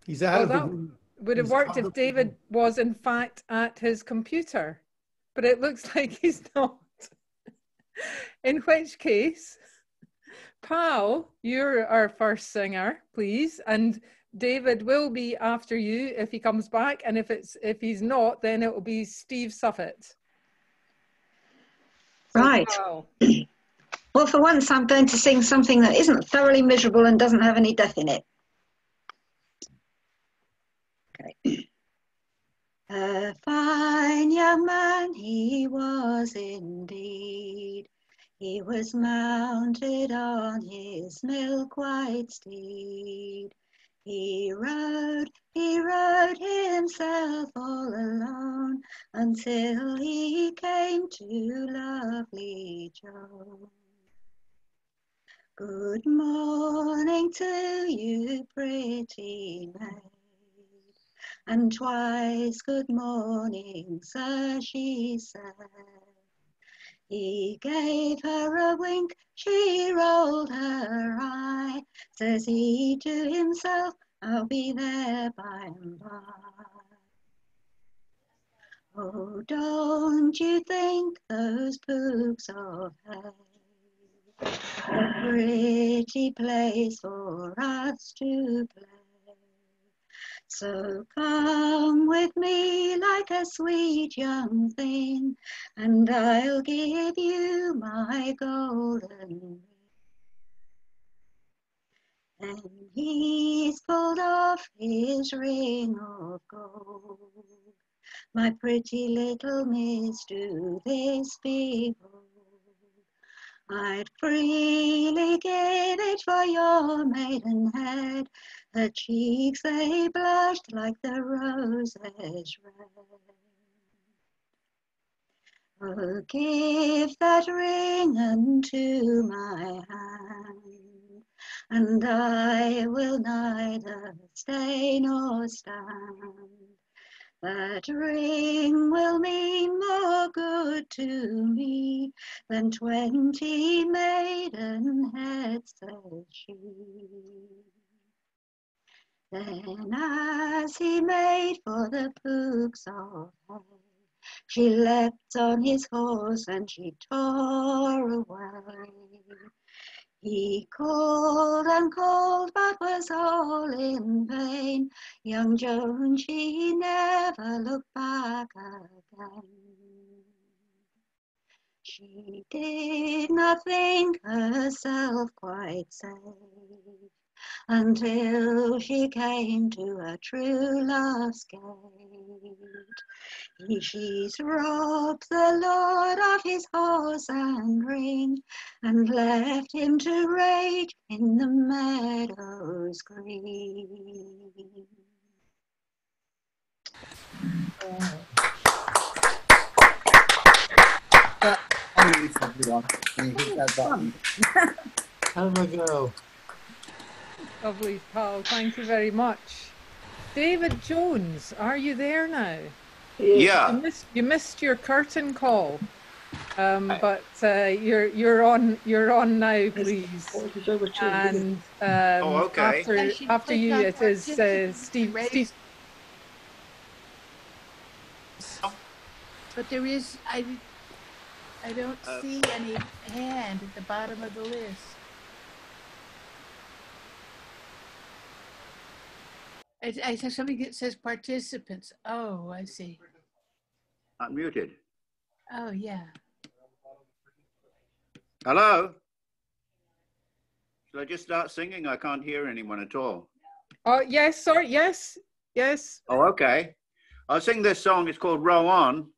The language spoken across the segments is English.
He's out Well, of the that room. would have He's worked out if of the David room. was in fact at his computer, but it looks like he's not. In which case, Pal, you're our first singer, please, and David will be after you if he comes back, and if he's not, then it will be Steve Suffet. So, Right. Pal. Well, for once, I'm going to sing something that isn't thoroughly miserable and doesn't have any death in it. Okay. A fine young man he was indeed. He was mounted on his milk-white steed. He rode himself all alone until he came to lovely Joan. Good morning to you, pretty maid, and twice good morning, sir, she said. He gave her a wink, she rolled her eye, says he to himself, I'll be there by and by. Oh, don't you think those pooks of hay a pretty place for us to play? So come with me like a sweet young thing, and I'll give you my golden ring. And he's pulled off his ring of gold. My pretty little miss, do this behold. I'd freely give it for your maidenhead. Her cheeks they blushed like the roses red. Oh, give that ring unto my hand, and I will neither stay nor stand. That ring will mean more good to me than 20 maidenheads, said she. Then as he made for the pooks of hay, she leapt on his horse and she tore away. He called and called, but was all in vain. Young Joan, she never looked back again. She did not think herself quite safe until she came to a true love's gate. She's robbed the Lord of his horse and ring, and left him to rage in the meadows green. Have a go. Lovely, Pal. Thank you very much. David Jones, are you there now? Yeah. You missed your curtain call, but you're on now, please. And oh, okay. After you, it is Steve. But there is I don't see any hand at the bottom of the list. I saw something that says participants. Oh, I see. Unmuted. Oh, yeah. Hello? Shall I just start singing? I can't hear anyone at all. Oh, yes, sorry, yes. Oh, okay. I'll sing this song. It's called Row On.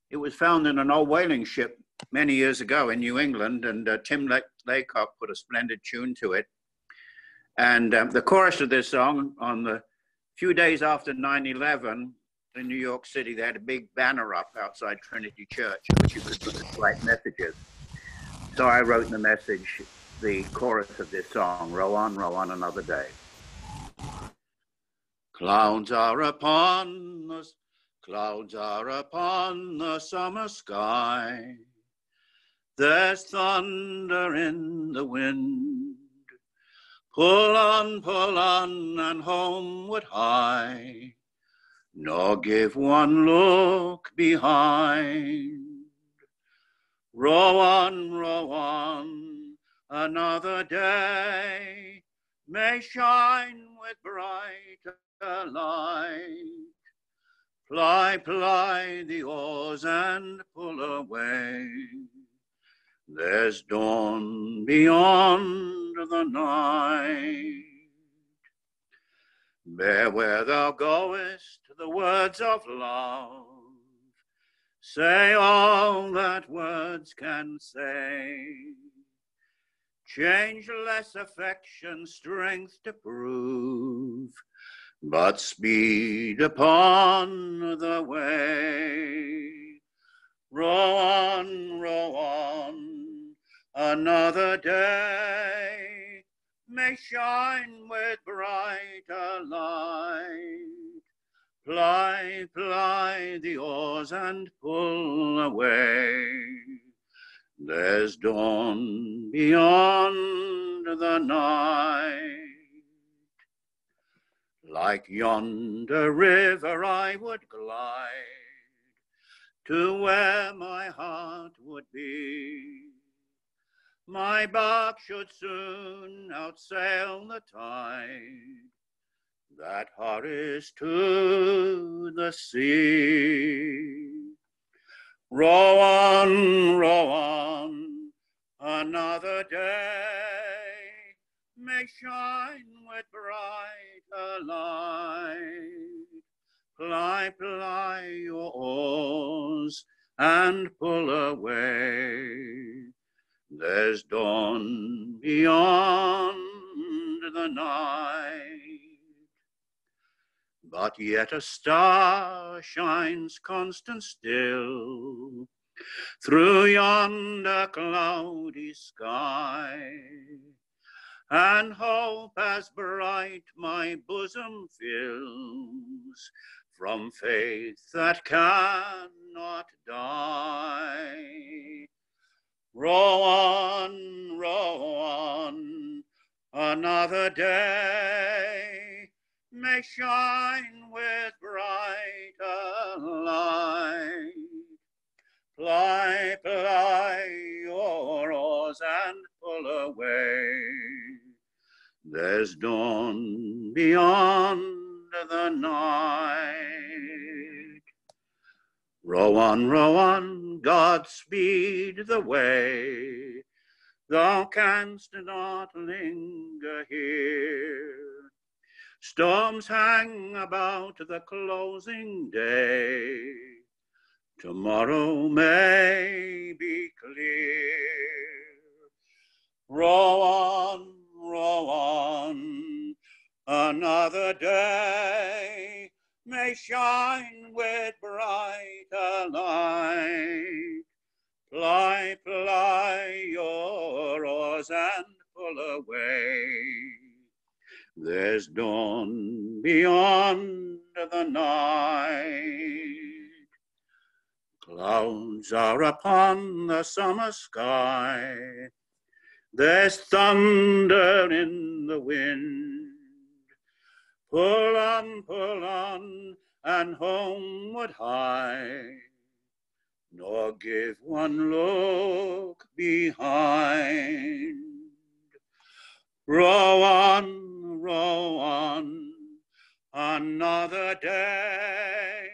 It was found in an old whaling ship many years ago in New England, and Tim Laycock put a splendid tune to it. And the chorus of this song, on the few days after 9/11 in New York City, they had a big banner up outside Trinity Church, which you could write messages. So I wrote the message, the chorus of this song, row on another day. Clouds are upon us, clouds are upon the summer sky. There's thunder in the wind, pull on, and homeward hie, nor give one look behind. Row on, another day may shine with brighter light. Ply the oars and pull away. There's dawn beyond the night. Bear where thou goest the words of love. Say all that words can say. Changeless affection strength to prove, but speed upon the way. Row on, another day may shine with brighter light. Ply the oars and pull away. There's dawn beyond the night. Like yonder river I would glide to where my heart would be. My bark should soon outsail the tide that hurries to the sea. Row on, another day may shine with brighter light. Ply your oars and pull away. There's dawn beyond the night. But yet a star shines constant still through yonder cloudy sky, and hope as bright my bosom fills from faith that cannot die. Row on, another day may shine with brighter light. Ply your oars and pull away. There's dawn beyond the night. Row on, God speed the way. Thou canst not linger here. Storms hang about the closing day. Tomorrow may be clear. Row on, another day may shine with brighter light. Ply your oars and pull away. There's dawn beyond the night. Clouds are upon the summer sky. There's thunder in the wind. Pull on, and homeward hie, nor give one look behind. Row on, another day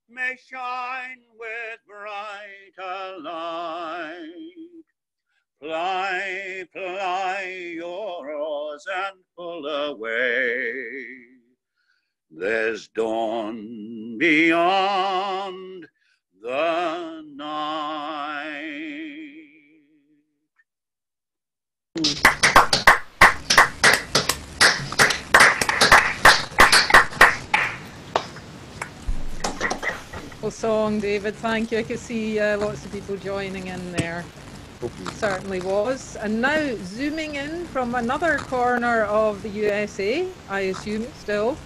may shine with brighter light. Ply your oars and pull away. There's dawn beyond the night. Well, song, David. Thank you. I could see lots of people joining in there. Certainly was. And now zooming in from another corner of the USA, I assume still,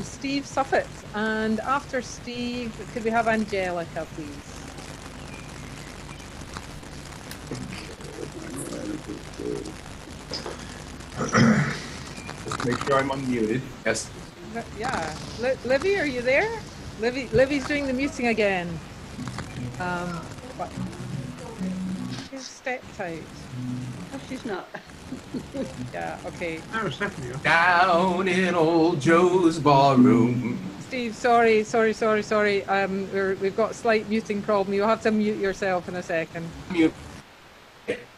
Steve Suffet. And after Steve, could we have Angelica, please? Make sure I'm unmuted. Yes. Yeah. Livy, are you there? Livy's doing the muting again. But she's stepped out. Oh, she's not. Yeah, okay. Down in old Joe's ballroom. Steve, sorry. We've got a slight muting problem. You'll have to mute yourself in a second.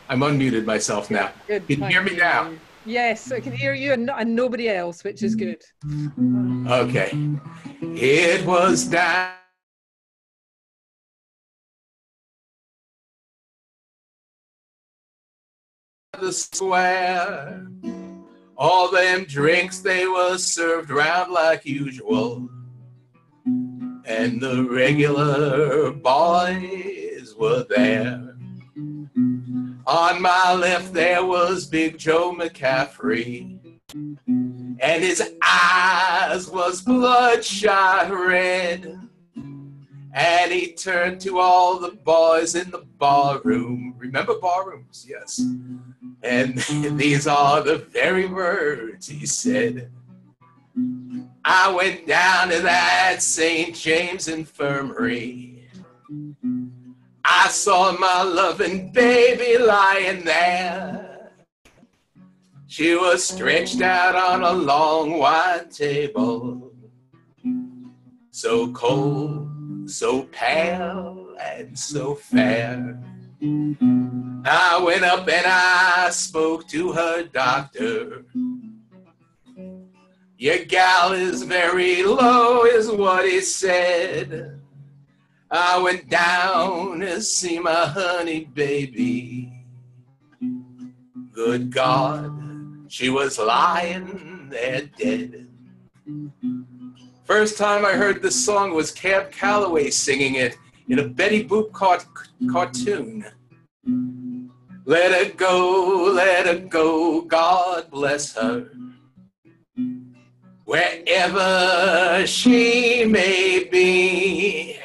I'm unmuted myself now. Good. Can you hear me now? Yes, I can hear you and nobody else, which is good. Okay. It was down the square. All them drinks, they was served round like usual. And the regular boys were there. On my left there was Big Joe McCaffrey, and his eyes was bloodshot red. And he turned to all the boys in the barroom. Remember barrooms? Yes. And these are the very words he said. I went down to that St. James Infirmary. I saw my loving baby lying there. She was stretched out on a long white table, so cold, so pale, and so fair. I went up and I spoke to her doctor. Your gal is very low, is what he said. I went down to see my honey baby. Good God, she was lying there dead. First time I heard this song was Cab Calloway singing it in a Betty Boop cartoon. Let her go, God bless her. Wherever she may be,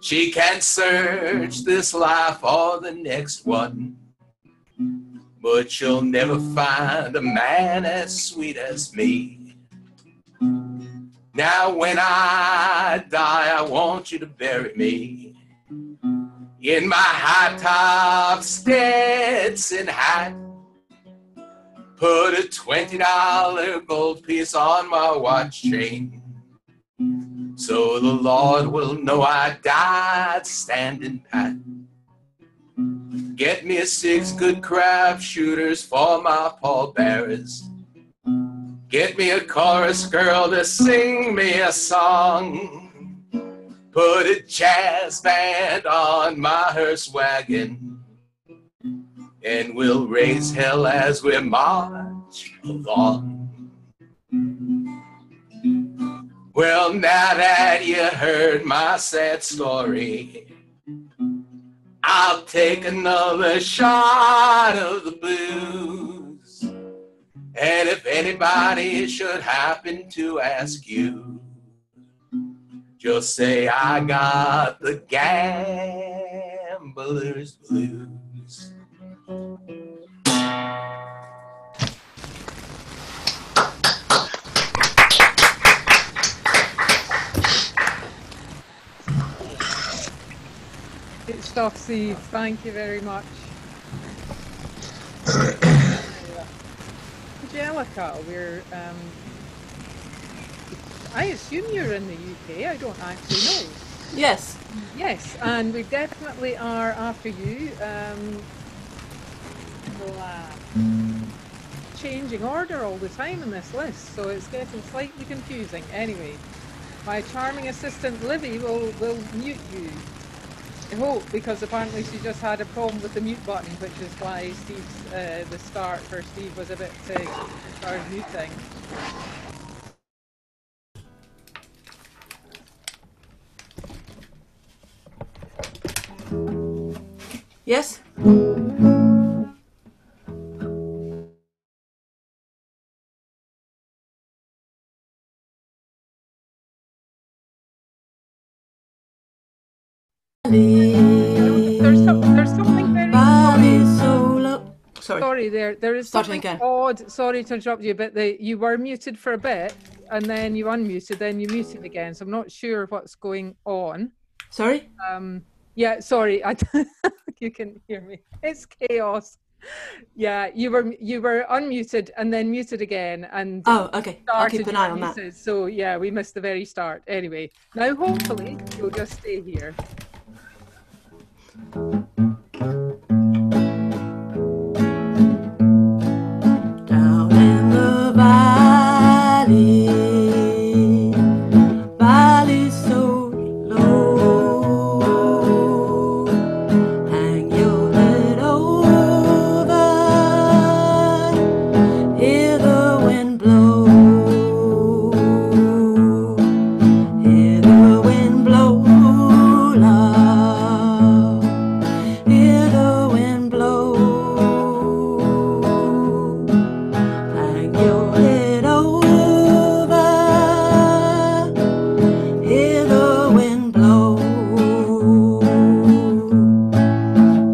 she can search this life or the next one, but she'll never find a man as sweet as me. Now when I die, I want you to bury me in my high-top Stetson hat. Put a $20 gold piece on my watch chain, so the Lord will know I died standing pat. Get me 6 good craft shooters for my pallbearers. Get me a chorus girl to sing me a song. Put a jazz band on my hearse wagon, and we'll raise hell as we march along. Well, now that you heard my sad story, I'll take another shot of the blues. And if anybody should happen to ask you, just say I got the gambler's blues. Good stuff, Steve. Thank you very much. Angelica, I assume you're in the UK. I don't actually know. Yes. Yes, and we definitely are after you. Changing order all the time in this list, so it's getting slightly confusing. Anyway, my charming assistant Livy will mute you. I hope, because apparently she just had a problem with the mute button, which is why Steve's the start for Steve was a bit started muting. Yes. There's something very Sorry. sorry, there is Starting something again. odd. Sorry to interrupt you, but you were muted for a bit, and then you unmuted, then you muted again. So I'm not sure what's going on. Sorry? Yeah, sorry. You can hear me. It's chaos. Yeah, you were unmuted and then muted again, and Oh, okay. I'll keep started an eye on that. muted. So yeah, we missed the very start. Anyway, now hopefully you'll just stay here. Down in the valley, valley so low, hang your head over, hear the wind blow, hear the wind blow, love, hear the wind blow. Hang your head over, hear the wind blow.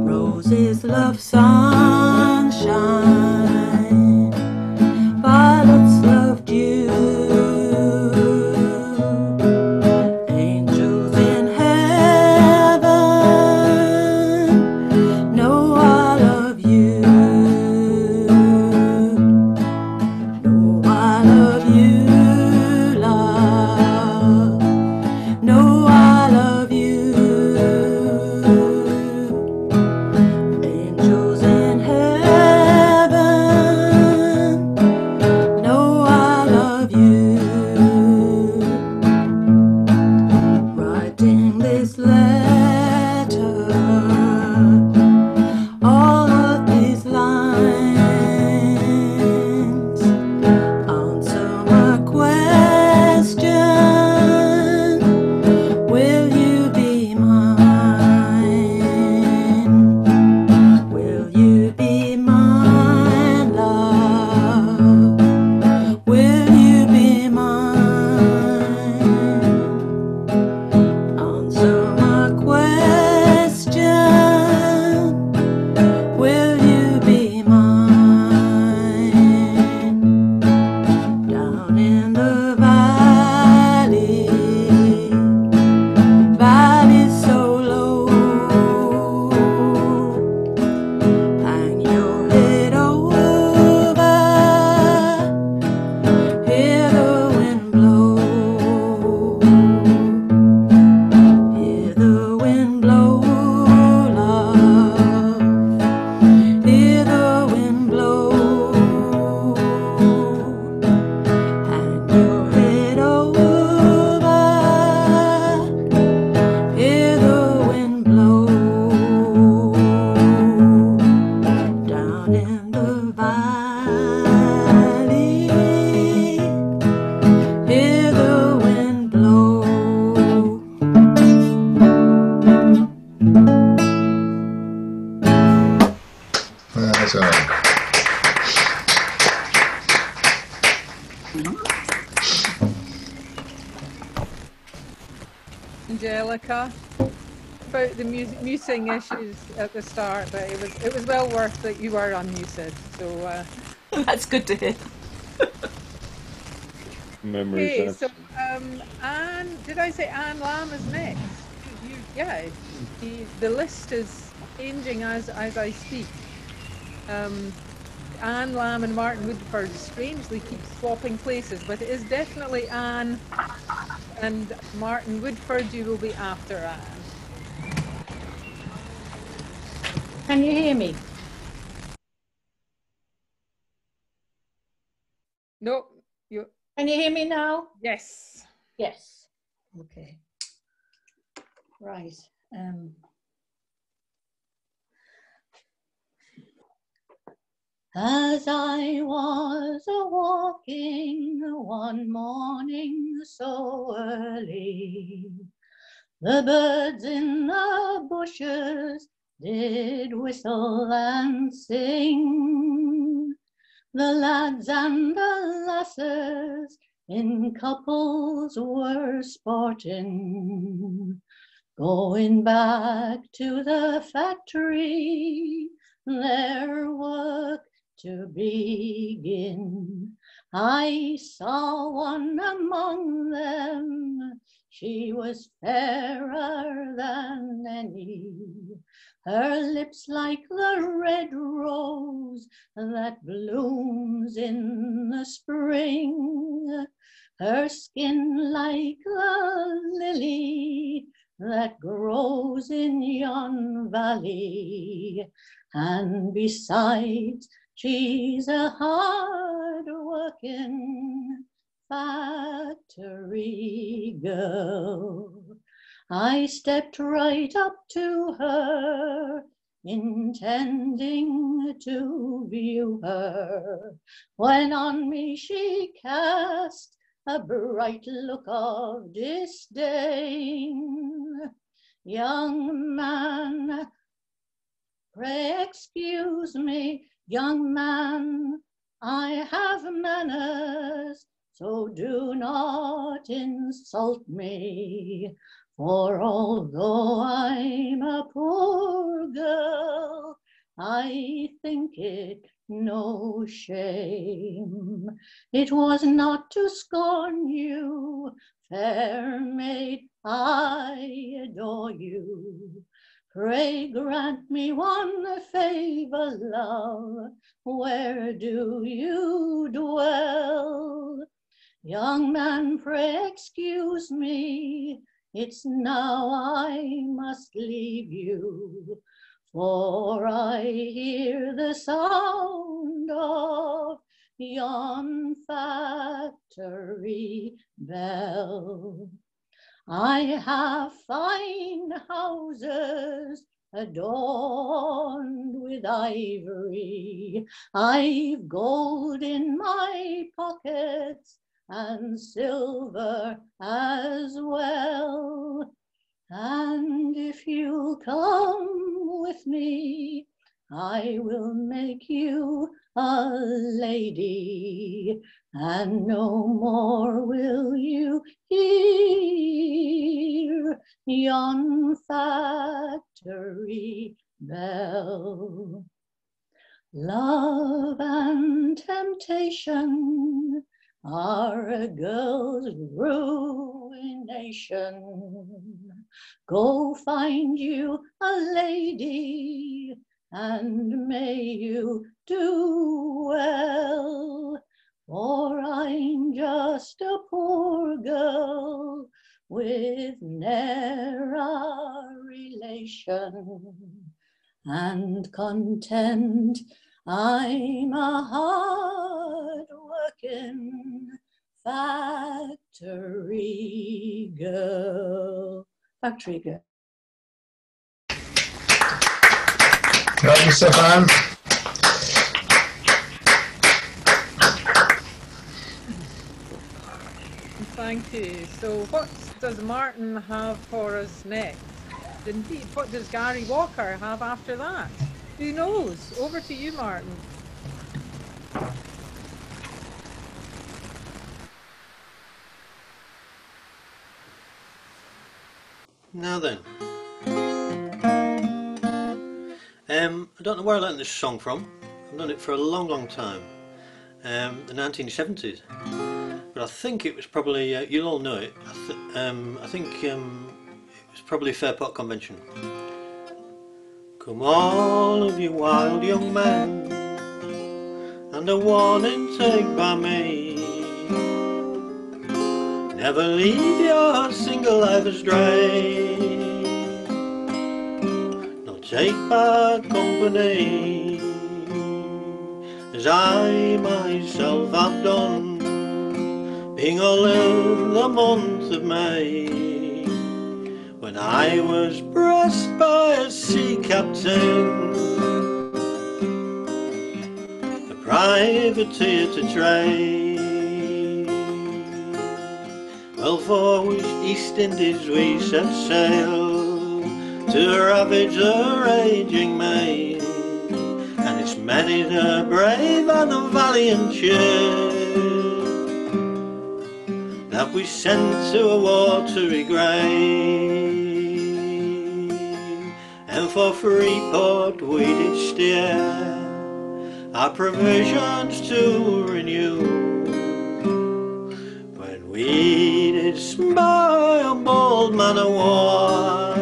Roses love sunshine, violets love dew, angels in heaven know I love you. No, I love you, love. No, I love you. Angels in heaven know I love you. Writing this letter, all of these lines answer my question, will you be mine? Will you be mine, love? Will you be mine? Answer my question, will you be mine? Down in the valley, valley so low, hang your head over, hear the wind blow, hear the wind blow, love, hear the wind blow. Hang your head over, hear the wind blow. Down in the valley, hear the wind blow. That's all right. Angelica, about the muting issues at the start, but it was well worth that you were unmuted. So That's good to hear. Memories. okay, so Anne, did I say Anne Lamb is next? Yeah, the list is changing as I speak. Anne Lamb and Martin Woodford strangely keep swapping places, but it is definitely Anne and Martin Woodford. You will be after Anne. Can you hear me? No, you. Can you hear me now? Yes. Yes. Okay. Right. As I was a-walking one morning so early, the birds in the bushes did whistle and sing. The lads and the lasses in couples were sporting, going back to the factory their work to begin. I saw one among them, she was fairer than any, her lips like the red rose that blooms in the spring, her skin like the lily that grows in yon valley, and besides, she's a hard-working factory girl. I stepped right up to her, intending to view her, when on me she cast a bright look of disdain. Young man, pray excuse me, young man, I have manners, so do not insult me. For although I'm a poor girl, I think it no shame. It was not to scorn you, fair maid, I adore you. Pray grant me one favor, love, where do you dwell? Young man, pray excuse me, it's now I must leave you, for I hear the sound of yon factory bell. I have fine houses adorned with ivory. I've gold in my pockets and silver as well. And if you'll come with me, I will make you a lady, and no more will you hear yon factory bell. Love and temptation are a girl's ruination. Go find you a lady, and may you do well, for I'm just a poor girl with ne'er a relation, and content I'm a hard-working factory girl. Factory girl. Thank you, Stefan. Thank you. So what does Martin have for us next? Indeed, what does Garry Walker have after that? Who knows? Over to you, Martin. Now then, I don't know where I learned this song from. I've done it for a long, long time, the 1970s. But I think it was probably, you'll all know it, I think it was probably Fairport Convention. Come all of you wild young men, and a warning take by me, never leave your single life astray, nor take bad company, as I myself have done, being all in the month of May, when I was pressed by a sea captain, a privateer to trade. Well, for which East Indies we set sail, to ravage the raging main, and it's many the brave and the valiant cheer that we sent to a watery grave. And for Fairport we did steer, our provisions to renew, when we did spy a bold man of war,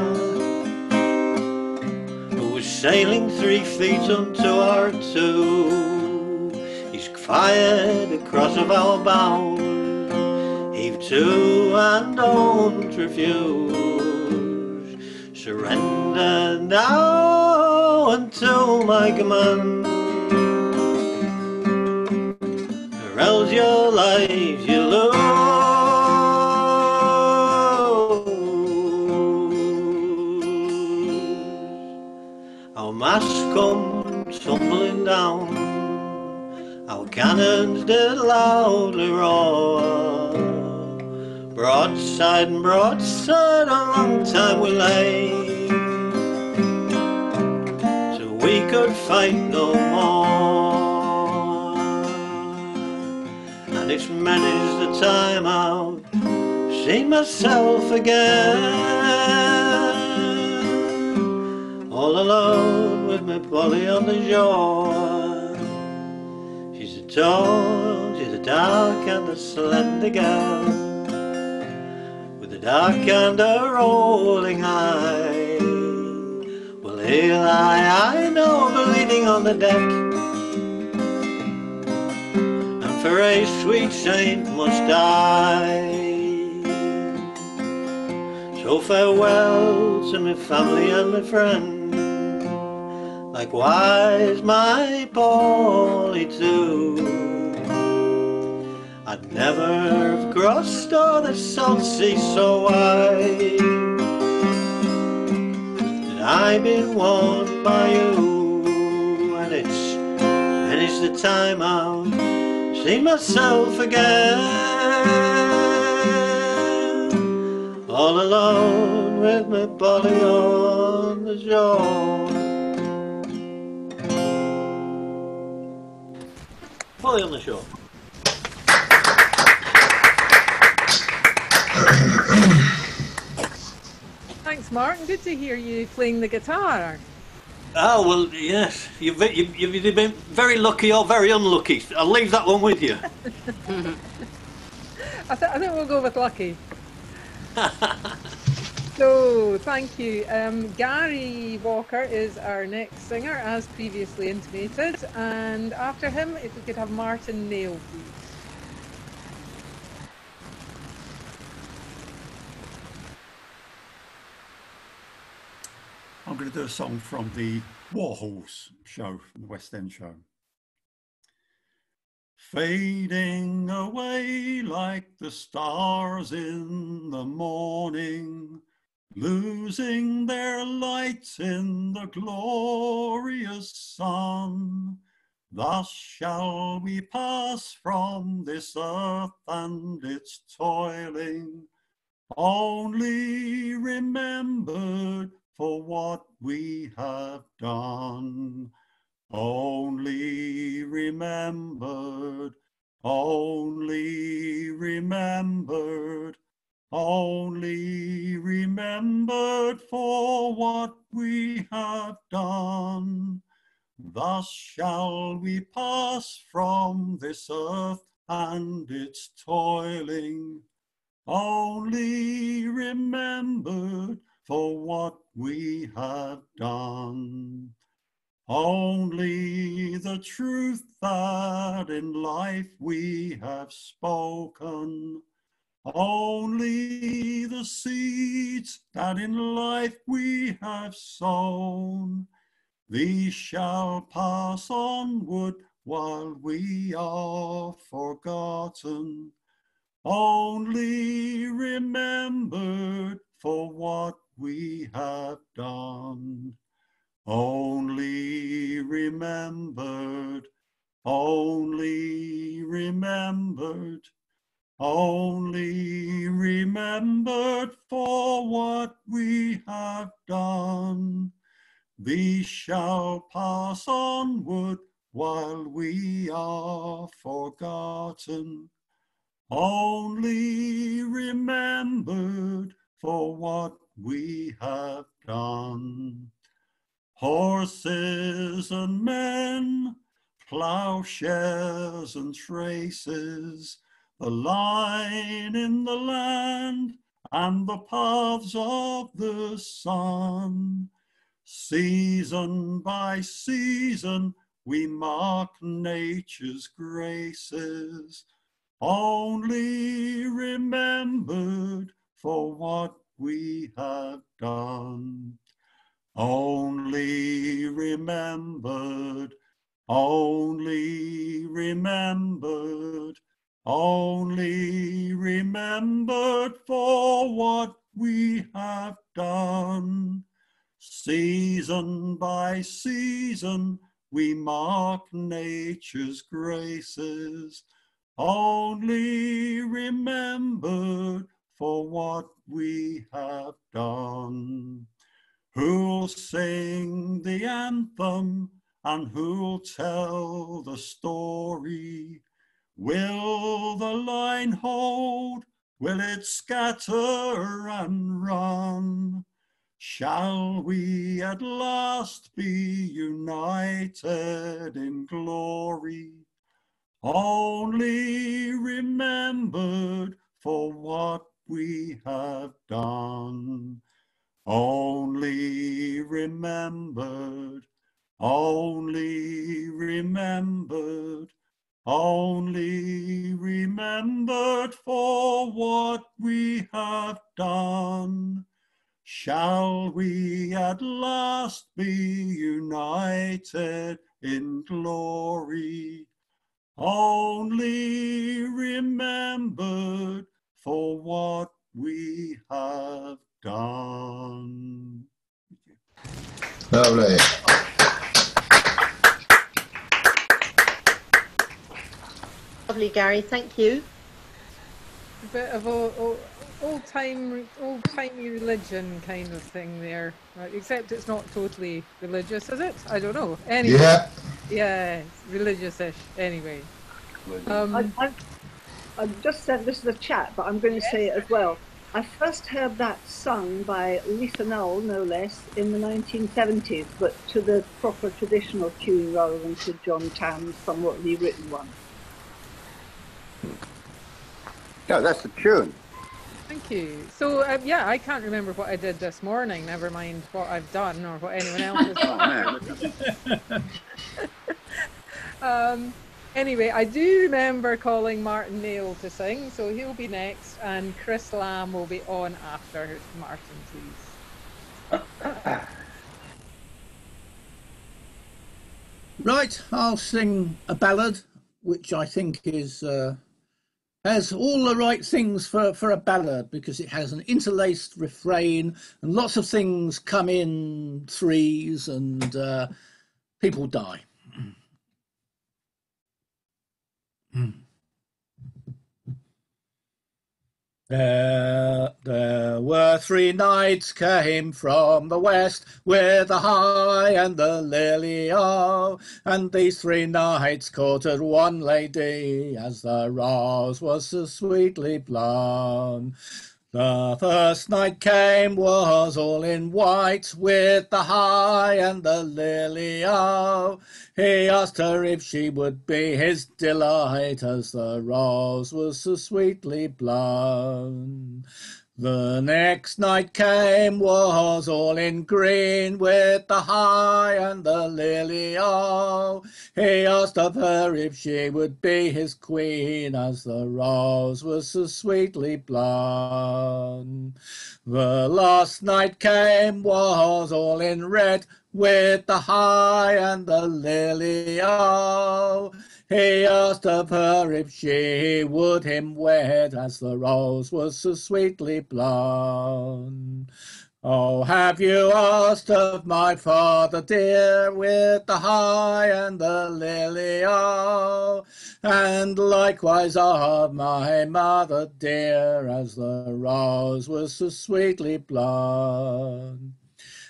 who was sailing 3 feet unto our 2. He's fired across of our bows, heave to and don't refuse, surrender now until my command, or else your life you lose. Our masts come tumbling down, our cannons did loudly roar, broadside and broadside a long time we lay, till we could fight no more. And it's many's the time I've seen myself again, all alone with my Polly on the shore. She's a tall, she's a dark and a slender girl, with a dark and a rolling eye. Well, here I know, bleeding on the deck, and for a sweet saint must die. So farewell to my family and my friends, likewise my Polly too. I'd never have crossed o'er the salt sea so wide, had I been warned by you. And it's the time I'll see myself again, all alone with my Polly on the shore. Polly on the shore. Thanks, Martin. Good to hear you playing the guitar. Oh, well, yes. You've either been very lucky or very unlucky. I'll leave that one with you. I think we'll go with lucky. So, thank you. Garry Walker is our next singer, as previously intimated. And after him, if we could have Martin Nail, please. I'm going to do a song from the Warhols show, from the West End show. Fading away like the stars in the morning, losing their lights in the glorious sun. Thus shall we pass from this earth and its toiling, only remembered for what we have done. Only remembered, only remembered, only remembered for what we have done. Thus shall we pass from this earth and its toiling, only remembered for what we have done. Only the truth that in life we have spoken, only the seeds that in life we have sown, these shall pass onward while we are forgotten, only remembered for what we have done. Only remembered, only remembered, only remembered for what we have done. These shall pass onward while we are forgotten, only remembered for what we have done. Horses and men, plowshares and traces, the line in the land and the paths of the sun. Season by season we mark nature's graces, only remembered for what we have done. Only remembered, only remembered, only remembered for what we have done. Season by season we mark nature's graces, only remembered for what we have done. Who'll sing the anthem and who'll tell the story? Will the line hold? Will it scatter and run? Shall we at last be united in glory? Only remembered for what we have done. Only remembered, only remembered, only remembered for what we have done. Shall we at last be united in glory? Only remembered for what we have done. Lovely. Lovely, Gary. Thank you. A bit of old-timey religion kind of thing there, right? Except it's not totally religious, is it? I don't know. Anyway, Yeah. Yeah, it's religious-ish. Anyway. I've just said this is a chat, but I'm going to say it as well. I first heard that sung by Lisa Noel, no less, in the 1970s, but to the proper traditional tune rather than to John Tam's somewhat rewritten one. Yeah, that's the tune. Thank you. So, yeah, I can't remember what I did this morning, never mind what I've done or what anyone else has done. Anyway, I do remember calling Martin Neal to sing, so he'll be next, and Chris Lamb will be on after Martin, please. Right, I'll sing a ballad, which I think is has all the right things for a ballad, because it has an interlaced refrain and lots of things come in threes and people die. There were 3 knights came from the west with the high and the lily o, and these 3 knights courted one lady as the rose was so sweetly blown. The first knight came was all in white with the high and the lily o. He asked her if she would be his delight as the rose was so sweetly blown. The next knight came was all in green with the high and the lily o. He asked of her if she would be his queen as the rose was so sweetly blown. The last knight came was all in red with the high and the lily o. He asked of her if she would him wed as the rose was so sweetly blown. Oh, have you asked of my father dear with the high and the lily o, and likewise of my mother dear as the rose was so sweetly blown?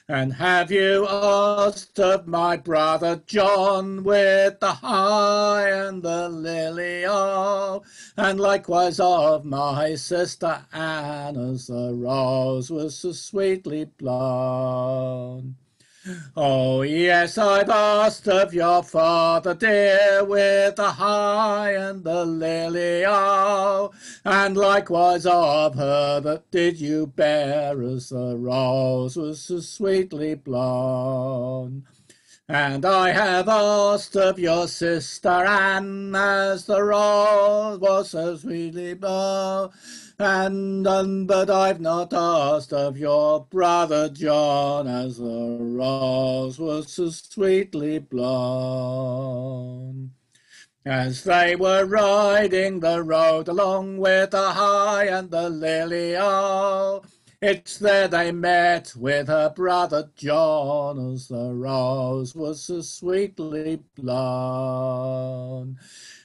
And have you asked of my brother John with the high and the lily o, and likewise of my sister Anne as the rose was so sweetly blown? Oh yes, I've asked of your father dear with the high and the lily, oh, and likewise of her that did you bear as the rose was so sweetly blown. And I have asked of your sister Anne as the rose was so sweetly blown, but I've not asked of your brother John as the rose was so sweetly blown. As they were riding the road along with the high and the lily, oh, it's there they met with her brother John as the rose was so sweetly blown.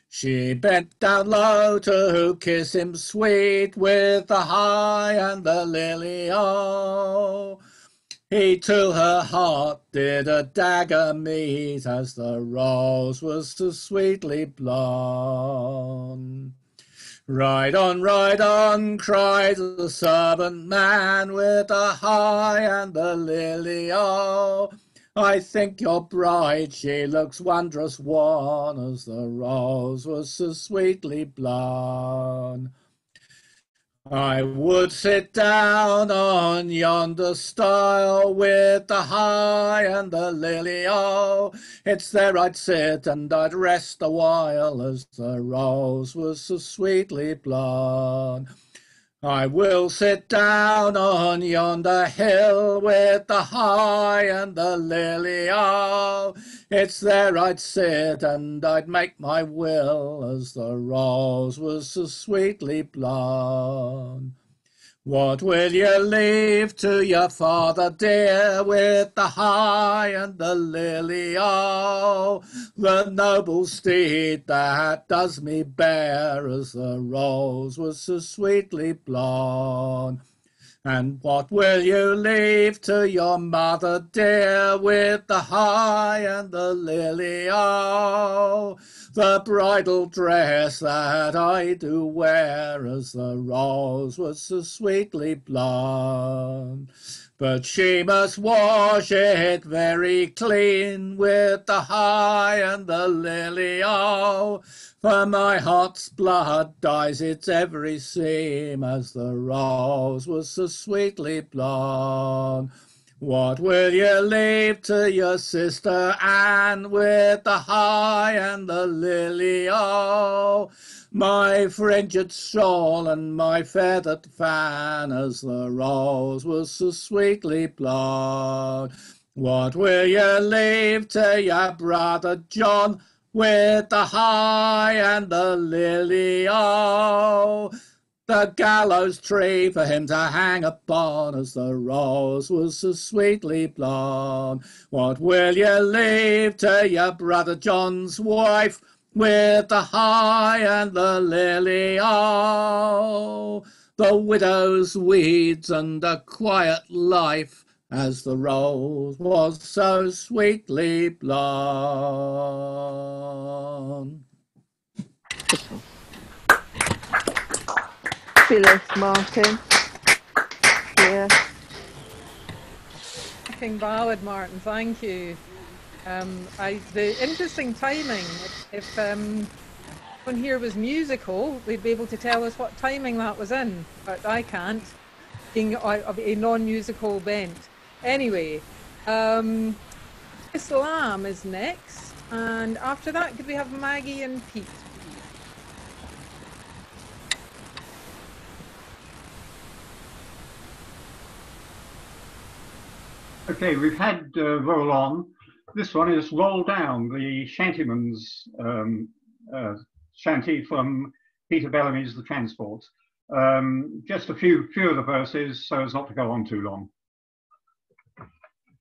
She bent down low to kiss him sweet with the high and the lily, oh. He to her heart did a dagger meet as the rose was so sweetly blown. Ride on, cried the servant man with the high and the lily, oh. I think your bride, she looks wondrous wan as the rose was so sweetly blown. I would sit down on yonder stile with the high and the lily, oh, it's there I'd sit and I'd rest a while as the rose was so sweetly blown. I will sit down on yonder hill with the high and the lily, oh, it's there I'd sit and I'd make my will as the rose was so sweetly blown. What will you leave to your father dear with the high and the lily, oh, the noble steed that does me bear as the rose was so sweetly blown? And what will you leave to your mother dear with the high and the lily, oh, the bridal dress that I do wear as the rose was so sweetly blown? But she must wash it very clean with the high and the lily, oh, for my heart's blood dyes its every seam as the rose was so sweetly blown. What will you leave to your sister Anne with the high and the lily, oh, my fringed shawl and my feathered fan as the rose was so sweetly blown? What will you leave to your brother John with the high and the lily, oh, the gallows tree for him to hang upon as the rose was so sweetly blown? What will you leave to your brother John's wife with the high and the lily, oh, the widow's weeds and a quiet life as the rose was so sweetly blown? Fabulous, Martin. Yeah. Cracking ballad, Martin. Thank you. The interesting timing. If someone here was musical, they'd be able to tell us what timing that was in, but I can't, being of a non-musical bent. Anyway, Islam is next, and after that, could we have Maggie and Pete? Okay, we've had Roll On. This one is Roll Down, the shantyman's shanty from Peter Bellamy's The Transport. Just a few of the verses so as not to go on too long.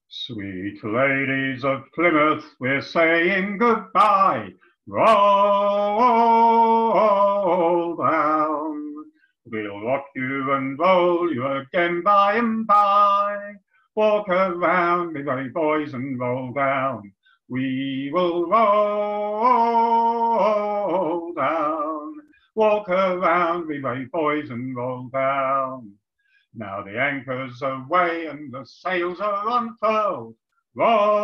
Sweet ladies of Plymouth, we're saying goodbye. Roll down. We'll rock you and roll you again by and by. Walk around, me merry boys, and roll down. We will roll down. Walk around, me merry boys, and roll down. Now the anchor's away and the sails are unfurled. roll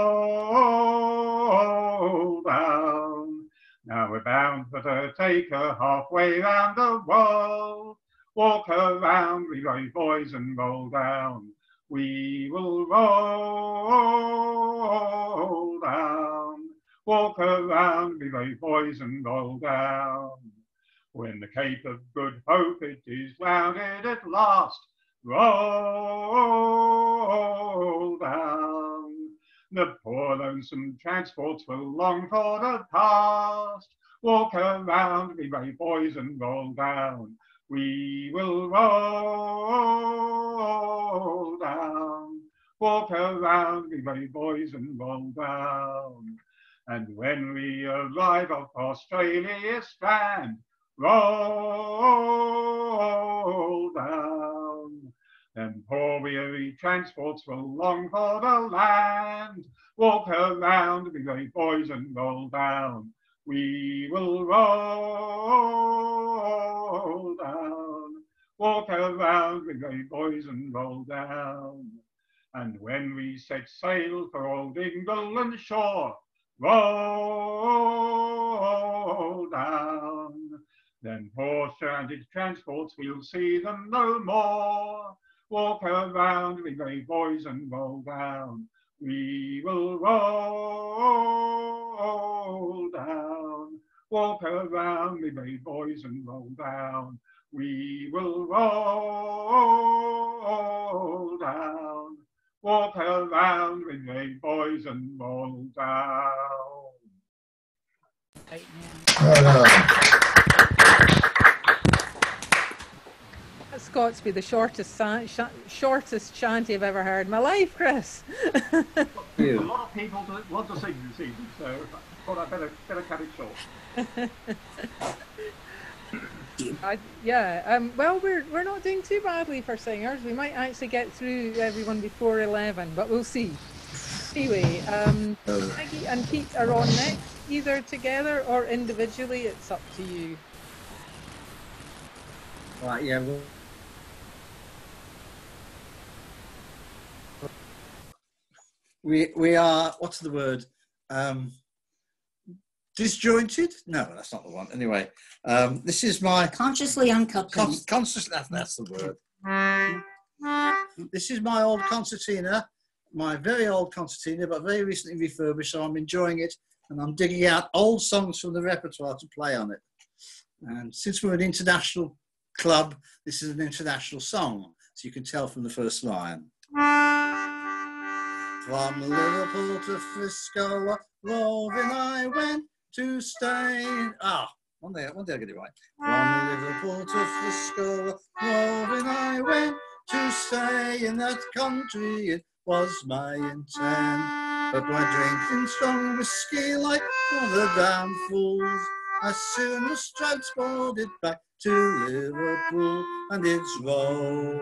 down. Now we're bound for to take her halfway round the world. Walk around, we brave boys, and roll down. We will roll down. Walk around, we brave boys, and roll down. When the Cape of Good Hope it is rounded at last, roll down. The poor lonesome transports will long for the past. Walk around, we brave boys, and roll down. We will roll down. Walk around, we brave boys, and roll down. And when we arrive off Australia's strand, roll down. Then poor weary transports will long for the land. Walk around, we brave boys, and roll down. We will roll down. Walk around, we brave boys, and roll down. And when we set sail for old England's shore, roll down. Then poor stranded transports, we'll see them no more. Walk around, we brave boys, and roll down. We will roll down. Walk around, we brave boys, and roll down. We will roll down. Walk around, we brave boys, and roll down. That's got to be the shortest shanty I've ever heard in my life, Chris. A lot of people want to sing this evening, so I thought I'd better cut it short. Well, we're not doing too badly for singers. We might actually get through everyone before 11, but we'll see. Anyway, Maggie and Pete are on next, either together or individually. It's up to you. Right, yeah. We are, what's the word? Disjointed? No, that's not the one. Anyway, this is my... Consciously uncoupling. That's the word. This is my old concertina, my very old concertina, but very recently refurbished, so I'm enjoying it, and I'm digging out old songs from the repertoire to play on it. And since we're an international club, this is an international song, so you can tell from the first line. From Liverpool to Frisco, roving I went to stay. One day I get it right. From Liverpool to Frisco, roving I went to stay in that country. It was my intent, but by drinking strong whiskey like other damn fools, I soon was transported back to Liverpool, and it's roll.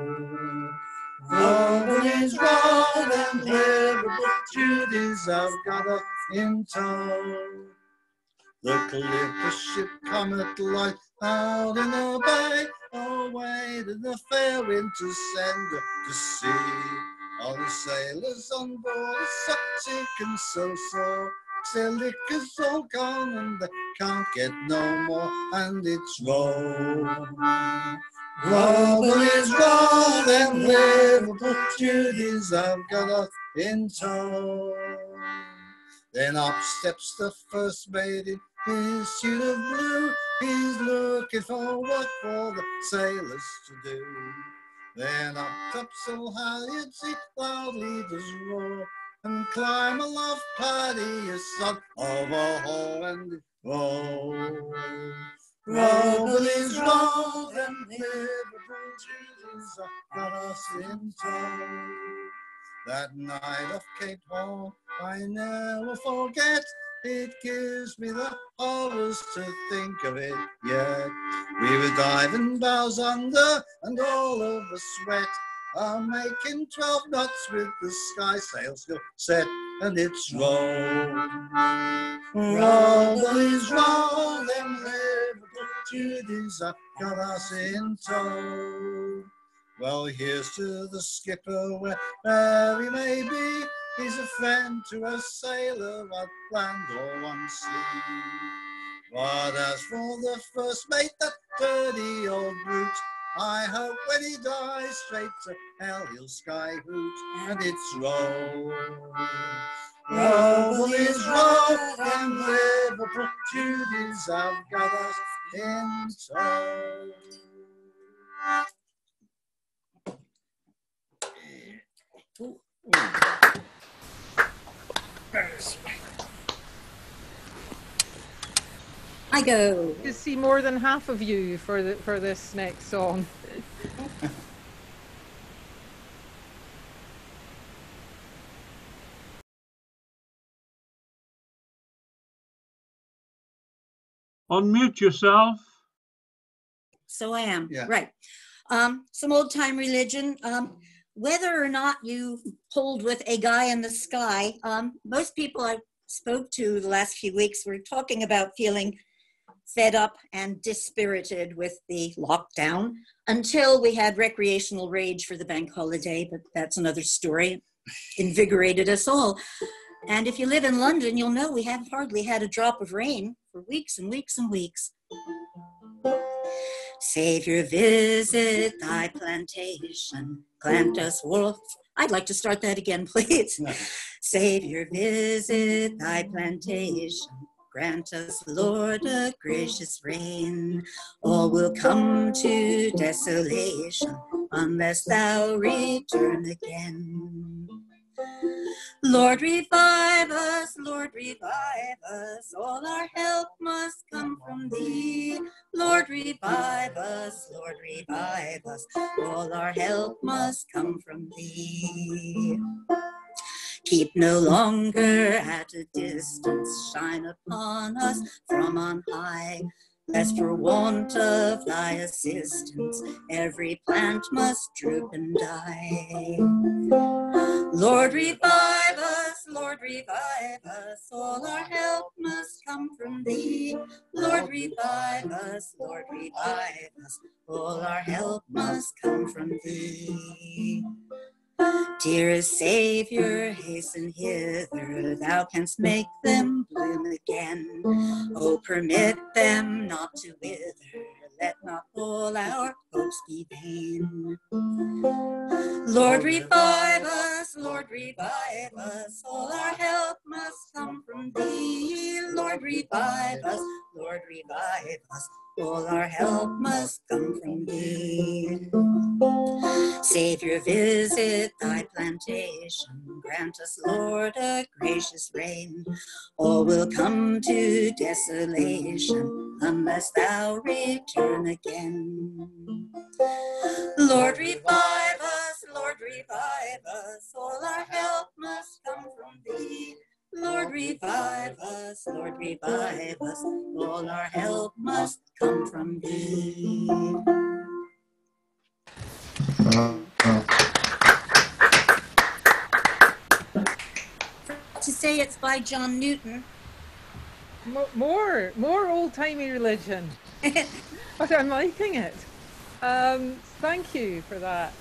Bullies roll, and Liverpool Judies have got us in tow. The clipper ship cometh light out in the bay, away to the fair wind to send her to sea. All the sailors on board are so sick and so sore, their liquor's all gone and they can't get no more, and it's roll. Roll, bullies roll, and Liverpool Judies have got us in tow. Then up steps the first mate in his suit of blue. He's looking for work for the sailors to do. Then up topsail halyards he loudly does roar, and climb aloft paddy a son of a whore, and roll. Roll, bullies roll, and Liverpool Judies have got us in tow. That night off Cape Horn I never forget. It gives me the horrors to think of it yet. We were diving bows under, and all of us wet, are making 12 knots with the skysail still set, and it's roll. Roll, bullies roll, them Liverpool Judies have got us in tow. Well, here's to the skipper wherever he may be. He's a friend to a sailor at land or on sea. But as for the first mate, that dirty old brute, I hope when he dies straight to hell he'll sky hoot. And it's roll, roll, bullies, roll, and Liverpool Judies have got us in tow. I go. To see more than half of you for this next song. Unmute yourself. So I am. Yeah. Right. Some old time religion. Whether or not you hold with a guy in the sky, most people I spoke to the last few weeks were talking about feeling fed up and dispirited with the lockdown until we had recreational rage for the bank holiday, but that's another story. Invigorated us all. And if you live in London, you'll know we have hardly had a drop of rain for weeks and weeks and weeks. Saviour, visit thy plantation, grant us warmth. I'd like to start that again, please. Saviour, visit thy plantation, grant us, Lord, a gracious rain. All will come to desolation unless thou return again. Lord, revive us, Lord, revive us. All our help must come from thee. Lord, revive us, Lord, revive us. All our help must come from thee. Keep no longer at a distance, shine upon us from on high, lest for want of thy assistance, every plant must droop and die. Lord, revive us, Lord, revive us, all our help must come from thee. Lord, revive us, Lord, revive us, all our help must come from thee. Dearest Saviour, hasten hither, thou canst make them bloom again. Oh, permit them not to wither, let not all our hopes be vain. Lord, revive us, Lord, revive us, all our help must come from thee. Lord, revive us, Lord, revive us, all our help must come from thee. Saviour, visit thy plantation, grant us, Lord, a gracious rain. All will come to desolation unless thou return again. Lord, revive us, Lord, revive us, all our help must come from thee. Lord, revive us, Lord, revive us, all our help must come from thee. To say it's by John Newton. More old-timey religion. But I'm liking it. Thank you for that.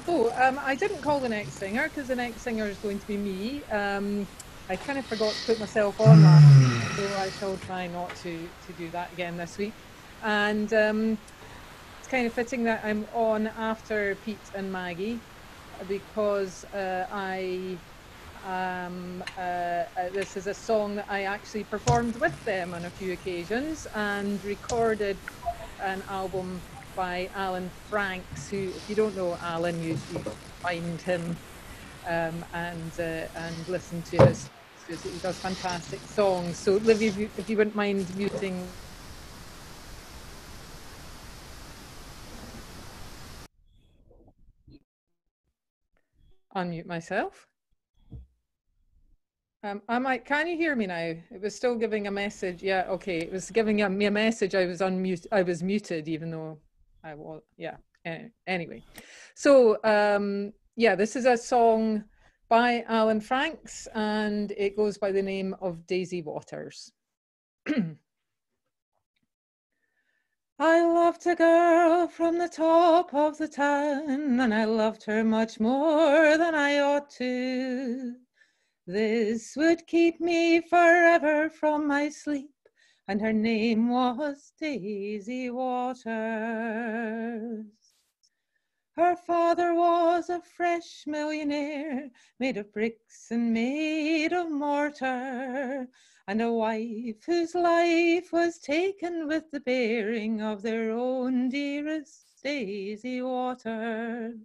Oh, I didn't call the next singer because the next singer is going to be me. I kind of forgot to put myself on last, so I shall try not to do that again this week. And it's kind of fitting that I'm on after Pete and Maggie because this is a song that I actually performed with them on a few occasions and recorded an album by Alan Franks, who, if you don't know Alan, you find him and listen to his. He does fantastic songs. So, Liv, if you wouldn't mind muting. Unmute myself. Can you hear me now? It was still giving a message. Yeah, okay. It was giving me a message. I was muted, even though I was. Yeah. Anyway, so yeah, this is a song by Alan Franks, and it goes by the name of Daisy Waters. I loved a girl from the top of the town, and I loved her much more than I ought to. This would keep me forever from my sleep, and her name was Daisy Waters. Her father was a fresh millionaire, made of bricks and made of mortar, and a wife whose life was taken with the bearing of their own dearest Daisy Waters.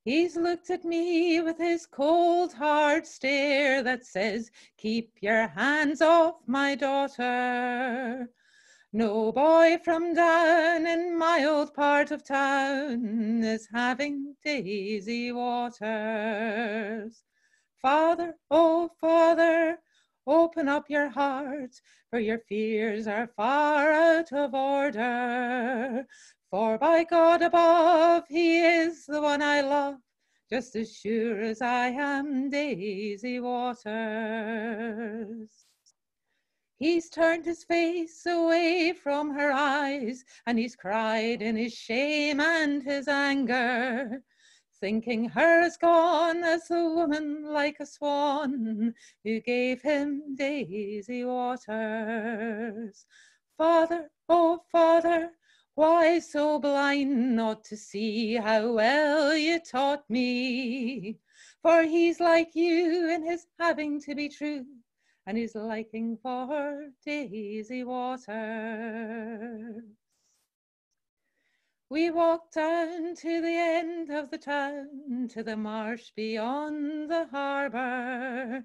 He's looked at me with his cold, hard stare that says, "Keep your hands off my daughter." No boy from down in my old part of town is having Daisy Waters. Father, oh father, open up your heart, for your fears are far out of order. For by God above, he is the one I love, just as sure as I am Daisy Waters. He's turned his face away from her eyes, and he's cried in his shame and his anger, thinking her as gone as the woman like a swan who gave him Daisy Waters. Father, oh father, why so blind not to see how well you taught me? For he's like you in his having to be true, and his liking for Daisy Waters. We walked down to the end of the town, to the marsh beyond the harbour.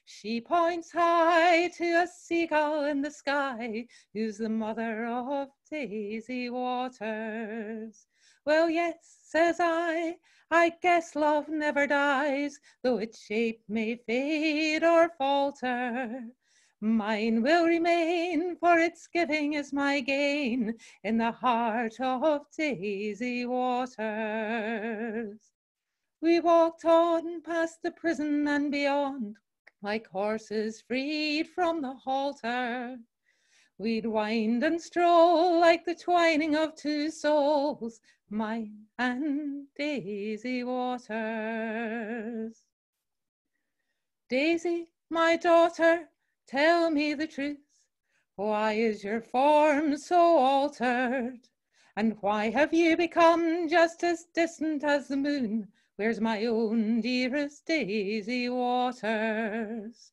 She points high to a seagull in the sky, who's the mother of Daisy Waters. Well, yes, says I guess love never dies, though its shape may fade or falter. Mine will remain, for its giving is my gain, in the heart of Daisy Waters. We walked on past the prison and beyond, like horses freed from the halter. We'd wind and stroll like the twining of two souls, mine and Daisy Waters. Daisy, my daughter, tell me the truth. Why is your form so altered? And why have you become just as distant as the moon? Where's my own dearest Daisy Waters?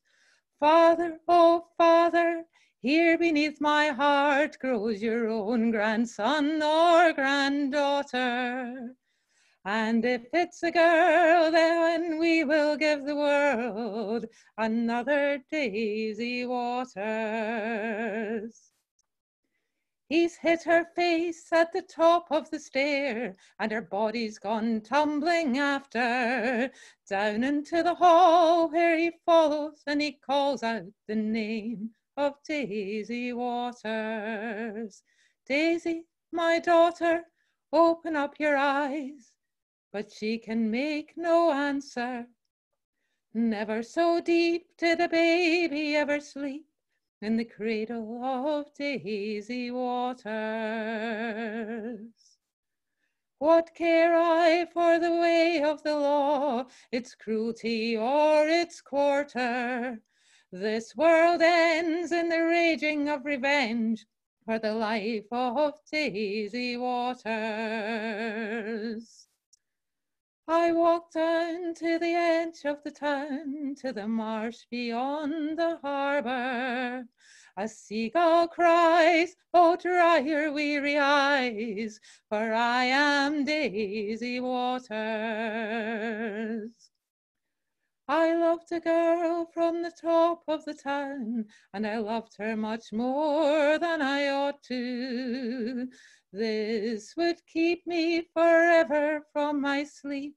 Father, oh father, here beneath my heart grows your own grandson or granddaughter. And if it's a girl, then we will give the world another Daisy Waters. He's hit her face at the top of the stair, and her body's gone tumbling after, down into the hall where he follows, and he calls out the name of Daisy Waters. Daisy, my daughter, open up your eyes. But she can make no answer. Never so deep did a baby ever sleep in the cradle of Daisy Waters. What care I for the way of the law, its cruelty or its quarter? This world ends in the raging of revenge for the life of Daisy Waters. I walked down to the edge of the town, to the marsh beyond the harbour. A seagull cries, oh, dry your weary eyes, for I am Daisy Waters. I loved a girl from the top of the town, and I loved her much more than I ought to. This would keep me forever from my sleep,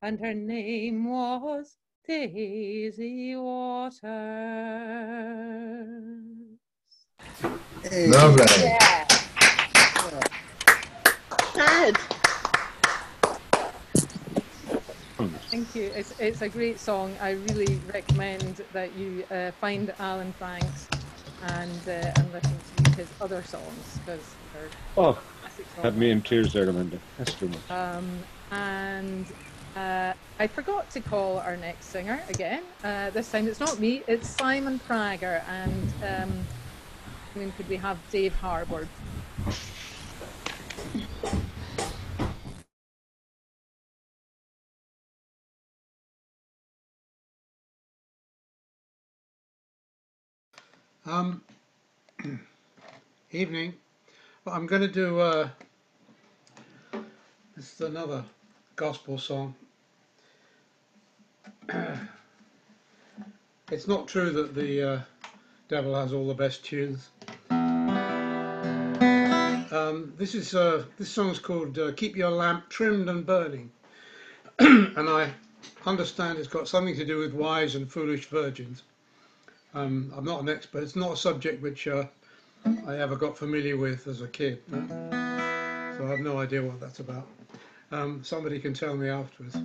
and her name was Daisy Waters. Lovely. Yeah. Good. Thank you. It's a great song. I really recommend that you find Alan Banks and listen to it. his other songs because they're Oh, classic songs. had me in tears there, Amanda. That's too much. And I forgot to call our next singer again. This time it's not me, it's Simon Prager. And I mean, could we have Dave Harbord? Evening. Well, I'm going to do this is another gospel song. It's not true that the devil has all the best tunes. This song's called "Keep Your Lamp Trimmed and Burning," and I understand it's got something to do with wise and foolish virgins. I'm not an expert. It's not a subject which I ever got familiar with as a kid, so I have no idea what that's about. Somebody can tell me afterwards.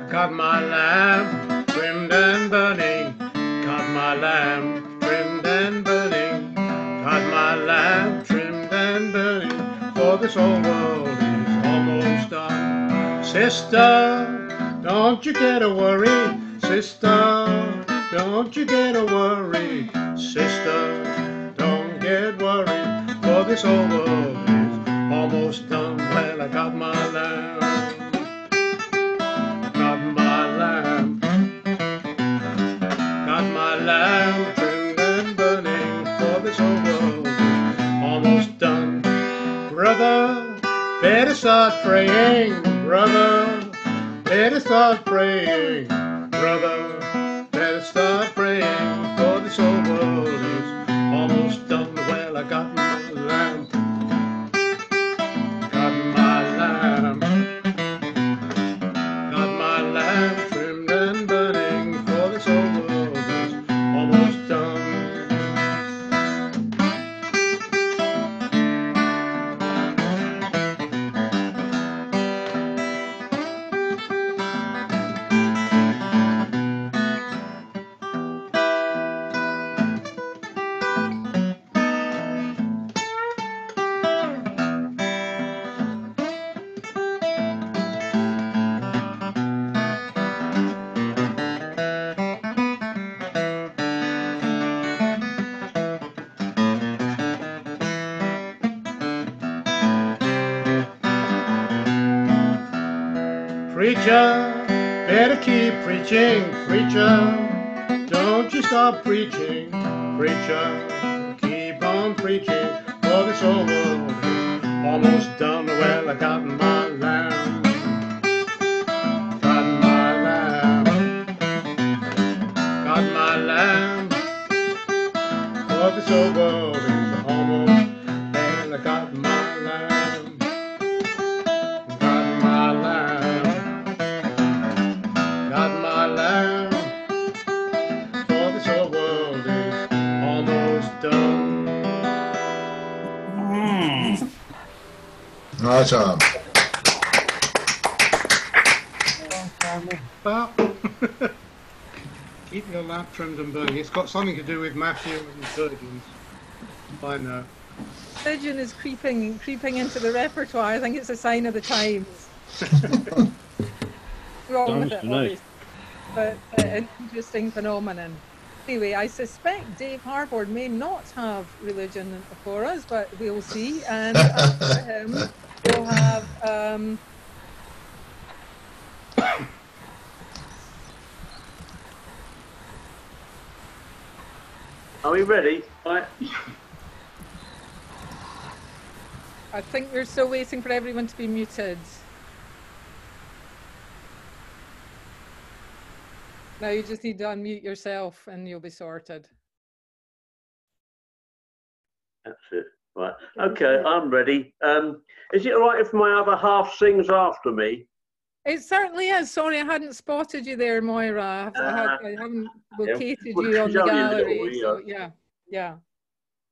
Got my lamp trimmed and burning, got my lamp trimmed and burning, got my lamp trimmed and burning, for this old world is almost done. Sister, don't you get a worry, sister, don't you get a worry, sister, don't get worried, for this old world is almost done. Well, I got my lamp. Lamp trimmed and burning, for this old world is almost done. Brother, better start praying. Brother, better start praying. Brother, better start praying, for this old world is almost done. Well, I got my lamp, got my lamp, got my lamp trimmed and burning, for this old world almost done. Preacher, better keep preaching. Preacher, don't you stop preaching. Preacher, keep on preaching, for this old world is almost done. Well, I got my lamp, got my lamp, got my lamp, for this old world is almost. Well, I got my lamp, got my lamp, got my lamp, for this old world is almost done. Right, Tom. Well, keep your lamp trimmed and burning. It's got something to do with Matthew and virgins. I know. Religion is creeping into the repertoire. I think it's a sign of the times. Wrong with it, obviously, but an interesting phenomenon. Anyway, I suspect Dave Harbord may not have religion for us, but we'll see. And after him, we'll have Are we ready? Right. I think we're still waiting for everyone to be muted. Now you just need to unmute yourself and you'll be sorted. That's it. Right. Okay, I'm ready. Is it all right if my other half sings after me? It certainly is. Sorry, I hadn't spotted you there, Moira. I haven't located you on the gallery. So yeah.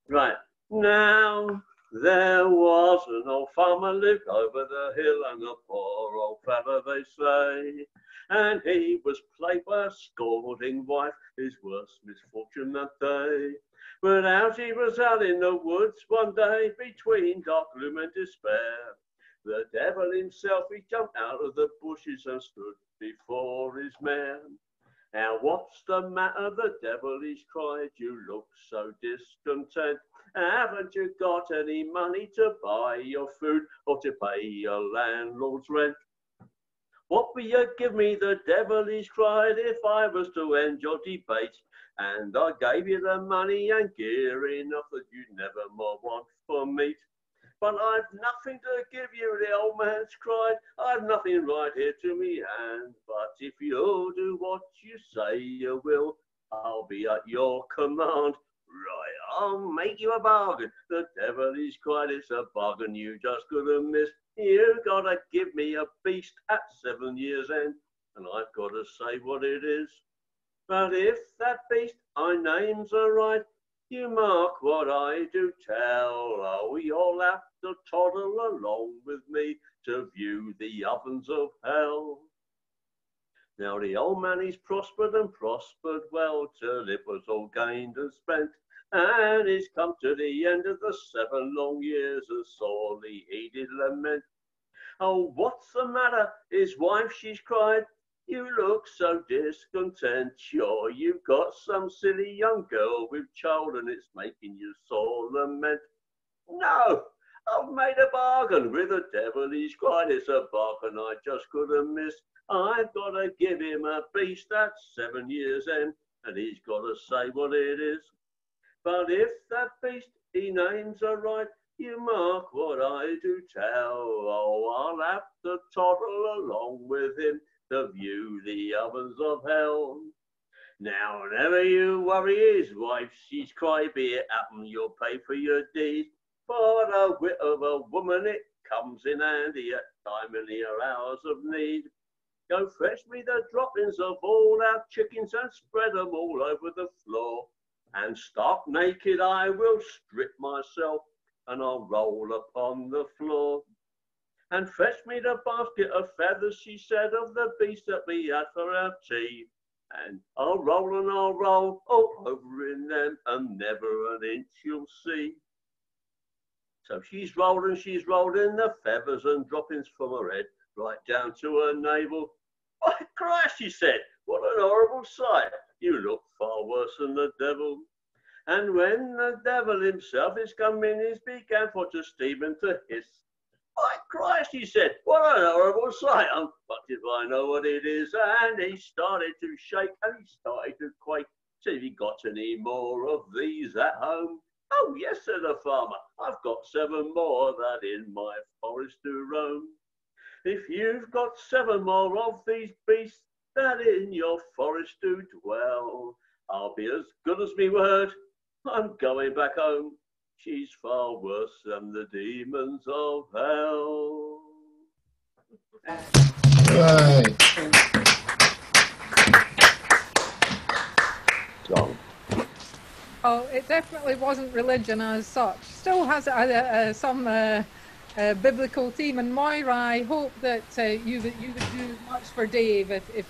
Right. Now, there was an old farmer lived over the hill, and a poor old fella, they say. And he was plagued by a scalding wife, his worst misfortune that day. But out he was out in the woods one day, between dark gloom and despair. The devil himself, he jumped out of the bushes and stood before his mare. Now what's the matter, the devil, he's cried, you look so discontent. Haven't you got any money to buy your food or to pay your landlord's rent? What will you give me, the devil, he's cried, if I was to end your debate? And I gave you the money and gear enough that you'd never more want for meat. But I've nothing to give you, the old man's cried. I've nothing right here to me hand. But if you'll do what you say you will, I'll be at your command. Right, I'll make you a bargain. The devil, he's cried, it's a bargain you just couldn't miss. You gotta give me a beast at 7 years' end, and I've gotta say what it is. But if that beast I names are right, you mark what I do tell. Oh, you'll have to toddle along with me to view the ovens of hell. Now the old man, he's prospered and prospered well, till it was all gained and spent. And he's come to the end of the 7 long years, and sorely he did lament. Oh, what's the matter? His wife, she's cried. You look so discontent. Sure, you've got some silly young girl with child, and it's making you sore lament. No, I've made a bargain with the devil, he's cried. It's a bargain I just couldn't miss. I've got to give him a beast at 7 years' end, and he's got to say what it is. But if that beast he names are right, you mark what I do tell. Oh, I'll have to toddle along with him to view the ovens of hell. Now, never you worry his wife, she's cried, be it happen you'll pay for your deed. For the wit of a woman, it comes in handy at time and your hours of need. Go fetch me the droppings of all our chickens and spread them all over the floor. And stark naked I will strip myself, and I'll roll upon the floor. And fetch me the basket of feathers, she said, of the beast that we had for our tea. And I'll roll all over in them, and never an inch you'll see. So she's rolled in the feathers and droppings from her head, right down to her navel. By Christ, she said, what an horrible sight. You look far worse than the devil. And when the devil himself is come in, he's began for to steam and to hiss. By Christ, he said, what an horrible sight. But if I know what it is, and he started to shake and he started to quake. Said, have you got any more of these at home? Oh, yes, said the farmer, I've got 7 more that in my forest do roam. If you've got 7 more of these beasts that in your forest do dwell, I'll be as good as me word, I'm going back home. She's far worse than the demons of hell. Right. Oh, it definitely wasn't religion as such. Still has some biblical theme. And Moira, I hope that you would do much for Dave if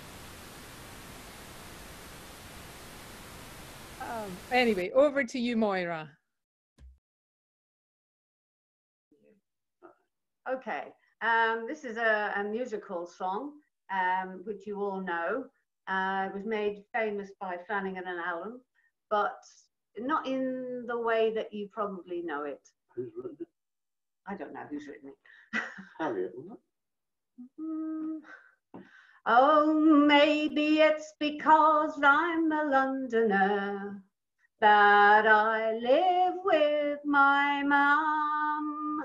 anyway, over to you, Moira. Okay, this is a musical song, which you all know. It was made famous by Flanagan and Allen, but not in the way that you probably know it. Who's written it? I don't know who's written it. Harriet, Oh, maybe it's because I'm a Londoner that I live with my mum.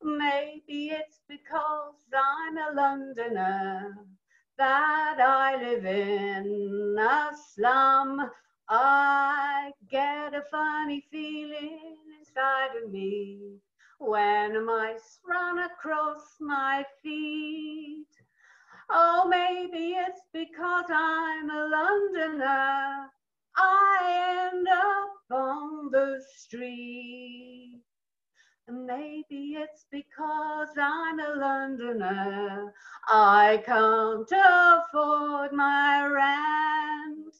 Maybe it's because I'm a Londoner that I live in a slum. I get a funny feeling inside of me when mice run across my feet. Oh, maybe it's because I'm a Londoner, I end up on the street. And maybe it's because I'm a Londoner, I can't afford my rent.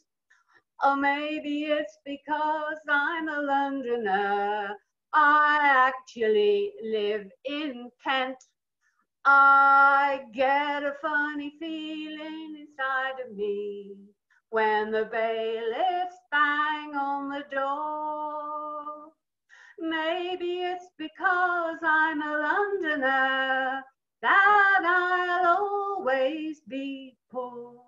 Or maybe it's because I'm a Londoner, I actually live in Kent. I get a funny feeling inside of me when the bailiffs bang on the door. Maybe it's because I'm a Londoner that I'll always be poor.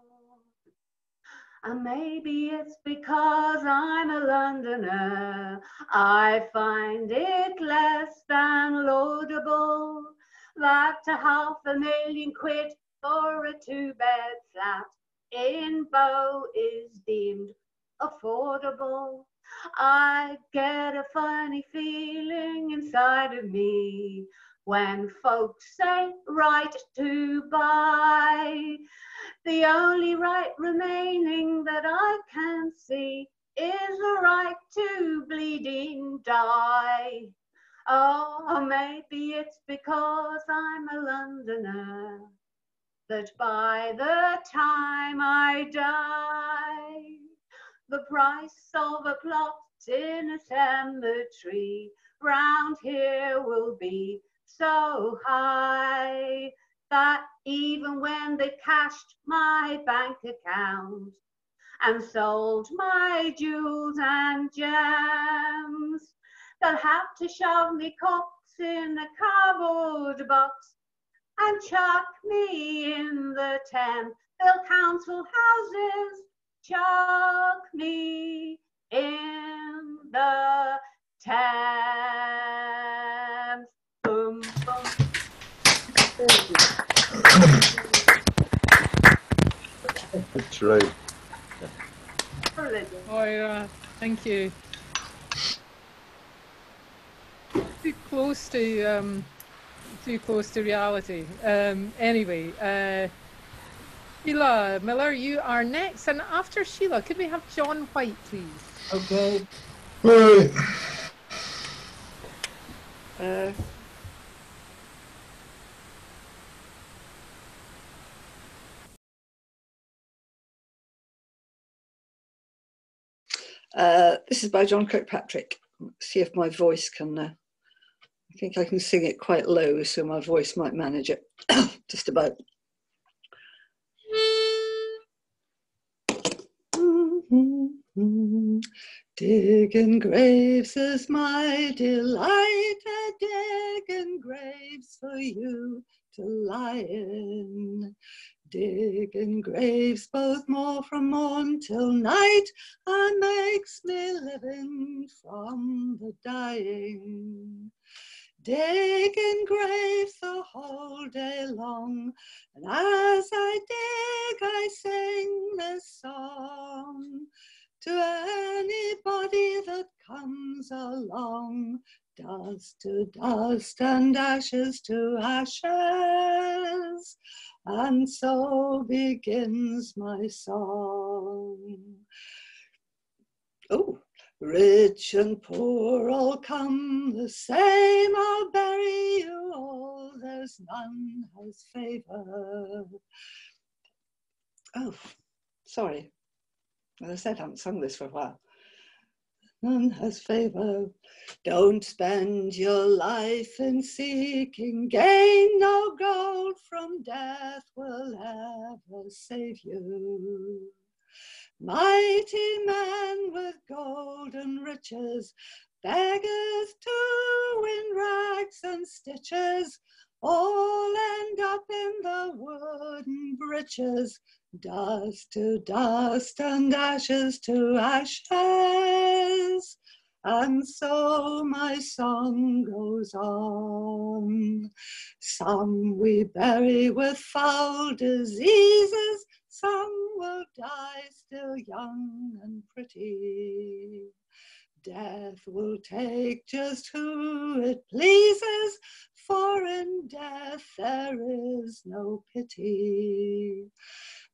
And maybe it's because I'm a Londoner, I find it less than laudable that £500,000 for a 2-bed flat in Bow is deemed affordable. I get a funny feeling inside of me when folks say right to buy. The only right remaining that I can see is a right to bleeding die. Oh, maybe it's because I'm a Londoner that by the time I die, the price of a plot in a cemetery round here will be so high that even when they cashed my bank account and sold my jewels and gems, they'll have to shove me corpse in a cardboard box and chuck me in the Thames. They'll council houses, chuck me in the Thames. Boom, boom. That's right. Oh, yeah. Thank you. Too close to reality. Anyway, Sheila Miller, you are next, and after Sheila, could we have John White, please? Okay. Right. This is by John Kirkpatrick. Let's see if my voice can, I think I can sing it quite low, so my voice might manage it, just about. Digging graves is my delight, digging graves for you to lie in. Digging graves both more from morn till night, and makes me living from the dying. Digging graves the whole day long, and as I dig I sing this song to anybody that comes along. Dust to dust and ashes to ashes, and so begins my song. Oh, rich and poor all come the same, I'll bury you all, there's none has favour. Oh, sorry. As I said, I haven't sung this for a while. None has favour. Don't spend your life in seeking gain. No gold from death will ever save you. Mighty men with golden riches, beggars too in rags and stitches, all end up in the wooden breeches. Dust to dust and ashes to ashes, and so my song goes on. Some we bury with foul diseases, some will die still young and pretty. Death will take just who it pleases, for in death there is no pity.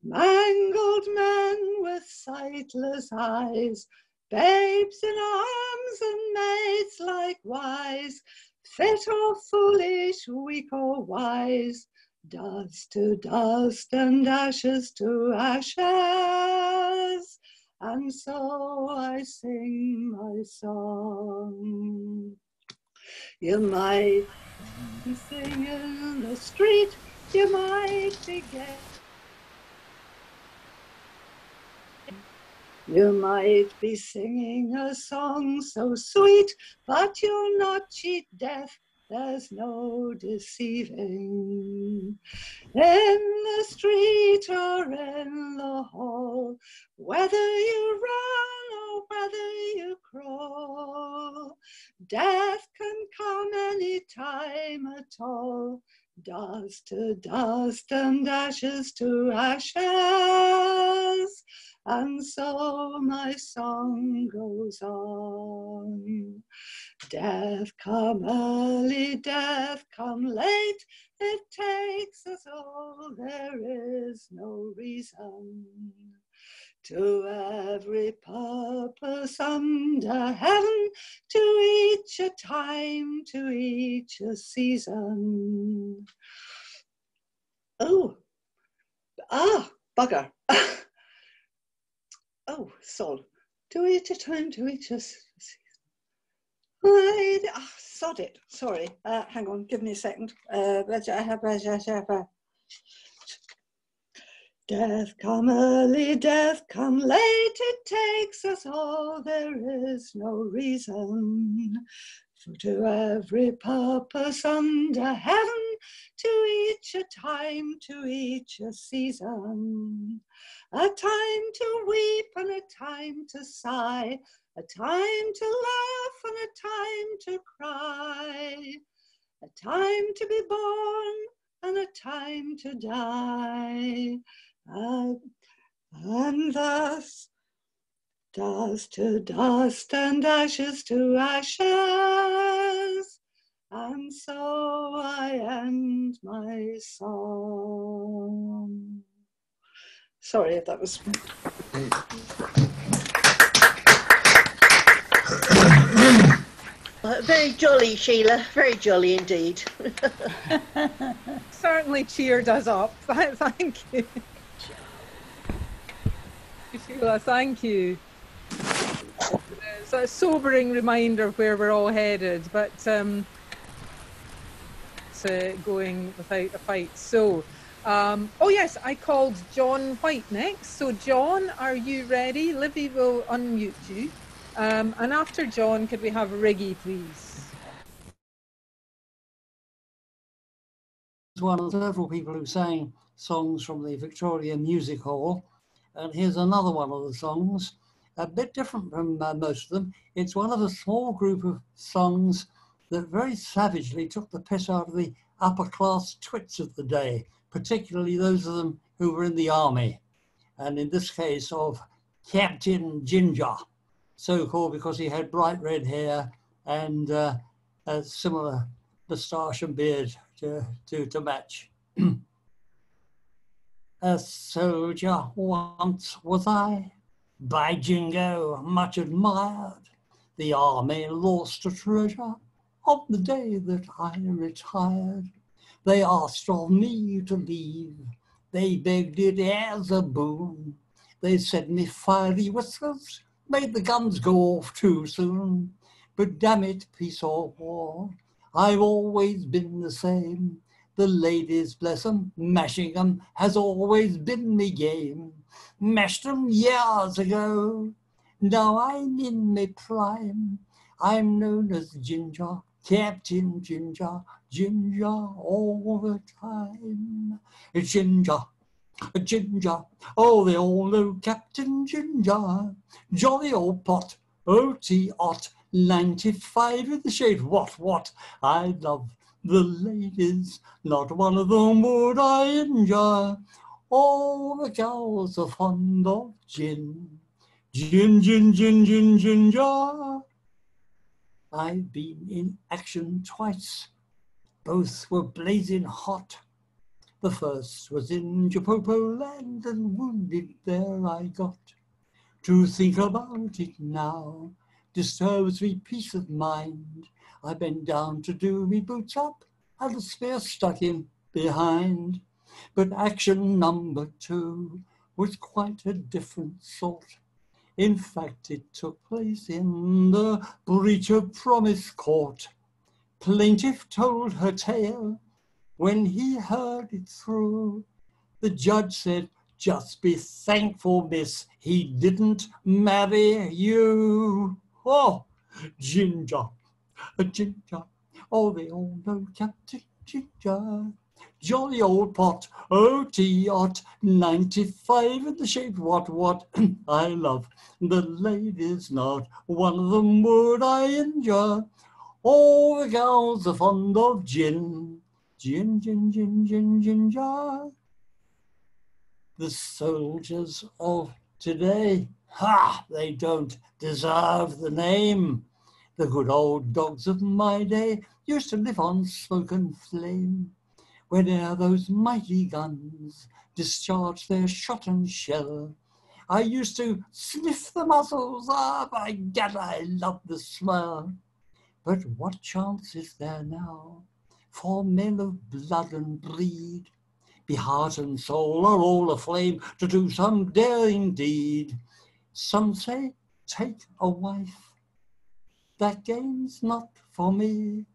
Mangled men with sightless eyes, babes in arms and maids likewise, fit or foolish, weak or wise, dust to dust and ashes to ashes. And so I sing my song. You might be singing in the street, you might be gay. You might be singing a song so sweet, but you'll not cheat death, there's no deceiving. In the street or in the hall, whether you run or whether you crawl, death can come any time at all. Dust to dust and ashes to ashes. And so my song goes on. Death come early, death come late, it takes us all, there is no reason. To every purpose under heaven, to each a time, to each a season. Oh, bugger. Oh, sod. To each a time, to each a season. Sod it. Sorry. Hang on. Give me a second. Death come early, death come late, it takes us all, there is no reason. For to every purpose under heaven, to each a time, to each a season. A time to weep and a time to sigh, a time to laugh and a time to cry, a time to be born and a time to die. And thus, dust to dust and ashes to ashes, and so I end my song. Sorry if that was... Very jolly, Sheila, very jolly indeed. Certainly cheered us up. Thank you. Sheila, thank you. It's a sobering reminder of where we're all headed, but it's going without a fight. So, oh yes, I called John White next. So John, are you ready? Livy will unmute you. And after John, could we have Riggy, please? One of several people who sang songs from the Victoria Music Hall. And here's another one of the songs, a bit different from most of them. It's one of a small group of songs that very savagely took the piss out of the upper class twits of the day, particularly those of them who were in the army. And in this case of Captain Ginger, so called because he had bright red hair and a similar moustache and beard to match. A soldier once was I, by Jingo much admired. The army lost a treasure on the day that I retired. They asked of me to leave, they begged it as a boon. They said me fiery whistles made the guns go off too soon. But damn it, peace or war, I've always been the same. The ladies, bless 'em, mashing 'em has always been me game. Mashed 'em years ago, now I'm in me prime. I'm known as Ginger, Captain Ginger, Ginger all the time. Ginger, Ginger, oh they all know Captain Ginger. Jolly old pot, OT-OT, 95 in the shade, what, I love the ladies, not one of them would I injure. All the girls are fond of gin. Gin, gin, gin, gin, ginger. I've been in action twice. Both were blazing hot. The first was in Japopo land, and wounded there I got. To think about it now disturbs me peace of mind. I bent down to do me boots up, and the spear stuck in behind. But action number 2 was quite a different sort. In fact, it took place in the breach of promise court. Plaintiff told her tale. When he heard it through, the judge said, "Just be thankful, miss, he didn't marry you." Oh, Ginger, a Ginger, oh, they all know Captain Ginger. Jolly old pot, OT-ot, 95 in the shape, what, I love the ladies not, one of them would I injure. All the gals are fond of gin, gin, gin, gin, gin, ginger. The soldiers of today, ha, they don't deserve the name. The good old dogs of my day used to live on smoke and flame. Whene'er those mighty guns discharged their shot and shell, I used to sniff the muzzles, ah, by gad, I love the smell. But what chance is there now for men of blood and breed? Be heart and soul are all aflame to do some daring deed. Some say, take a wife. That game's not for me.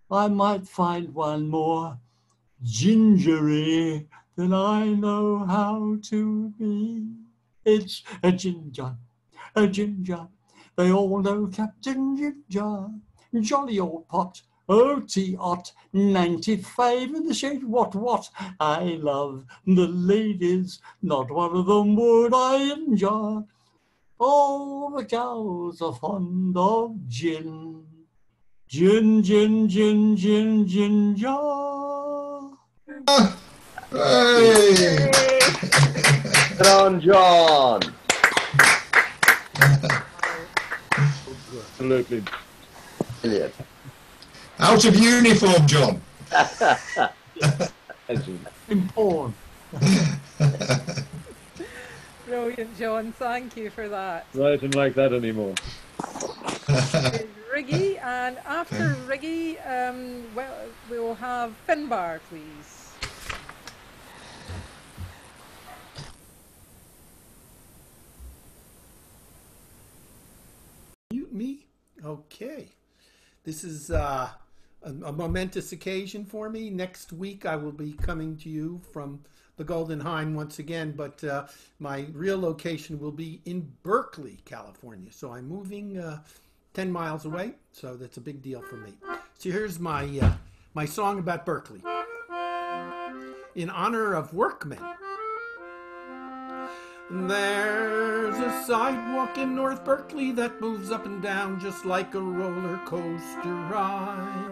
I might find one more gingery than I know how to be. It's a ginger, a ginger. They all know Captain Ginger. Jolly old pot, OT-ot, 95 in the shade, what, I love the ladies, not one of them would I injure. All the gals are fond of gin, gin, gin, gin, gin, ginger. Hey! Get on, John. Absolutely brilliant. Out of uniform, John. In porn. Brilliant, John. Thank you for that. Writing like that anymore. Riggy, and after Riggy, well, we'll have Finbar, please. Me? Okay. This is a momentous occasion for me. Next week I will be coming to you from the Golden Hind once again, but my real location will be in Berkeley, California. So I'm moving 10 miles away, so that's a big deal for me. So here's my my song about Berkeley. In honor of workmen. There's a sidewalk in North Berkeley that moves up and down just like a roller coaster ride.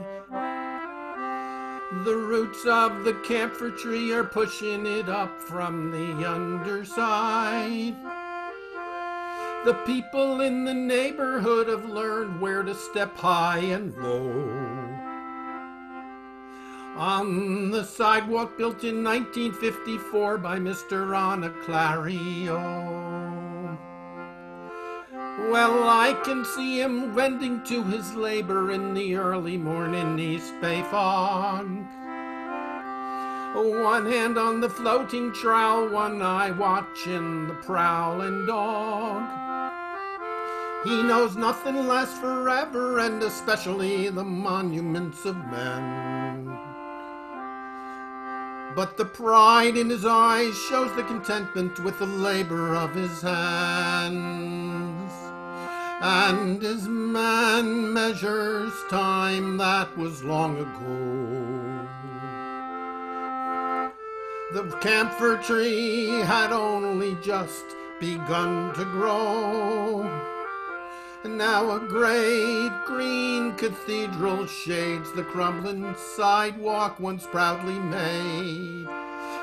The roots of the camphor tree are pushing it up from the underside. The people in the neighborhood have learned where to step high and low. On the sidewalk built in 1954 by Mr. Anaclario. Well, I can see him wending to his labor in the early morning East Bay fog. One hand on the floating trowel, one eye watching the prowling dog. He knows nothing lasts forever, and especially the monuments of men. But the pride in his eyes shows the contentment with the labor of his hands. And his man measures time that was long ago. The camphor tree had only just begun to grow. And now a great green cathedral shades the crumbling sidewalk once proudly made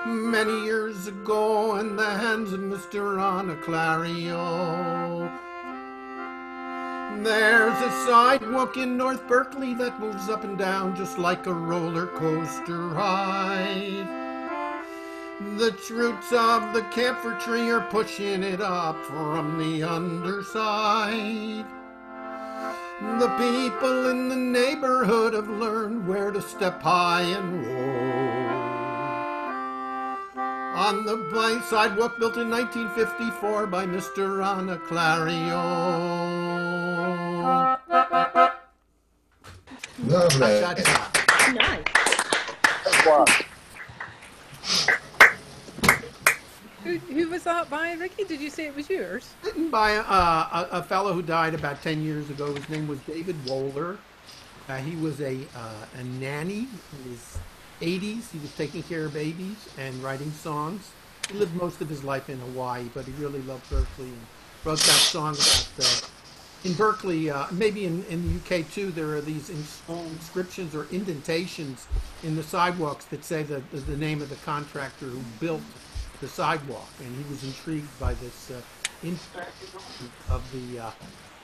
many years ago in the hands of Mr. Anaclario. There's a sidewalk in North Berkeley that moves up and down just like a roller coaster ride. The roots of the camphor tree are pushing it up from the underside. The people in the neighborhood have learned where to step high and roll. On the sidewalk built in 1954 by Mr. Anaclario. Lovely. Nice. Who was that by, Ricky? Did you say it was yours? Written by a fellow who died about 10 years ago. His name was David Wohler. He was a nanny in his 80s. He was taking care of babies and writing songs. He lived most of his life in Hawaii, but he really loved Berkeley and wrote that song about, in Berkeley, maybe in the UK too, there are these inscriptions or indentations in the sidewalks that say the name of the contractor who built the sidewalk, and he was intrigued by this of the...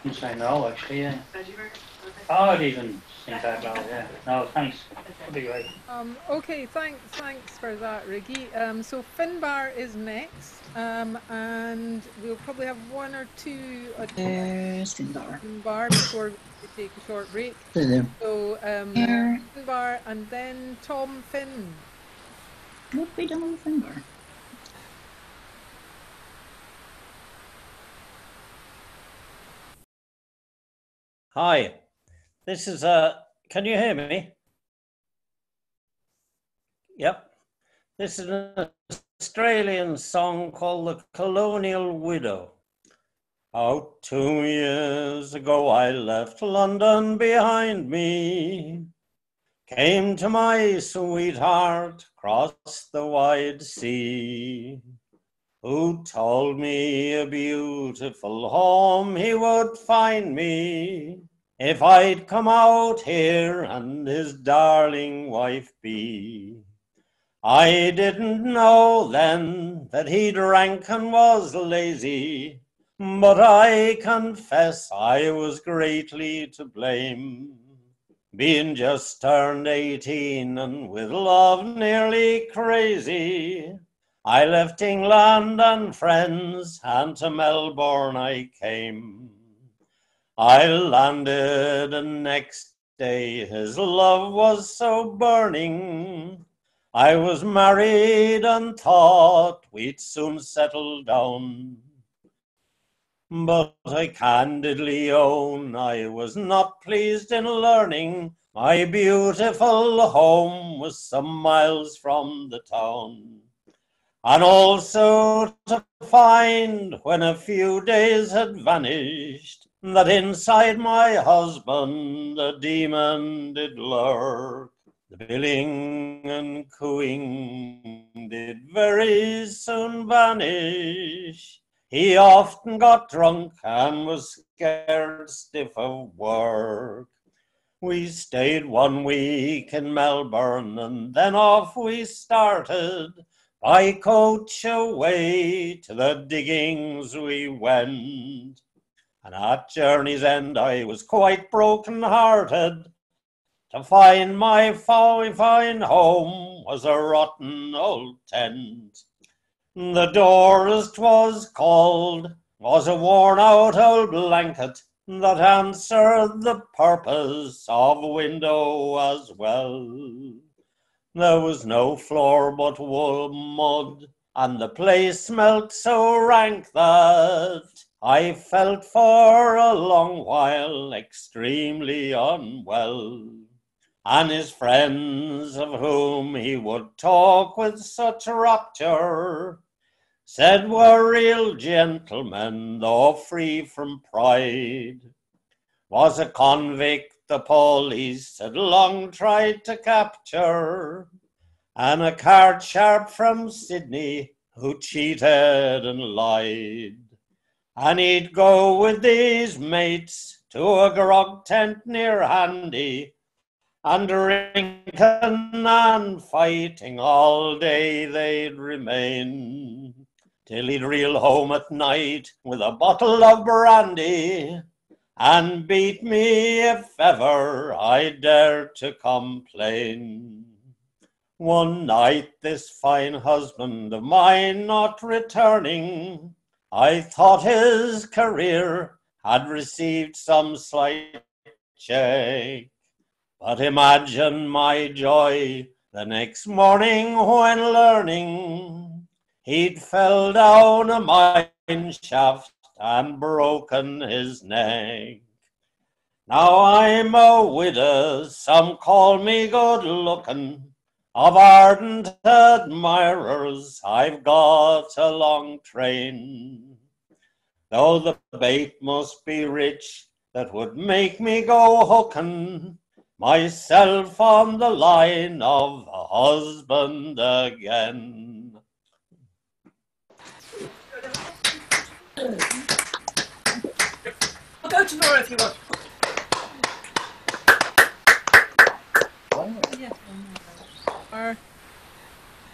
Didn't say no, actually, yeah. Oh, I'd even think that well, yeah. No, thanks. That'd be great. Okay, thanks for that, Ricky. So Finbar is next, and we'll probably have one or two Finbar before we take a short break. Hello. So Finbar and then Tom Finn. What have we done with Finbar? Hi, this is can you hear me? Yep. This is an Australian song called The Colonial Widow. About 2 years ago I left London behind me, came to my sweetheart across the wide sea, who told me a beautiful home he would find me if I'd come out here and his darling wife be. I didn't know then that he drank and was lazy, but I confess I was greatly to blame, being just turned 18 and with love nearly crazy. I left England and friends, and to Melbourne I came. I landed, and next day his love was so burning, I was married and thought we'd soon settle down. But I candidly own I was not pleased in learning my beautiful home was some miles from the town. And also to find, when a few days had vanished, that inside my husband a demon did lurk. The billing and cooing did very soon vanish. He often got drunk and was scared stiff of work. We stayed 1 week in Melbourne and then off we started. By coach away to the diggings we went, and at journey's end I was quite broken-hearted to find my fine home was a rotten old tent. The door, as 'twas called, was a worn-out old blanket that answered the purpose of window as well. There was no floor but wool mud, and the place smelt so rank that I felt for a long while extremely unwell. And his friends, of whom he would talk with such rapture, said were real gentlemen, though free from pride. Was a convict the police had long tried to capture, and a card sharp from Sydney who cheated and lied. And he'd go with these mates to a grog tent near Handy, and drinking and fighting all day they'd remain, till he'd reel home at night with a bottle of brandy. and beat me if ever I dare to complain. One night this fine husband of mine not returning, I thought his career had received some slight check. But imagine my joy the next morning when learning he'd fell down a mine shaft and broken his neck. Now I'm a widow, some call me good looking, of ardent admirers I've got a long train. Though the bait must be rich, that would make me go hooking myself on the line of a husband again. I'll go tomorrow if you want.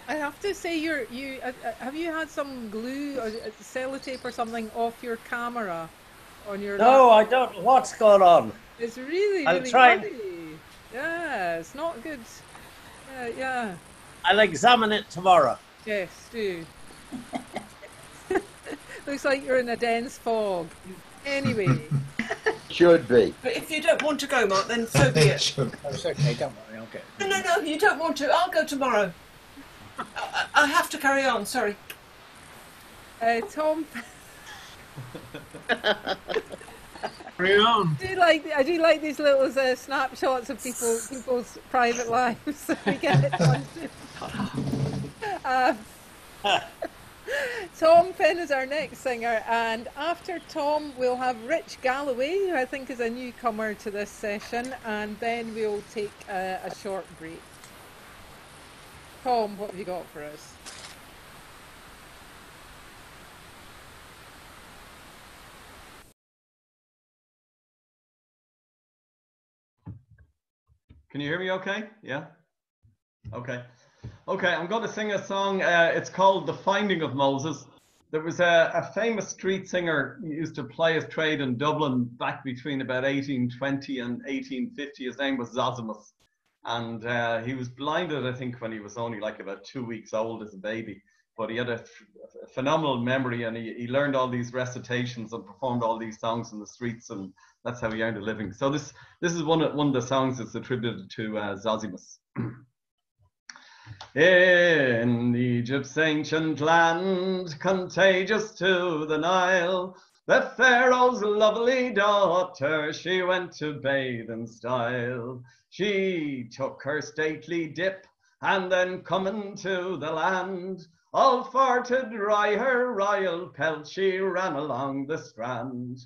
I have to say, have you had some glue or sellotape or something off your camera on your? No, I don't know what's going on. It's really, I'll really try. muddy. Yeah, it's not good. Yeah. I'll examine it tomorrow. Yes, do. Looks like you're in a dense fog. Anyway. Should be. But if you don't want to go, Mark, then so be it. Oh, it's okay, don't worry, I'll get it. No, you don't want to. I'll go tomorrow. I have to carry on, sorry. Tom. Carry on. I do like these little snapshots of people's private lives that we get it on. Tom Finn is our next singer, and after Tom we'll have Rich Galloway, who I think is a newcomer to this session, and then we'll take a short break. Tom, what have you got for us? Can you hear me okay? Yeah? Okay. Okay, I'm going to sing a song. It's called The Finding of Moses. There was a famous street singer who used to play his trade in Dublin back between about 1820 and 1850. His name was Zosimus. And he was blinded, I think, when he was only like about 2 weeks old as a baby. But he had a phenomenal memory, and he learned all these recitations and performed all these songs in the streets, and that's how he earned a living. So this is one of the songs that's attributed to Zosimus. In Egypt's ancient land, contagious to the Nile, the Pharaoh's lovely daughter, she went to bathe in style. She took her stately dip, and then coming to the land, all for to dry her royal pelt, she ran along the strand.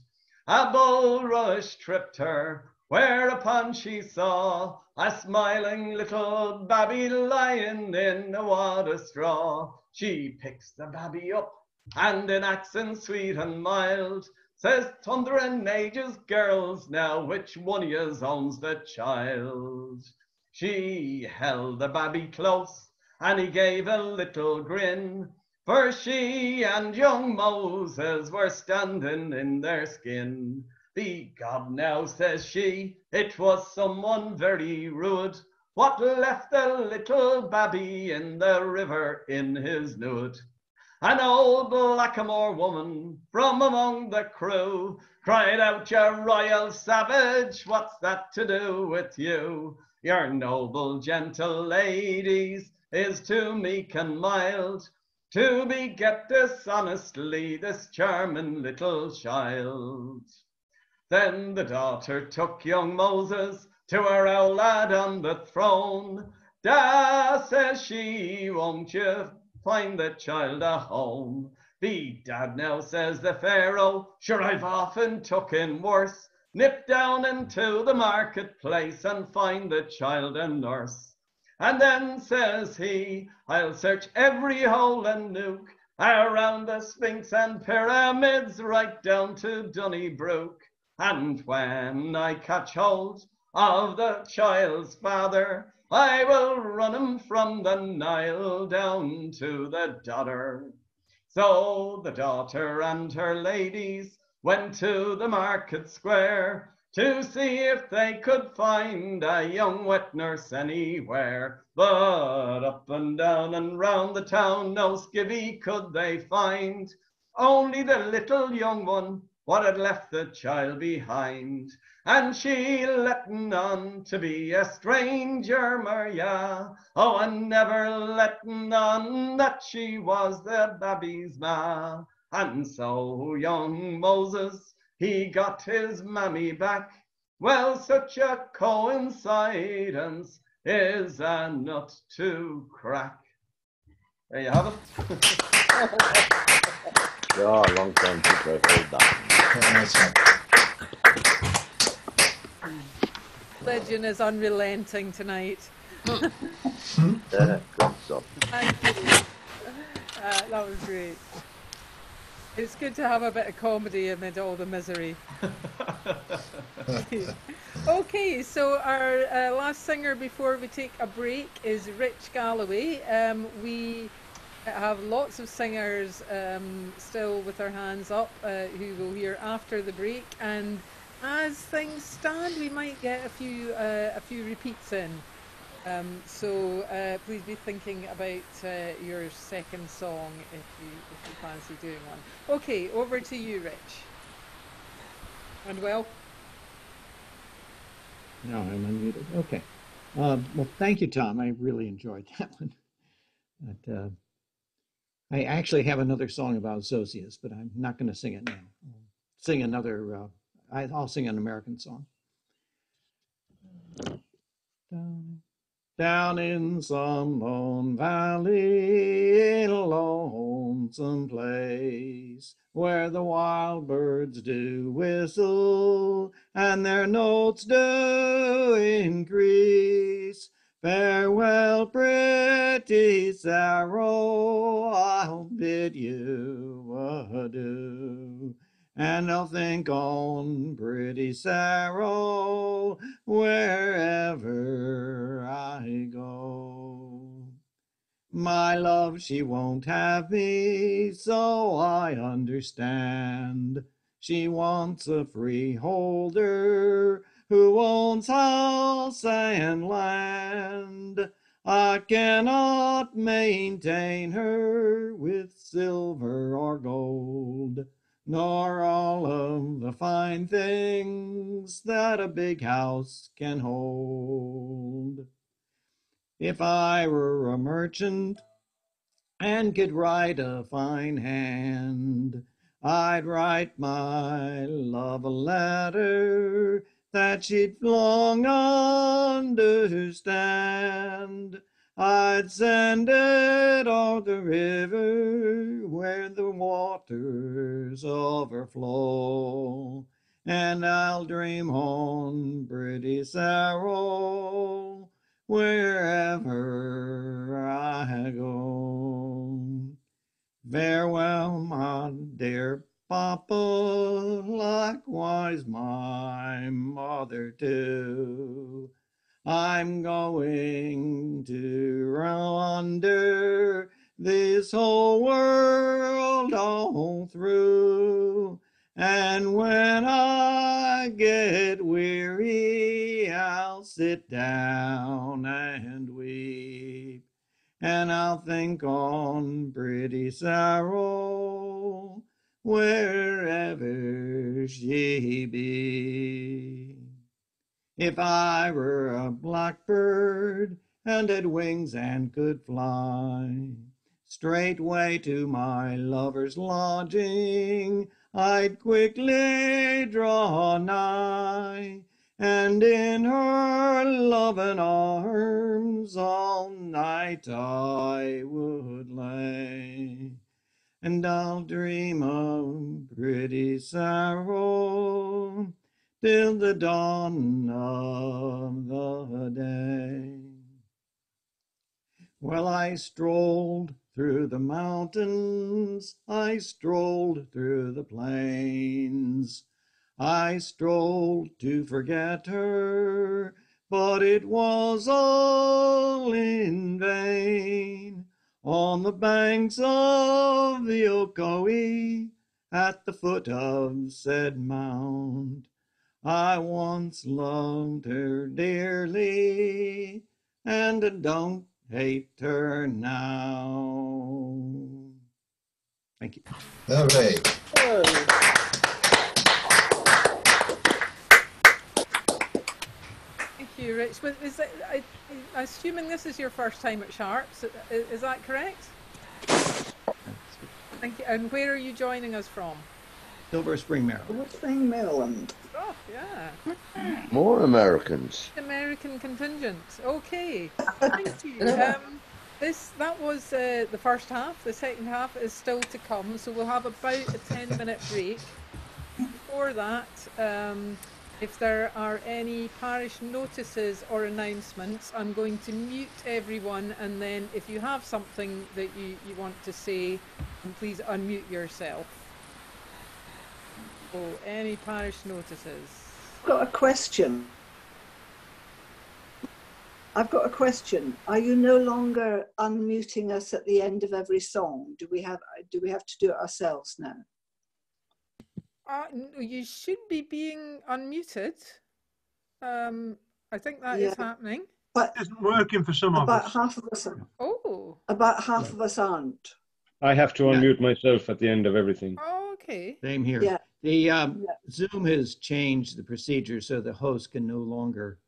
A bulrush tripped her, whereupon she saw a smiling little babby lying in a wad of straw. She picks the babby up, and in accent sweet and mild, says, "Thundering ages, girls, now which one of yous owns the child?" She held the babby close, and he gave a little grin, for she and young Moses were standing in their skin. "Begod now," says she, "it was someone very rude, what left the little babby in the river in his nude." An old blackamoor woman from among the crew cried out, "You royal savage, what's that to do with you? Your noble gentle ladies is too meek and mild to beget dishonestly this charming little child." Then the daughter took young Moses to her old lad on the throne. "Da," says she, "won't you find the child a home?" "Bedad now," says the Pharaoh, "sure I've often took in worse. Nip down into the marketplace and find the child a nurse." And then says he, "I'll search every hole and nook around the Sphinx and pyramids right down to Donnybrook. And when I catch hold of the child's father, I will run him from the Nile down to the Dodder." So the daughter and her ladies went to the market square to see if they could find a young wet nurse anywhere. But up and down and round the town no skivvy could they find, only the little young one what had left the child behind. And she letting on to be a stranger, Maria, oh, and never letting on that she was the baby's ma. And so young Moses, he got his mammy back. Well, such a coincidence is a nut to crack. There you have it. Oh, long time since I've heard that. Legend is unrelenting tonight. Good stuff. Thank you. That was great. It's good to have a bit of comedy amid all the misery. Okay, so our last singer before we take a break is Rich Galloway. We have lots of singers still with their hands up who we'll hear after the break, and as things stand we might get a few repeats in. So please be thinking about your second song if you fancy doing one. Okay, over to you, Rich. And well. No, I'm unmuted. Okay. Well, thank you, Tom. I really enjoyed that one. But, I actually have another song about Zosius, but I'm not going to sing it now. I'll sing another. I'll sing an American song. Down in some lone valley, in a lonesome place, where the wild birds do whistle, and their notes do increase. Farewell, pretty sorrow, I'll bid you adieu. And I'll think on pretty sorrow wherever I go. My love, she won't have me, so I understand. She wants a freeholder who owns house and land. I cannot maintain her with silver or gold, nor all of the fine things that a big house can hold. If I were a merchant and could write a fine hand, I'd write my love a letter that she'd long understand. I'd send it o'er the river where the waters overflow, and I'll dream on pretty sorrow wherever I go. Farewell, my dear Papa, likewise my mother too. I'm going to wander this whole world all through, and when I get weary, I'll sit down and weep, and I'll think on pretty sorrow wherever she be. If I were a blackbird and had wings and could fly, straightway to my lover's lodging I'd quickly draw nigh, and in her loving arms all night I would lay. And I'll dream of pretty sorrow till the dawn of the day. Well, I strolled through the mountains, I strolled through the plains, I strolled to forget her, but it was all in vain. On the banks of the Ocoee at the foot of said mound. I once loved her dearly, and don't hate her now. Thank you. Hooray. Thank you, Rich. Is it, I'm assuming this is your first time at Sharps. Is that correct? Thank you. And where are you joining us from? Silver Spring, Maryland. Silver Spring, Maryland. Oh, yeah. More Americans. American contingent. Okay. Thank you. That was the first half. The second half is still to come, so we'll have about a 10-minute break. Before that, if there are any parish notices or announcements, I'm going to mute everyone, and then if you have something that you want to say, please unmute yourself. So, any parish notices? I've got a question. Are you no longer unmuting us at the end of every song? Do we have to do it ourselves now? No, you should be being unmuted. I think that is happening. But it isn't working for some of us. About half of us. Oh. About half of us aren't. I have to unmute myself at the end of everything. Oh, okay. Same here. Yeah. The Zoom has changed the procedure so the host can no longer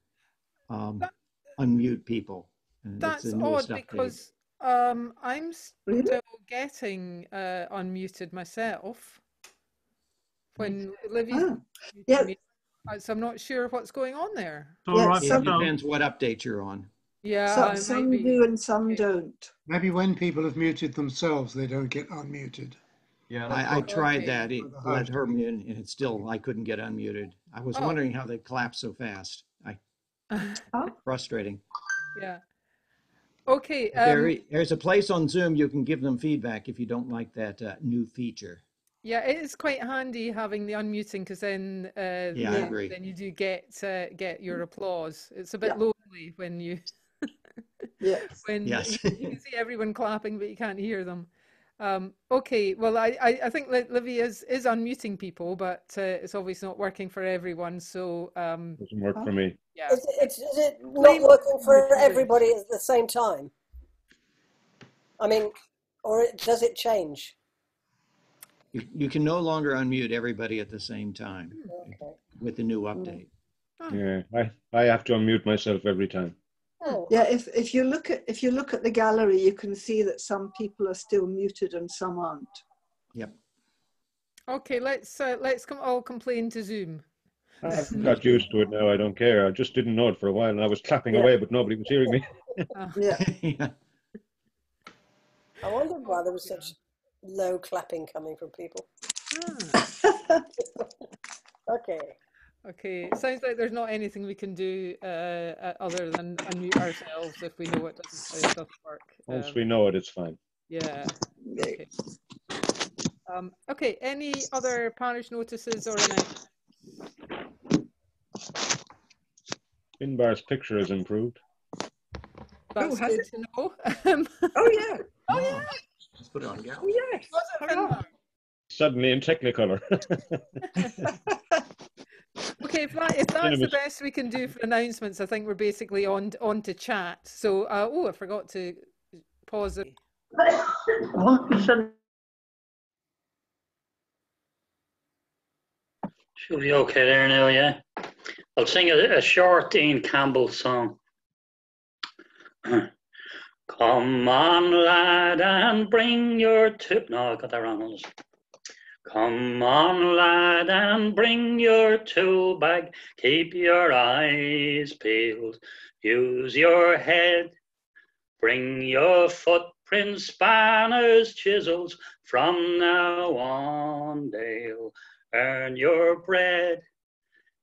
unmute people. That's odd because I'm still getting unmuted myself when Olivia. So I'm not sure what's going on there. It depends what update you're on. Yeah, some do and some don't. Maybe when people have muted themselves, they don't get unmuted. Yeah, I tried that. It let her mute, and it still, I couldn't get unmuted. I was wondering how they clapped so fast. Frustrating. Yeah. Okay. There's a place on Zoom you can give them feedback if you don't like that new feature. Yeah, it is quite handy having the unmuting because then I agree. Then you do get your applause. It's a bit lonely when you when you can see everyone clapping but you can't hear them. Okay, well I think Livy is unmuting people, but it's obviously not working for everyone. So doesn't work for me. Yeah. Is it not working for everybody at the same time? I mean, or does it change? You can no longer unmute everybody at the same time with the new update. Yeah, I have to unmute myself every time. Yeah, if you look at the gallery, you can see that some people are still muted and some aren't. Yep. Okay, let's all complain to Zoom. I've got used to it now. I don't care. I just didn't know it for a while, and I was clapping away, but nobody was hearing me. Yeah. I wondered why there was such low clapping coming from people. Okay, sounds like there's not anything we can do other than unmute ourselves if we know it doesn't work. Once we know it, it's fine. Yeah. Okay. Okay, any other parish notices or announcements? Finbar's picture has improved. That's good to know. Oh yeah. Oh yeah. Let's put it on gallery. Oh yes. Was it Finbar? Suddenly in Technicolor. Okay, if that's the best we can do for announcements, I think we're basically on to chat. So, I forgot to pause it. Should be okay there now, yeah? I'll sing a short Ian Campbell song. Come on, lad, and bring your no, I got that wrong. Come on, lad, and bring your tool bag. Keep your eyes peeled. Use your head. Bring your footprints, spanners, chisels. From now on, they'll earn your bread.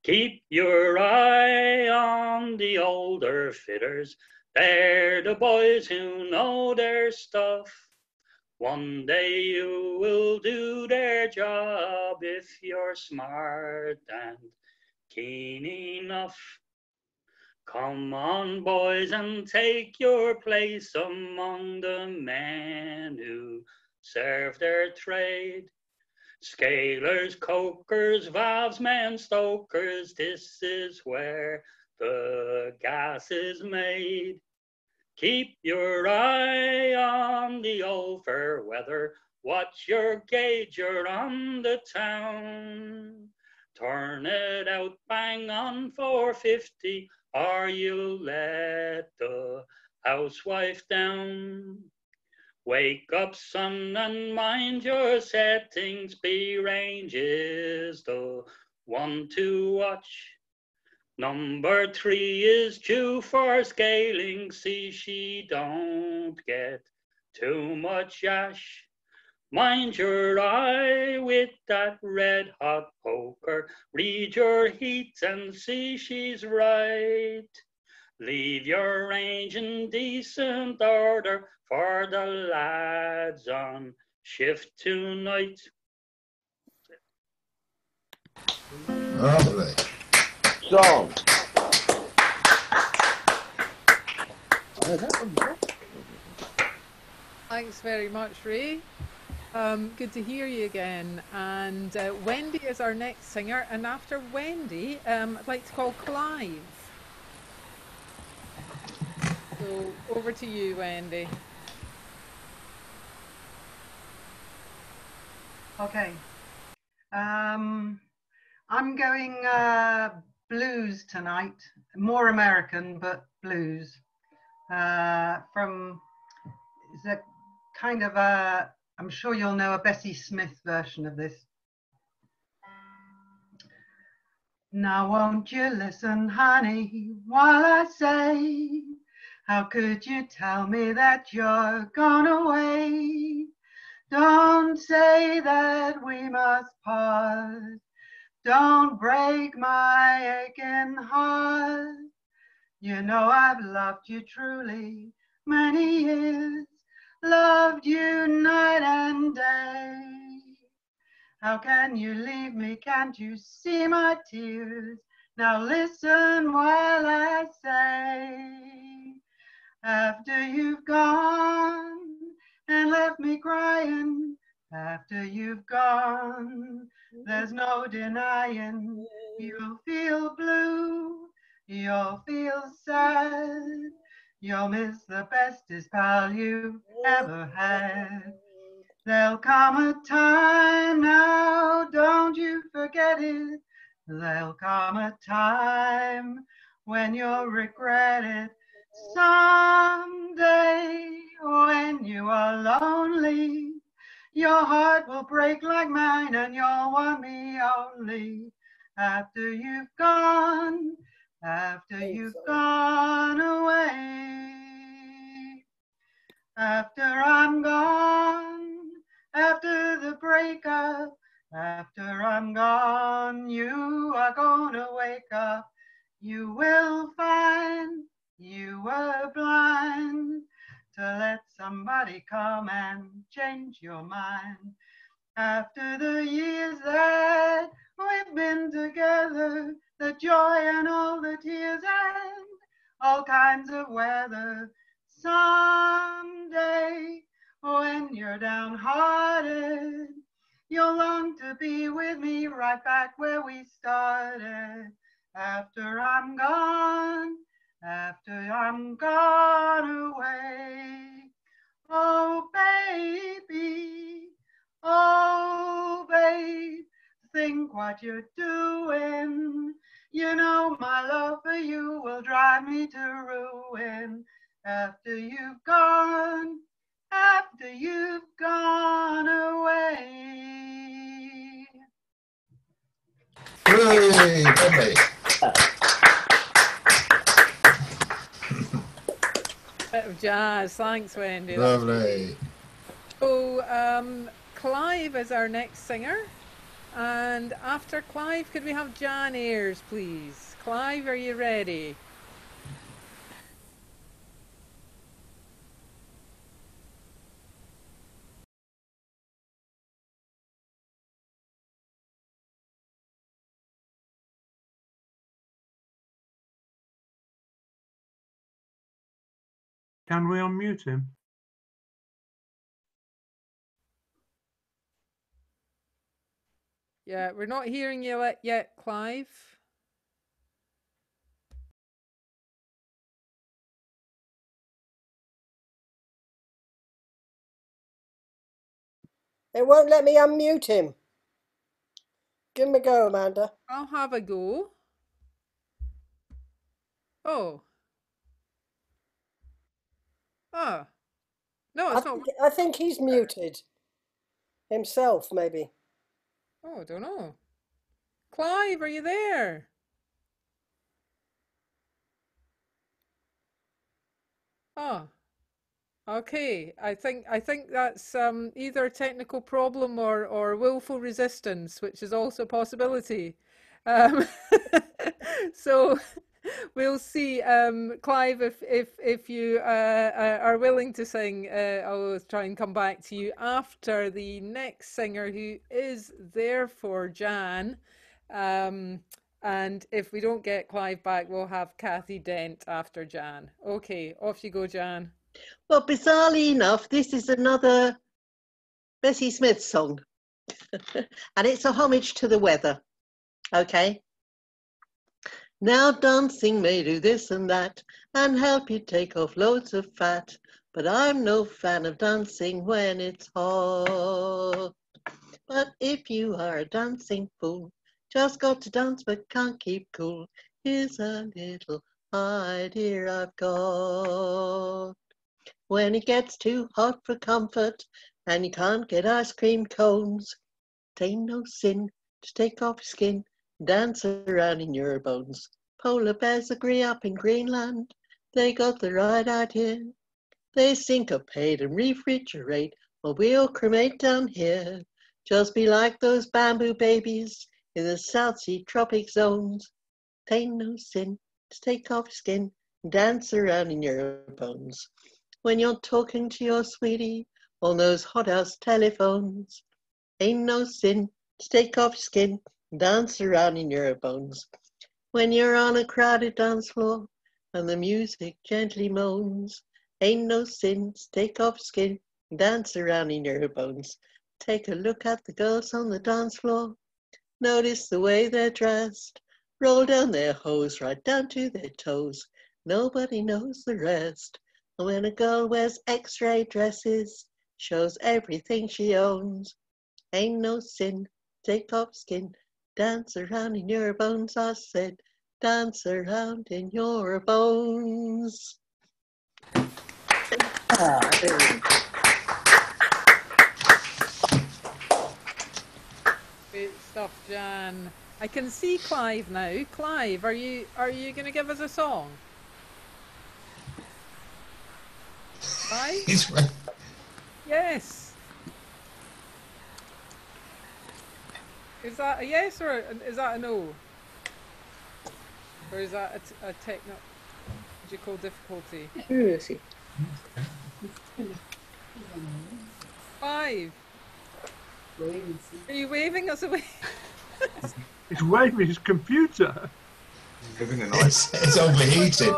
Keep your eye on the older fitters. They're the boys who know their stuff. One day you will do their job if you're smart and keen enough. Come on, boys, and take your place among the men who serve their trade. Scalers, cokers, valves, men, stokers, this is where the gas is made. Keep your eye on the old fair weather, watch your gauge, you're on the town. Turn it out, bang on 450, or you'll let the housewife down. Wake up, son, and mind your settings. B-range is the one to watch. Number 3 is due for scaling. See she don't get too much ash. Mind your eye with that red hot poker. Read your heats and see she's right. Leave your range in decent order for the lads on shift tonight. Lovely. Song. Thanks very much, Ray. Good to hear you again. And Wendy is our next singer. And after Wendy, I'd like to call Clive. So over to you, Wendy. Okay. I'm going blues tonight. More American, but blues. From is a kind of a, I'm sure you'll know a Bessie Smith version of this. Now won't you listen, honey, while I say, how could you tell me that you're gone away? Don't say that we must part. Don't break my aching heart. You know I've loved you truly many years, loved you night and day. How can you leave me? Can't you see my tears? Now listen while I say, after you've gone and left me crying, after you've gone, there's no denying you'll feel blue, you'll feel sad, you'll miss the bestest pal you've ever had. There'll come a time now, don't you forget it. There'll come a time when you'll regret it. Someday when you are lonely, your heart will break like mine and you'll want me only. After you've gone, after you've gone away. After I'm gone, after the breakup, after I'm gone, you are gonna wake up. You will find you were blind to let somebody come and change your mind. After the years that we've been together, the joy and all the tears and all kinds of weather, someday when you're downhearted, you'll long to be with me right back where we started. After I'm gone, after I'm gone away. Oh, baby, oh, babe, think what you're doing. You know my love for you will drive me to ruin. After you've gone, after you've gone away. Hooray, lovely. Bit of jazz. Thanks, Wendy. Lovely. So, Clive is our next singer. And after Clive, could we have Jan Ayres, please? Clive, are you ready? Can we unmute him? Yeah, we're not hearing you yet, Clive. It won't let me unmute him. Give him a go, Amanda. I'll have a go. Oh. Oh. No, it's not. I think he's muted himself, maybe. Oh, I don't know. Clive, are you there? Oh. Okay, I think that's either a technical problem or willful resistance, which is also a possibility. So we'll see, Clive, if you are willing to sing. I'll try and come back to you after the next singer, who is therefore Jan. And if we don't get Clive back, we'll have Kathy Dent after Jan. Okay, off you go, Jan. Well, bizarrely enough, this is another Bessie Smith song. And it's a homage to the weather. Okay? Now dancing may do this and that and help you take off loads of fat. But I'm no fan of dancing when it's hot. But if you are a dancing fool, just got to dance but can't keep cool, here's a little idea I've got. When it gets too hot for comfort and you can't get ice cream cones, it ain't no sin to take off your skin and dance around in your bones. Polar bears agree up in Greenland, they got the right idea. They syncopate and refrigerate while we'll cremate down here. Just be like those bamboo babies in the South Sea tropic zones. It ain't no sin to take off your skin and dance around in your bones. When you're talking to your sweetie on those hothouse telephones, ain't no sin to take off your skin and dance around in your bones. When you're on a crowded dance floor and the music gently moans, ain't no sin to take off your skin and dance around in your bones. Take a look at the girls on the dance floor. Notice the way they're dressed. Roll down their hose right down to their toes. Nobody knows the rest. And when a girl wears X-ray dresses, shows everything she owns, ain't no sin, take off skin, dance around in your bones, I said, dance around in your bones. Great stuff, Jan. I can see Clive now. Clive, are you going to give us a song? Clive? He's right. Yes. Is that a yes or is that a no? Or is that a technological difficulty? Who is he? Clive. Are you waving us away? He's waving his computer. Living a nice. It's overheated.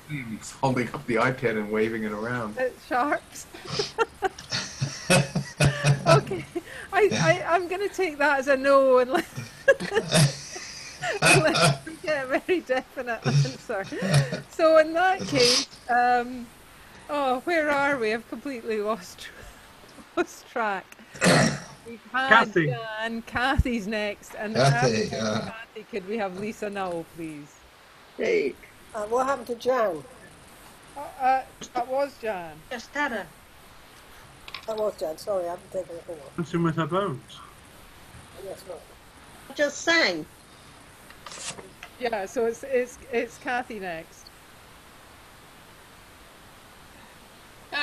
He's holding up the iPad and waving it around. It's sharps. Okay, I'm going to take that as a no and let's get a very definite answer. So in that case, where are we? I've completely lost track. We've had Kathy. Jan, Kathy's next, and Kathy, after Kathy, could we have Lisa Null, please? Hey. What happened to Jan? That was Jan. Just had her. That was Jan. Sorry, I haven't taken anything off. Dancing with her bones. Yes, right. I just sang. Yeah, so it's Kathy next.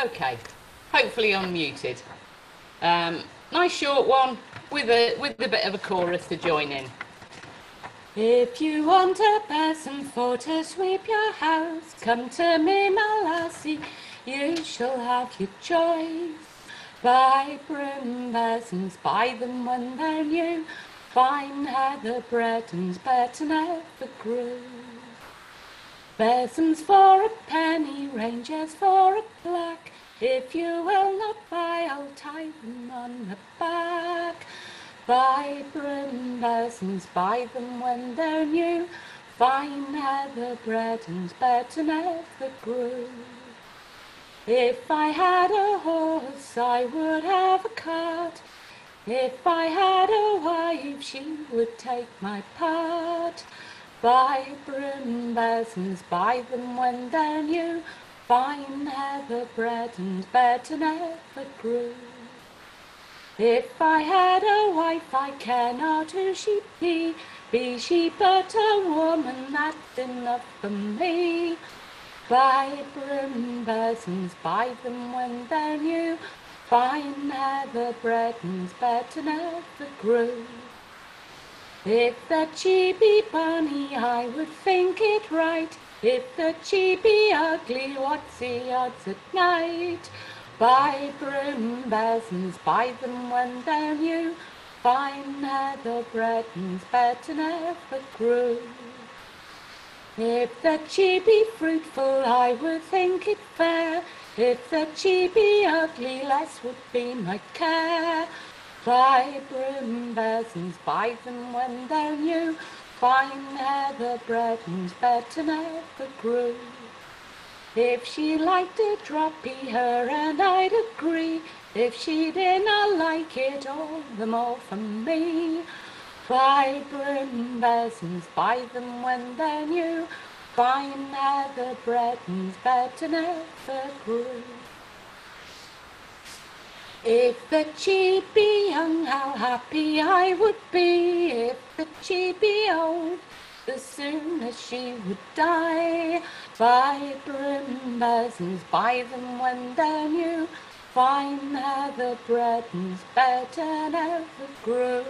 Okay, hopefully unmuted. Nice short one with a bit of a chorus to join in. If you want a person for to sweep your house, come to me, my lassie, you shall have your choice. Buy broom basins, buy them when they're new, fine heather Bretons, better never grew. Basins for a penny, rangers for a black, If you will not buy, I'll tie them on the back. Buy broom basins, buy them when they're new. Fine heather bredens, better never grew. If I had a horse, I would have a cart. If I had a wife, she would take my part. Buy broom basins, buy them when they're new. Fine heather bredens, better never grew. If I had a wife, I care not who she be she but a woman, that's enough for me. Buy broom basins, buy them when they're new. Fine heather bredens, better never grew. If that she be bonny, I would think it right. If that she be ugly, what's the odds at night? Buy broom basins, buy them when they're new. Fine heather bredens, better never grew. If that she be fruitful, I would think it fair. If that she be ugly, less would be my care. Buy broom basins, buy them when they're new. Fine heather bredens, better never grew. If she liked it, droppy her, and I'd agree. If she did not like it, all the more for me. Buy broom basins, buy them when they're new. Fine heather bredens, better never grew. If that she be young, how happy I would be. If that she be old, the sooner she would die. Buy broom basins, buy them when they're new. Fine heather bredens, better never grew.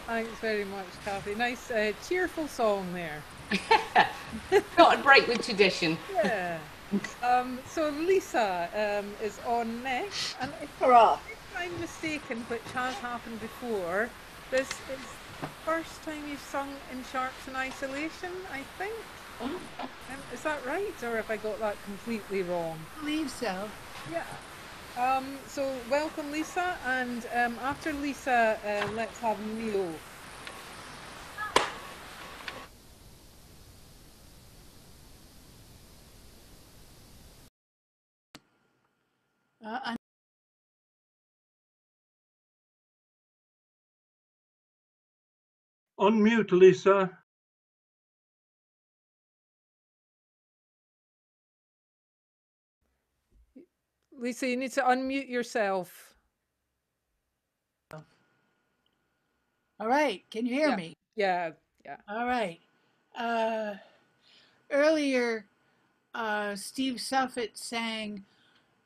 Thanks very much, Kathy. Nice, cheerful song there. Got to break with tradition. Yeah. So Lisa is on next, and if I'm mistaken, which has happened before, this is the first time you've sung in Sharps in Isolation, I think. Is that right, or have I got that completely wrong? I believe so. Yeah. So welcome, Lisa, and after Lisa, let's have Neil. Unmute, Lisa. Lisa, you need to unmute yourself. All right, can you hear me? Yeah. All right. Earlier, Steve Suffet sang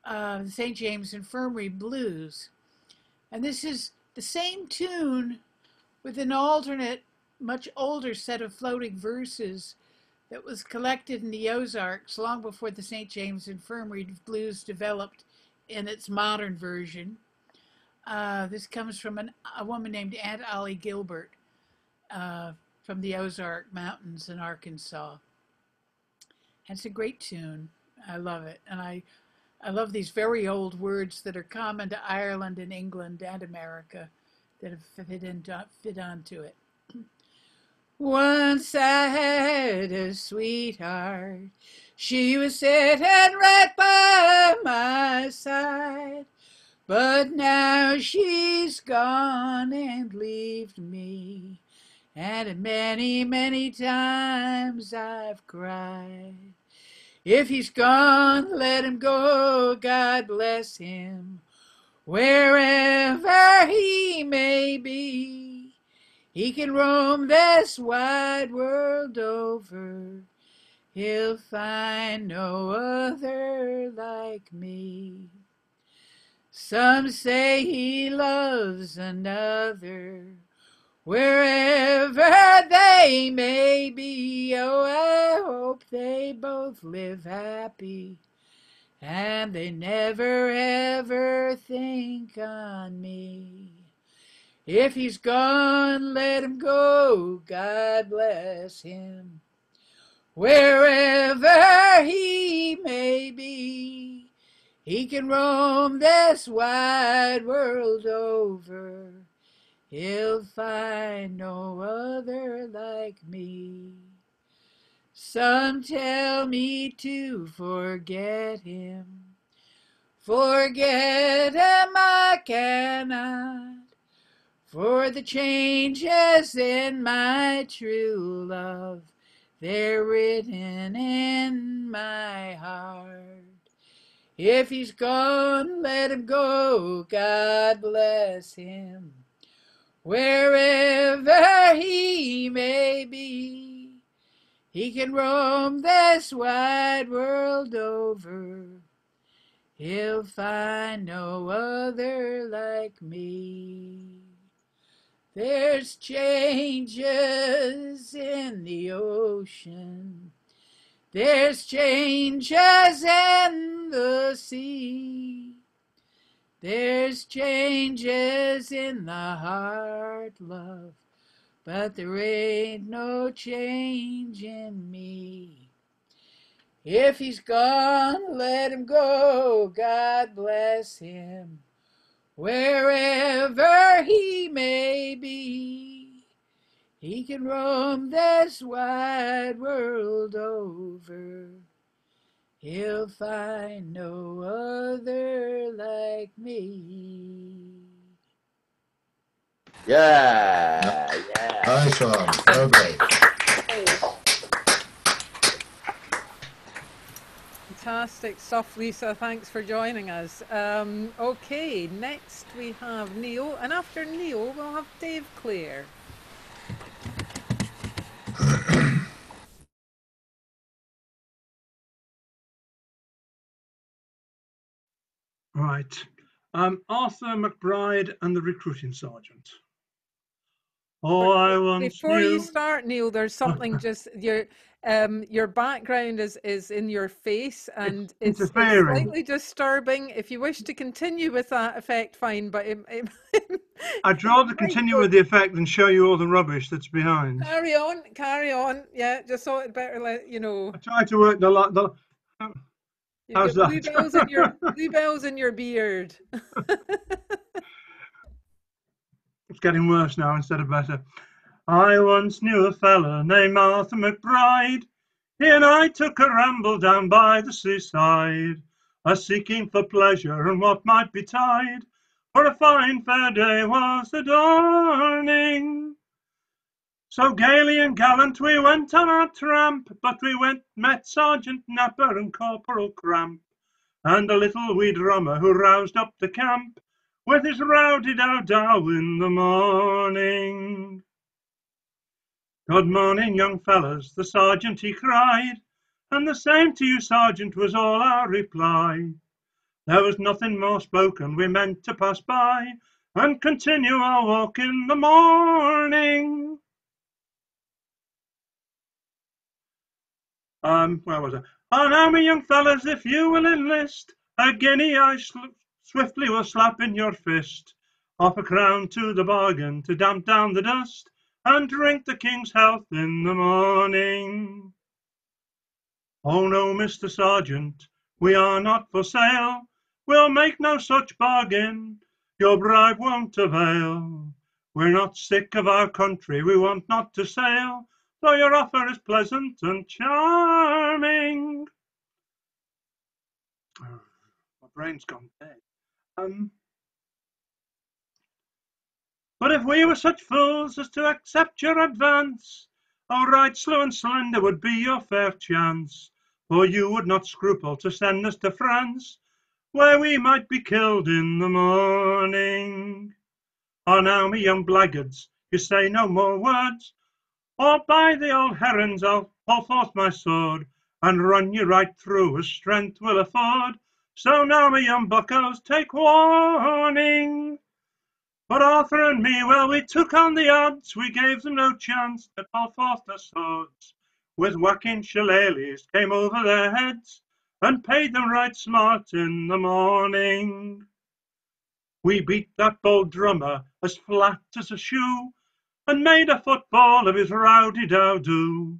the St. James Infirmary Blues. And this is the same tune with an alternate, much older set of floating verses that was collected in the Ozarks long before the St. James Infirmary Blues developed in its modern version. This comes from a woman named Aunt Ollie Gilbert from the Ozark Mountains in Arkansas. And it's a great tune. I love it. And I love these very old words that are common to Ireland and England and America that have fit onto it. Once I had a sweetheart. She was sitting right by my side. But now she's gone and left me. And many, many times I've cried. If he's gone, let him go, God bless him. Wherever he may be, he can roam this wide world over. He'll find no other like me. Some say he loves another, wherever they may be. Oh, I hope they both live happy, and they never ever think on me. If he's gone, let him go, God bless him. Wherever he may be, he can roam this wide world over. He'll find no other like me. Some tell me to forget him. Forget him I cannot, for the changes in my true love, they're written in my heart. If he's gone, let him go, God bless him. Wherever he may be, he can roam this wide world over. He'll find no other like me. There's changes in the ocean. There's changes in the sea. There's changes in the heart, love, but there ain't no change in me. If he's gone, let him go, God bless him. Wherever he may be, he can roam this wide world over. He'll find no other like me. Yeah, yeah. Nice one. Lovely. Fantastic stuff, Lisa. Thanks for joining us. Okay, next we have Neil, and after Neil, we'll have Dave Clare. Right. Arthur McBride and the Recruiting Sergeant. Oh, I once Before knew. you start, Neil, there's something just your background is in your face, and it's interfering. slightly disturbing. If you wish to continue with that effect, fine. But I'd rather continue with the effect than show you all the rubbish that's behind. carry on, carry on. Yeah, just thought it better let you know. I try to work the You how's get that? blue bells in your beard. It's getting worse now instead of better. I once knew a fella named Arthur McBride. He and I took a ramble down by the seaside, a-seeking for pleasure and what might betide, for a fine fair day was the dawning. So gaily and gallant we went on our tramp, but we met Sergeant Napper and Corporal Cramp, and a little wee drummer who roused up the camp with his rowdy-dow-dow in the morning. Good morning, young fellas, the sergeant he cried, and the same to you, sergeant, was all our reply. There was nothing more spoken, we meant to pass by and continue our walk in the morning. Where was I? Oh, now, me young fellas, if you will enlist, a guinea I swiftly will slap in your fist, half a crown to the bargain to damp down the dust, and drink the King's health in the morning. Oh no, Mr. Sergeant, we are not for sale. We'll make no such bargain. Your bribe won't avail. We're not sick of our country, we want not to sail, though your offer is pleasant and charming. Oh, my brain's gone dead. But if we were such fools as to accept your advance, oh, right slow and slender would be your fair chance, for you would not scruple to send us to France, where we might be killed in the morning. Oh, now, me young blackguards, you say no more words, or by the old herons I'll pull forth my sword, and run you right through as strength will afford. So now, me young buckos, take warning. But Arthur and me, well, we took on the odds, we gave them no chance to pull forth their swords. With whacking shillelaghs came over their heads, and paid them right smart in the morning. We beat that bold drummer as flat as a shoe, and made a football of his rowdy-dow-do.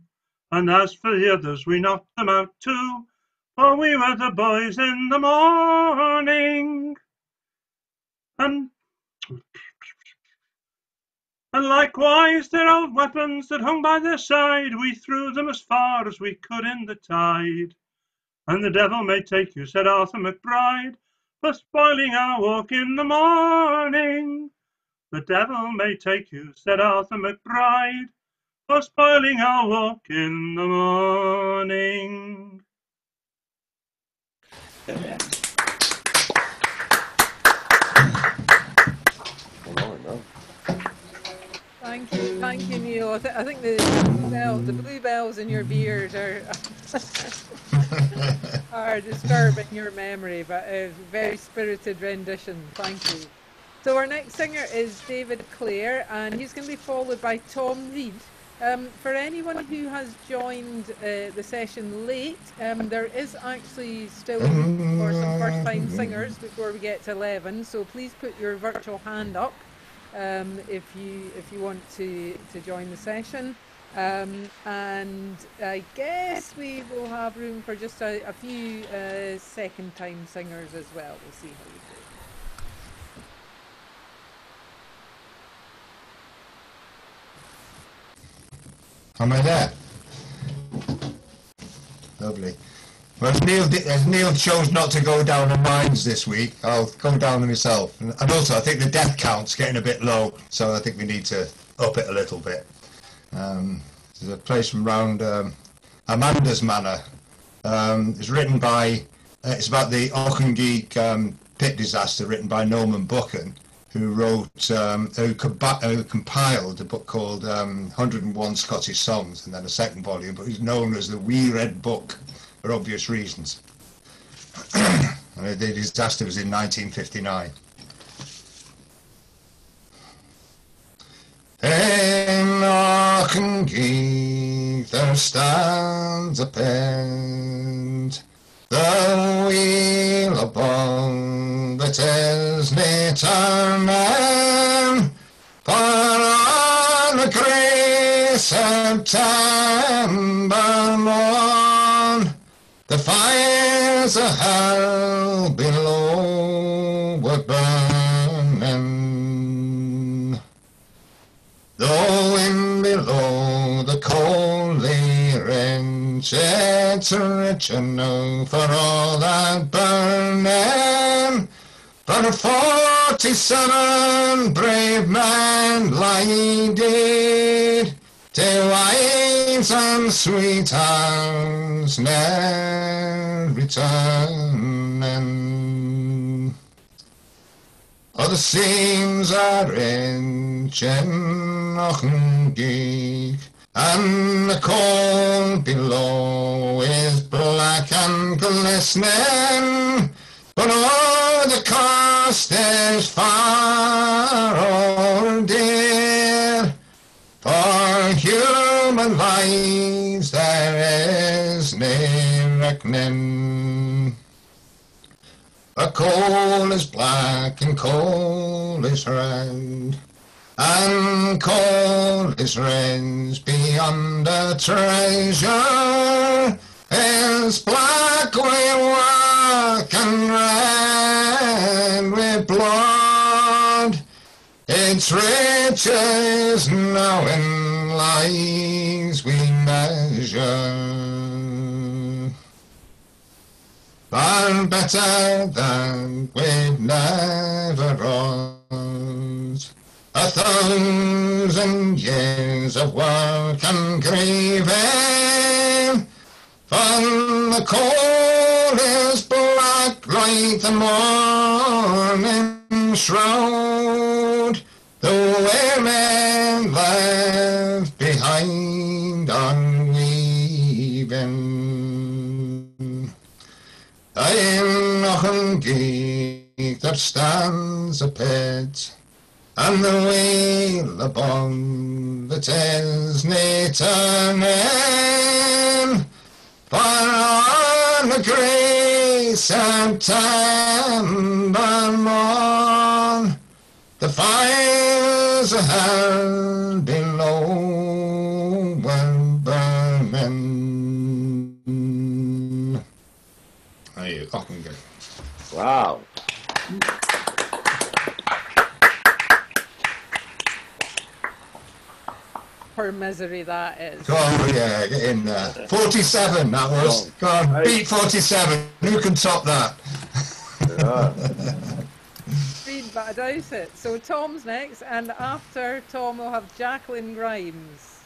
And as for the others, we knocked them out too, for we were the boys in the morning. And likewise their old weapons that hung by their side, we threw them as far as we could in the tide. And the devil may take you, said Arthur McBride, for spoiling our walk in the morning. The devil may take you, said Arthur McBride, for spoiling our walk in the morning. Thank you, Neil. I think the blue bells in your beard are disturbing your memory, but a very spirited rendition. Thank you. So our next singer is David Clare, and he's going to be followed by Tom Reid. For anyone who has joined the session late, there is actually still room for some first-time singers before we get to 11. So please put your virtual hand up if you want to join the session. And I guess we will have room for just a few second-time singers as well. We'll see how we do. Am I there? Lovely. Well, as Neil chose not to go down the mines this week, I'll go down them myself. And also, I think the death count's getting a bit low, so I think we need to up it a little bit. There's a place from round Amanda's Manor. It's written by, it's about the Auchengeek pit disaster, written by Norman Buchan, who wrote, who compiled a book called 101 Scottish Songs, and then a second volume, but he's known as the Wee Red Book for obvious reasons. And the disaster was in 1959. In Auchengeek there stands a pent, the wheel upon that is nae turning, for on a grey September morn, the fires of hell below were burning. Though in below the coaly range, it's rich enough for all that burning. For 47 brave men lie dead, to wives and sweethearts ne'er returning. Oh, the seams are rich in Auchengeek, and the coal below is black and glistening, but oh, the cost is far o'er dear. For human lives there is nae reckoning. A coal is black and coal is red, and coal is rich beyond a treasure. Is black with work and red with blood. Its riches now in lives we measure, far better than we've never wrought. 1,000 years of work and grieving, from the coal is black like the morning shroud. The women left behind are weaving. In Auchengeek there stands a pit, and the wheel upon that is nae turning. For on a grey September morn, the fires had been low and burning. There you go. Wow. Per misery that is. Oh yeah, get in there. 47 that was. Go on, beat 47. Who can top that? Read, but I doubt it. So Tom's next, and after Tom we'll have Jacqueline Grimes.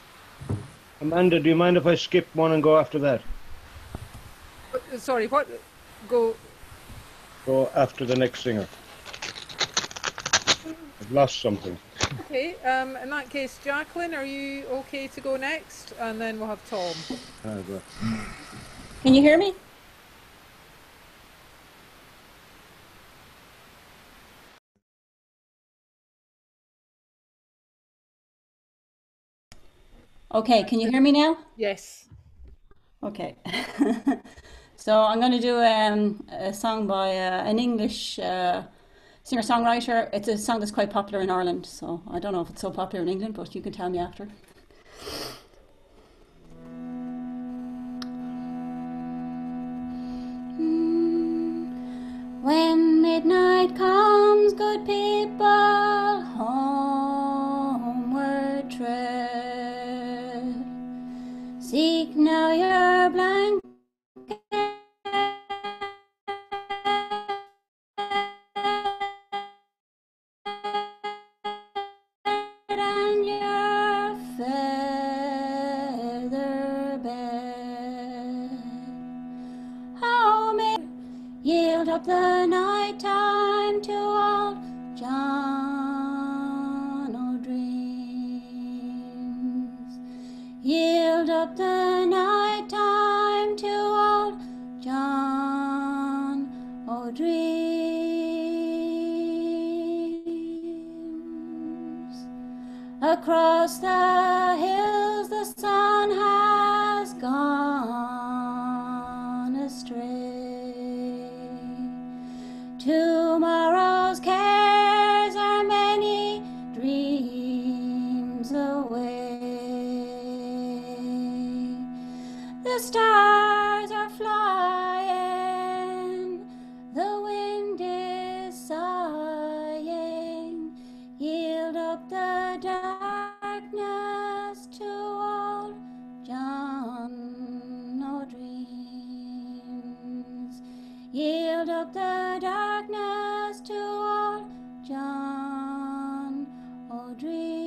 Amanda, do you mind if I skip one and go after that? Sorry, what? Go Go after the next singer. I've lost something. Okay, in that case, Jacqueline, are you okay to go next? And then we'll have Tom. Can you hear me? Okay, can you hear me now? Yes. Okay. So I'm going to do a song by an English singer-songwriter. It's a song that's quite popular in Ireland, so I don't know if it's so popular in England, but you can tell me after. When midnight comes, good people, homeward tread. Seek now your blanket and your feather bed. How may yield up the night time to old John O'Dreams. Yield up the night time to old John O'Dreams. Across the hills the sun has gone astray. Tomorrow's cares are many dreams away. The stars are flying, the wind is sighing. Yield up the darkness to old John O'Dreams. Yield up the darkness to old John O'Dreams.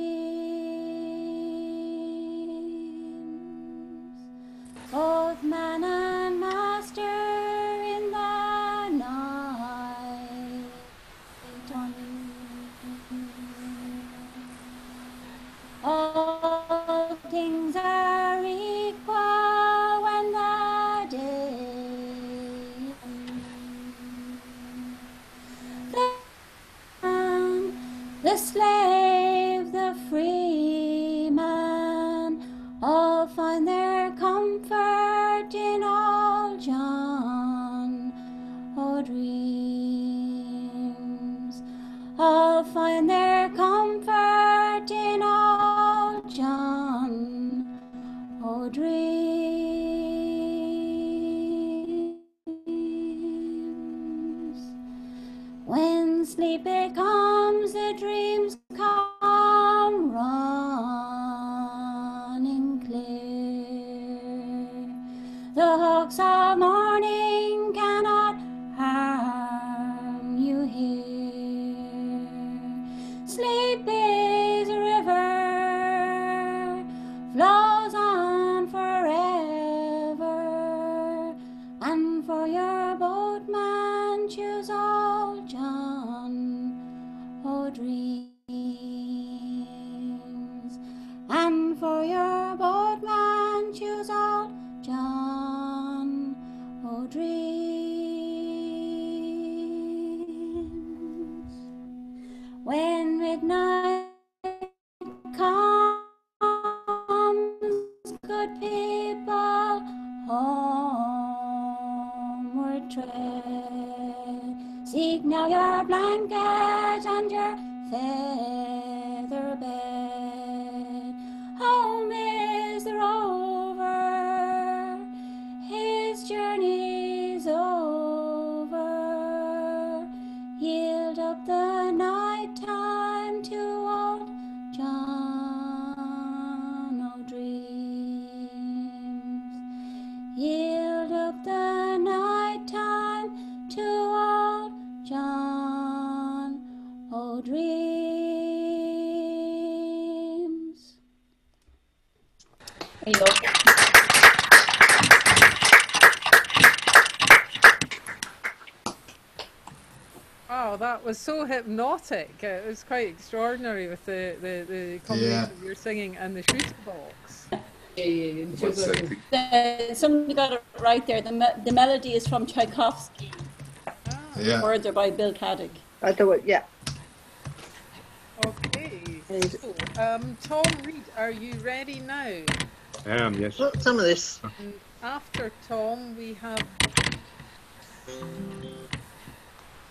Both man and master in the night all things are equal when the day the slave, the free man, all find their comfort in old John O'Dreams. All find their comfort in old John O'Dreams. When sleep it comes, the dreams come running clear. The hawks of morning cannot harm you here. Sleep is a river, flows on forever, and for your boatman choose old John O'Dreams. And for your boatman choose old John O'Dreams. When midnight comes, good people, homeward tread. Take now your blanket and your feather bed. Home is the rover, his journey's over. Yield up the night time to old John O'Dreams. Yield up the night time to old John O'Dreams. There you go. Oh, that was so hypnotic. It was quite extraordinary with the combination of your singing and the shooter box. Somebody got it right there. The melody is from Tchaikovsky. Yeah. The words are by Bill Caddick. I thought, yeah. Okay. So, Tom Reid, are you ready now? I am, yes. Look, some of this. And after Tom, we have.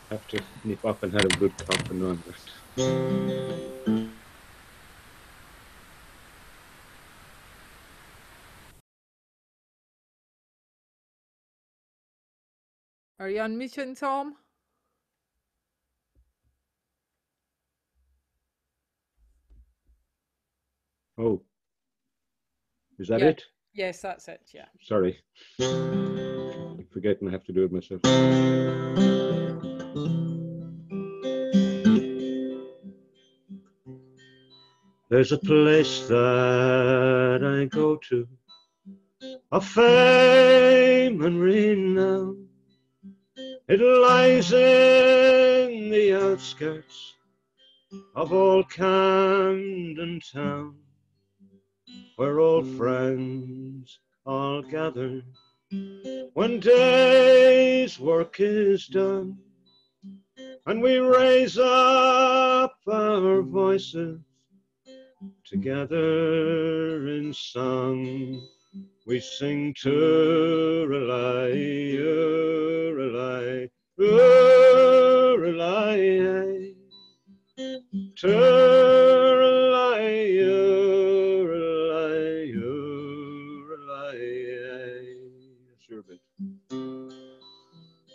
Have to nip up and have a good cough and run. Are you on mission, Tom? Oh. Is that Yeah. it? Yes, that's it, yeah. Sorry. I'm forgetting I have to do it myself. There's a place that I go to, of fame and renown. It lies in the outskirts of old Camden town, where old friends all gather when day's work is done, and we raise up our voices together in song. We sing to-rely, to-rely, to-rely, to-rely, to-rely, to-rely. Sure bit.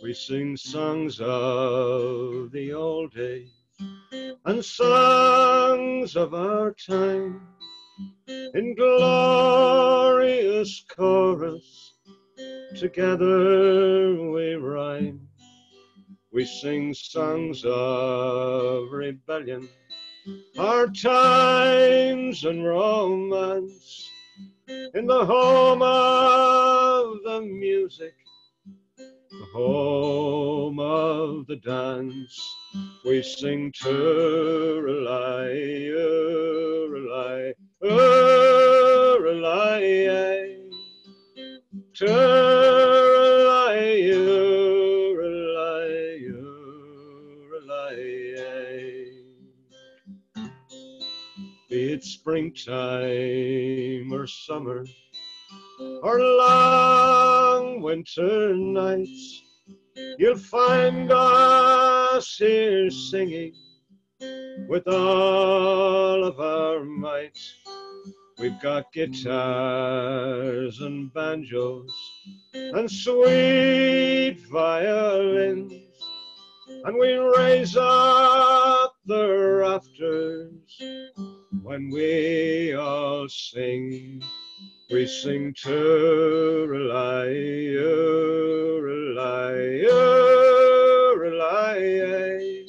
We sing songs of the old days and songs of our time, in glorious chorus, together we rhyme. We sing songs of rebellion, hard times and romance, in the home of the music, the home of the dance. We sing to-rely, to-rely, to-rely, to-rely, to-rely, to-rely. Be it springtime or summer, or long winter nights, you'll find us here singing with all of our might. We've got guitars and banjos and sweet violins, and we raise up the rafters when we all sing. We sing to-rely, to-rely, to-rely,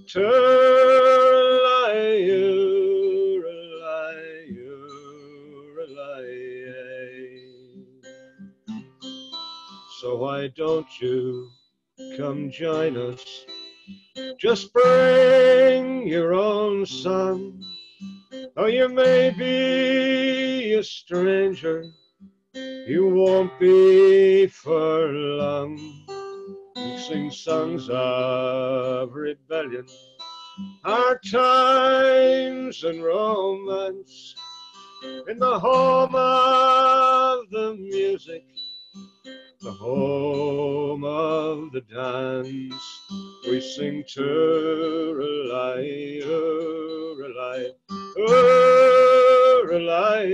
to-rely, to-rely. So why don't you come join us? Just bring your own song. Though you may be a stranger, you won't be for long. We sing songs of rebellion, hard times and romance, in the home of the music, the home of the dance. We sing Turalai, Turalai, Turalai,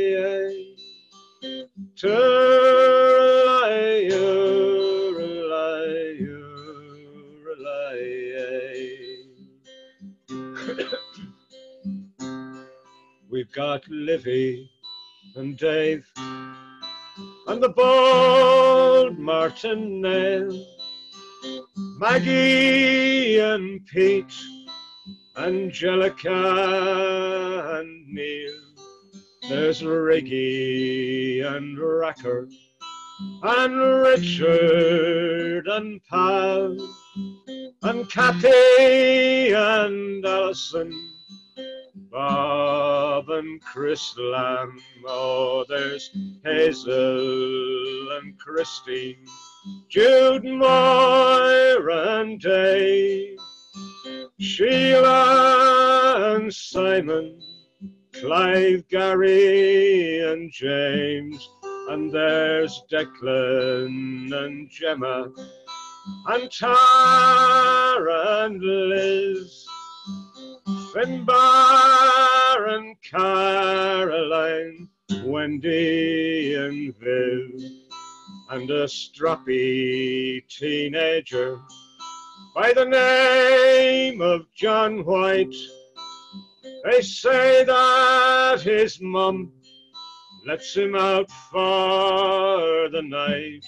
Turalai, Turalai, Turalai. We've got Livy and Dave and the bold martinet, Maggie and Pete, Angelica and Neil. There's Riggy and Racker and Richard and Pal and Kathy and Alison, Bob and Chris Lamb. Oh, there's Hazel and Christine, Jude, Moira and Dave, Sheila and Simon, Clive, Gary and James, and there's Declan and Gemma and Tara and Liz, Finbar and Caroline, Wendy and Viv, and a stroppy teenager by the name of John White. They say that his mum lets him out for the night,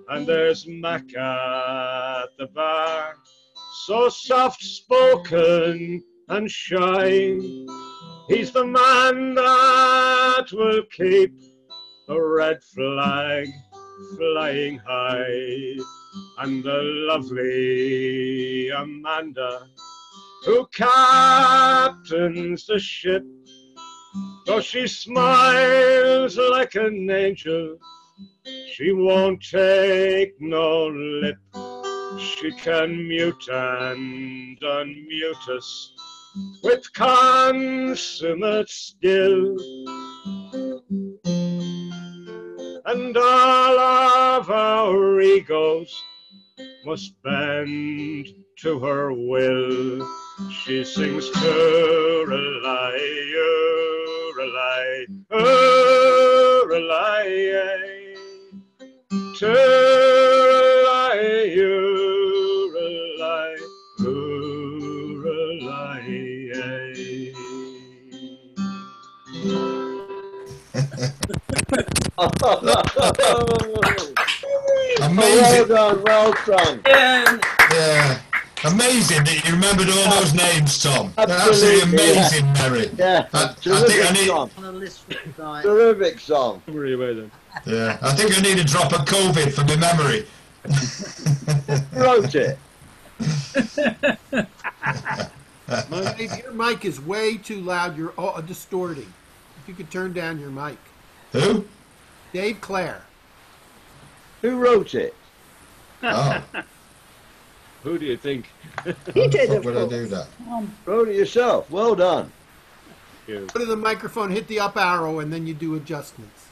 and there's Mac at the bar, so soft-spoken and shy. He's the man that will keep the red flag flying high, and the lovely Amanda who captains the ship, though she smiles like an angel, she won't take no lip. She can mute and unmute us with consummate skill, and all of our egos must bend to her will. She sings Turalai, Turalai, Turalai, Turalai, Amazing. Well done, well done. Yeah. Amazing that you remembered all those names, Tom. Absolutely, Absolutely amazing, yeah. Mary. Yeah, I terrific think I need. song. Terrific song. Yeah, I think I need a drop of COVID for my memory. Wrote it. Dave, your mic is way too loud. You're all distorting. If you could turn down your mic. Who? Dave Clare. Who wrote it? Oh. Who do you think? He did, of Would I course. do that? Wrote it yourself. Well done. Go to the microphone, hit the up arrow, and then you do adjustments.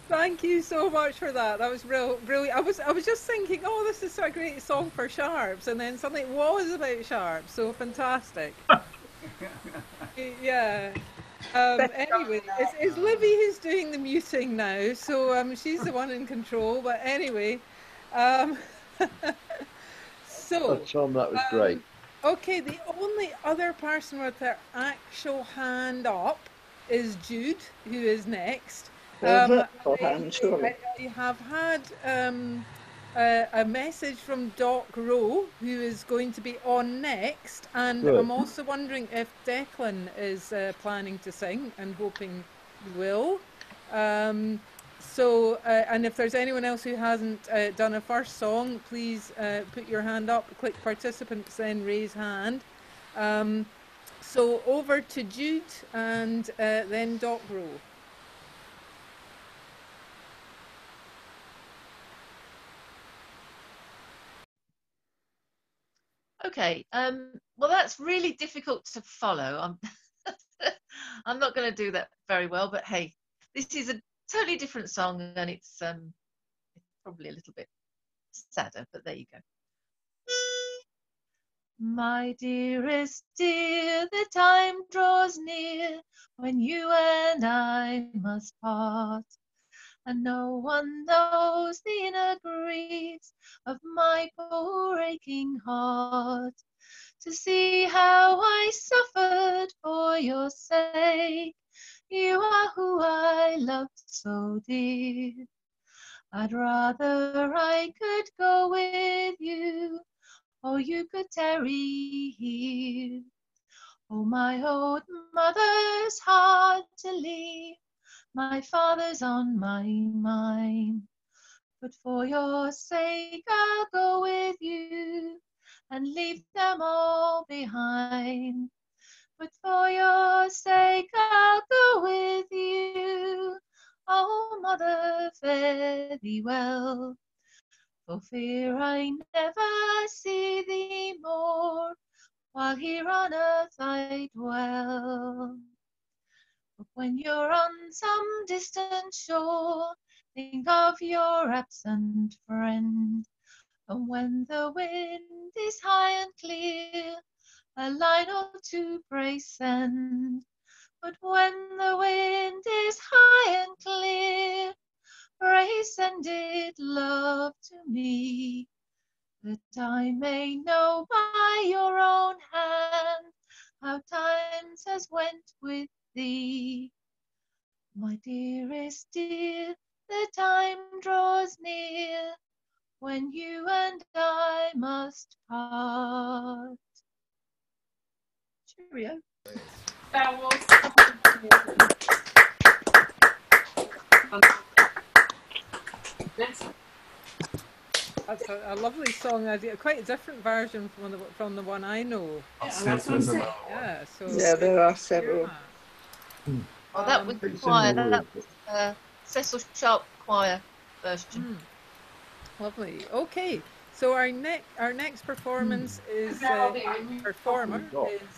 Thank you so much for that. That was brilliant. I was just thinking, oh, this is a great song for Sharps, and then suddenly it was about Sharps. So fantastic. Yeah. Anyway, it's Livy who's doing the muting now, so she's the one in control. But anyway, so. Oh, Tom, that was great. Okay, the only other person with their actual hand up is Jude, who is next. I have had a message from Doc Rowe, who is going to be on next, and Good. I'm also wondering if Declan is planning to sing, and hoping he will. And if there's anyone else who hasn't done a first song, please put your hand up, click participants, then raise hand. So over to Jude and then Doc Rowe. Okay, well, that's really difficult to follow. I'm not going to do that very well, but hey, this is a totally different song, and it's probably a little bit sadder, but there you go. My dearest dear, the time draws near when you and I must part, and no one knows the inner griefs of my poor aching heart. To see how I suffered for your sake, you are who I loved so dear. I'd rather I could go with you, or you could tarry here. Oh, my old mother's hard to leave, my father's on my mind. But for your sake I'll go with you and leave them all behind. But for your sake I'll go with you. Oh, mother, fare thee well. For fear I never see thee more, while here on earth I dwell. But when you're on some distant shore, think of your absent friend. And when the wind is high and clear, a line or two pray send. But when the wind is high and clear, pray send it, love, to me, that I may know by your own hand how times has went with thee. My dearest dear, the time draws near when you and I must part. Cheerio. That was That's a lovely song. Quite a different version from the one I know. Yeah, so yeah, there are several. Oh, that was the choir. That was Cecil Sharp choir version. Lovely. Okay, so our next performance is performer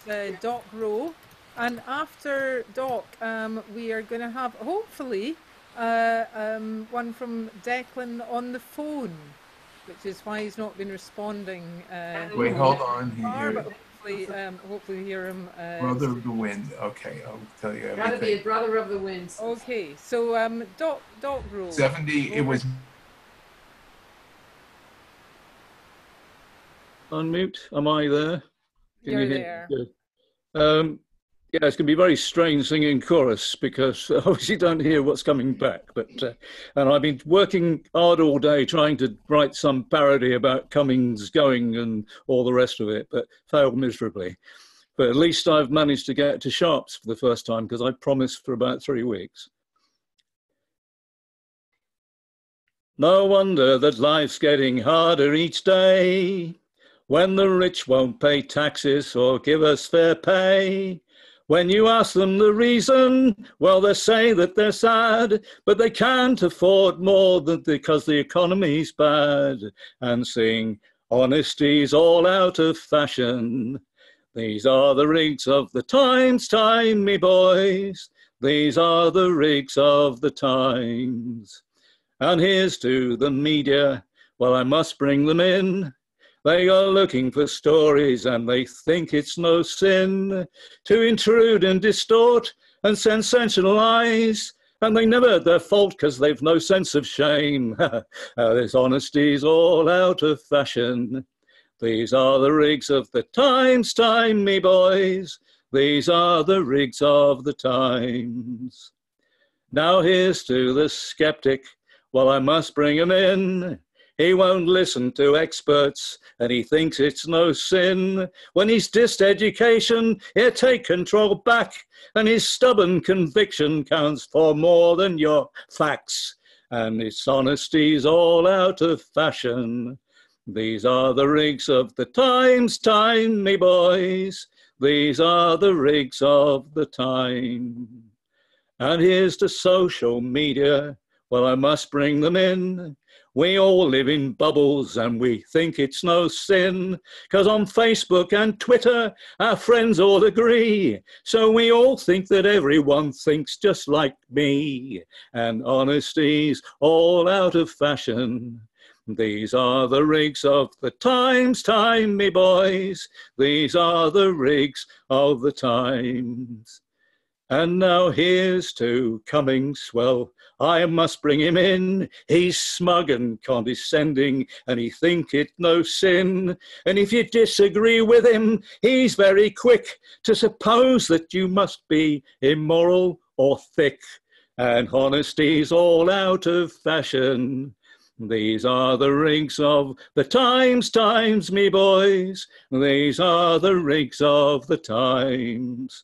is Doc Rowe, and after Doc, we are going to have hopefully one from Declan on the phone, which is why he's not been responding. Wait, hold on. But hopefully hear him. Brother of the Wind. Okay, I'll tell you everything. Gotta be a brother of the wind. Okay, so Doc Rowe. 70. It was. Unmute. Am I there? Can You're you hear there. me? Good. Yeah, it's going to be very strange singing chorus because obviously you don't hear what's coming back. But and I've been working hard all day trying to write some parody about Cummings going and all the rest of it, but failed miserably. But at least I've managed to get to Sharps for the first time because I promised for about 3 weeks. No wonder that life's getting harder each day, when the rich won't pay taxes or give us fair pay. When you ask them the reason, well, they say that they're sad, but they can't afford more than because the economy's bad, and sing, honesty's all out of fashion. These are the rigs of the times, time, me boys. These are the rigs of the times. And here's to the media, well, I must bring them in. They are looking for stories and they think it's no sin to intrude and distort and sensationalize. And they never their fault because they've no sense of shame. This honesty's all out of fashion. These are the rigs of the times, time, me boys. These are the rigs of the times. Now here's to the skeptic. Well, I must bring him in. He won't listen to experts and he thinks it's no sin. When he's dissed education, he'll take control back and his stubborn conviction counts for more than your facts. And his honesty's all out of fashion. These are the rigs of the times, time, me boys. These are the rigs of the time. And here's to social media. well, I must bring them in. We all live in bubbles and we think it's no sin, 'cause on Facebook and Twitter our friends all agree. So we all think that everyone thinks just like me, and honesty's all out of fashion. These are the rigs of the times, time, me boys. These are the rigs of the times. And now here's to coming swell. I must bring him in. He's smug and condescending, and he think it no sin. And if you disagree with him, he's very quick to suppose that you must be immoral or thick. And honesty's all out of fashion. These are the rigs of the times, times, me boys. These are the rigs of the times.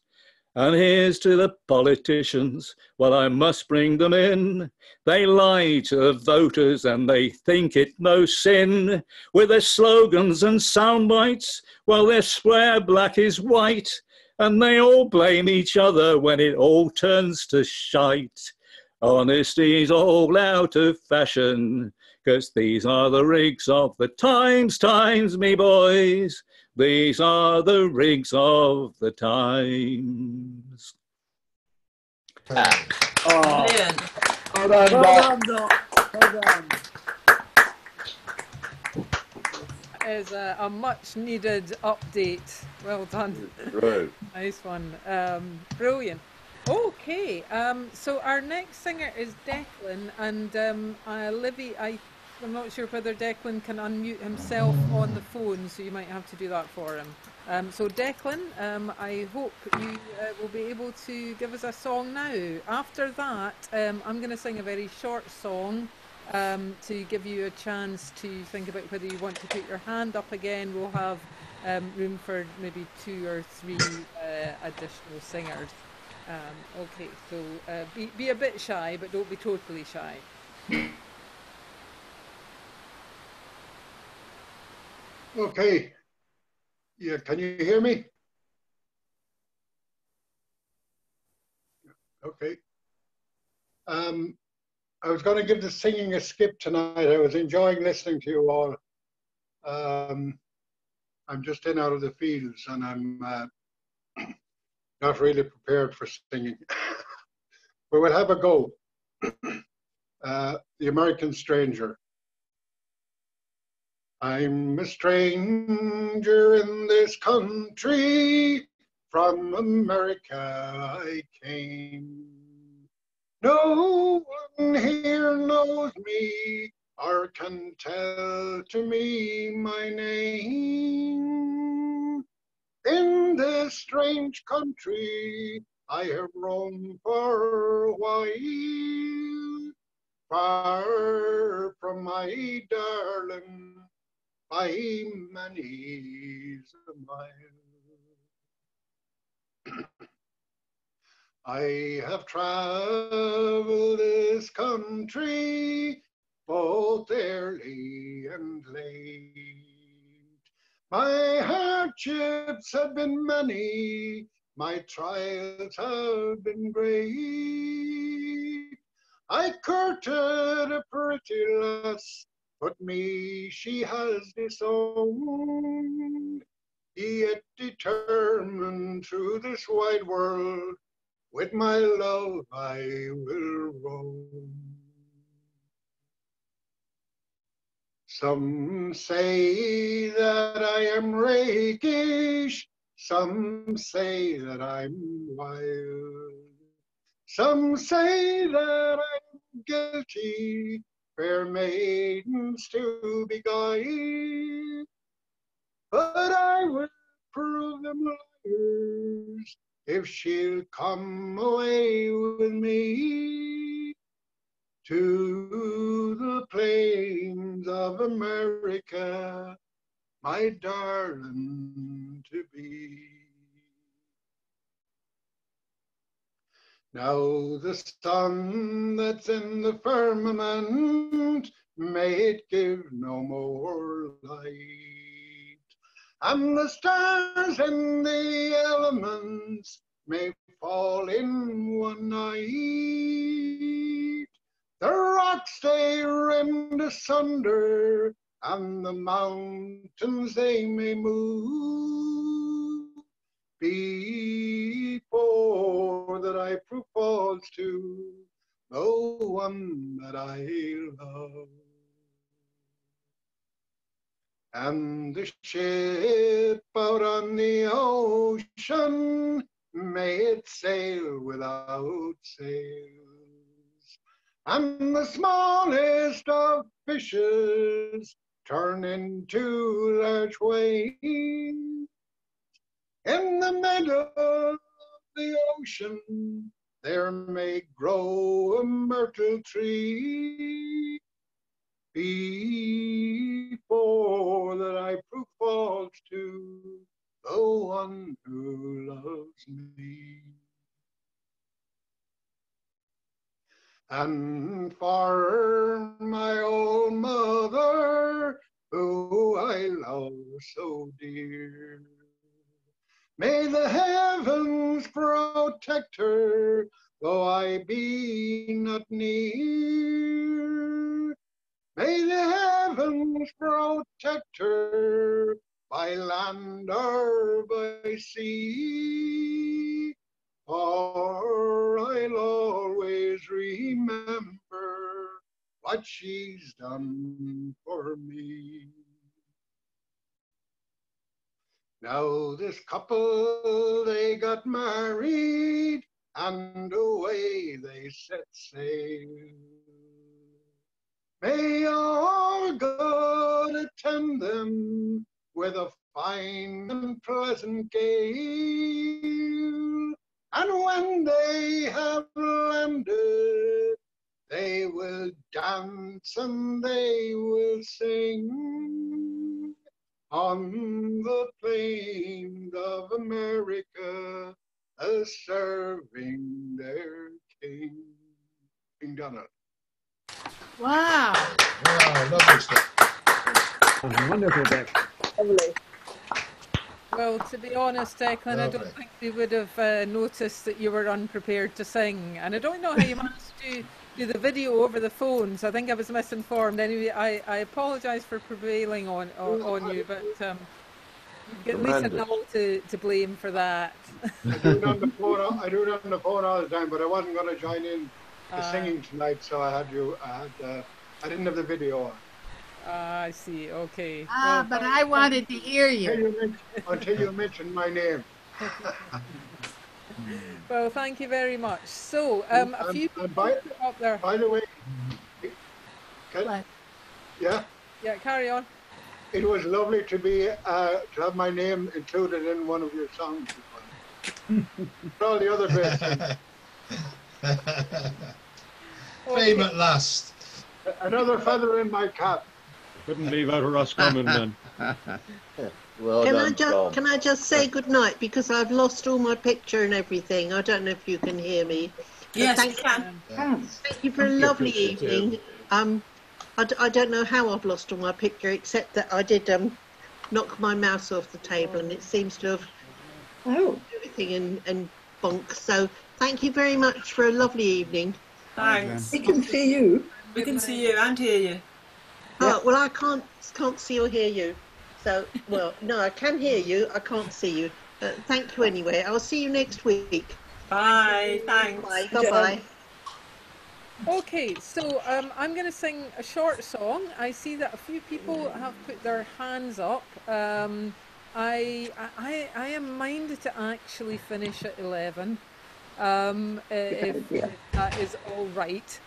And here's to the politicians, well, I must bring them in. They lie to the voters and they think it no sin. With their slogans and sound bites, well, they swear black is white. And they all blame each other when it all turns to shite. Honesty's all out of fashion, 'cause these are the rigs of the times, times, me boys. These are the rigs of the times. Oh. Brilliant. Well done, Well Doc. done, Doc. Well done. That is a much needed update. Well done. Right. Nice one. Brilliant. Okay, so our next singer is Declan, and Livy, I'm not sure whether Declan can unmute himself on the phone, so you might have to do that for him. So Declan, I hope you will be able to give us a song now. After that, I'm going to sing a very short song to give you a chance to think about whether you want to put your hand up again. We'll have room for maybe 2 or 3 additional singers. Okay, so be a bit shy, but don't be totally shy. Okay. Yeah, can you hear me? Okay. I was going to give the singing a skip tonight. I was enjoying listening to you all. I'm just in out of the fields and I'm not really prepared for singing. But we'll have a go. The American Stranger. I'm a stranger in this country, from America I came. No one here knows me or can tell to me my name. In this strange country I have roamed for a while, far from my darling, by many's a mile. I have traveled this country both early and late. My hardships have been many, my trials have been great. I courted a pretty lass, but me she has disowned. Yet determined through this wide world, with my love I will roam. Some say that I am rakish, some say that I'm wild. Some say that I'm guilty, fair maidens to beguile. But I will prove them liars if she'll come away with me to the plains of America, my darling to be. Now the sun that's in the firmament, may it give no more light, and the stars in the elements may fall in one night. The asunder, and the mountains they may move, before that I prove false to the one that I love. And the ship out on the ocean, may it sail without sails, and the smallest of fishes turn into large waves. In the middle of the ocean, there may grow a myrtle tree, before that I prove false to the one who loves me. And for my old mother, who I love so dear, may the heavens protect her, though I be not near. May the heavens protect her, by land or by sea, for I'll always remember what she's done for me. Now this couple, they got married, and away they set sail. May our God attend them with a fine and pleasant gale, and when they have landed, they will dance and they will sing on the plains of America, serving their king. King Donald. Wow. Wow, lovely stuff. Wonderful, Beck. Lovely. Well, to be honest, Declan, I don't think we would have noticed that you were unprepared to sing. And I don't know how you managed to do the video over the phones. I think I was misinformed. Anyway, I apologise for prevailing on you, but you've got Lisa Null to blame for that. I do it on the phone. I do it on the phone all the time, but I wasn't going to join in the singing tonight, so I didn't have the video on. I see. Okay. But I wanted to hear you. Until you mentioned my name. Well, thank you very much. So, a few people up there. By the way, yeah, carry on. It was lovely to be to have my name included in one of your songs. All the other bits. Fame at last. Another feather in my cap. Couldn't leave out a Roscommon, man. Well Can I just say good night, because I've lost all my picture and everything. I don't know if you can hear me. Yes, thank you for a lovely evening. I don't know how I've lost all my picture, except that I did knock my mouse off the table, and it seems to have everything and bonk. So thank you very much for a lovely evening. Thanks. We can see you. We can see you and hear you. Oh, well, I can't see or hear you. So, well, no, I can hear you. I can't see you. Thank you anyway. I'll see you next week. Bye. Thanks. Bye. Bye-bye. Okay, so I'm going to sing a short song. I see that a few people have put their hands up. I am minded to actually finish at 11, if that is all right.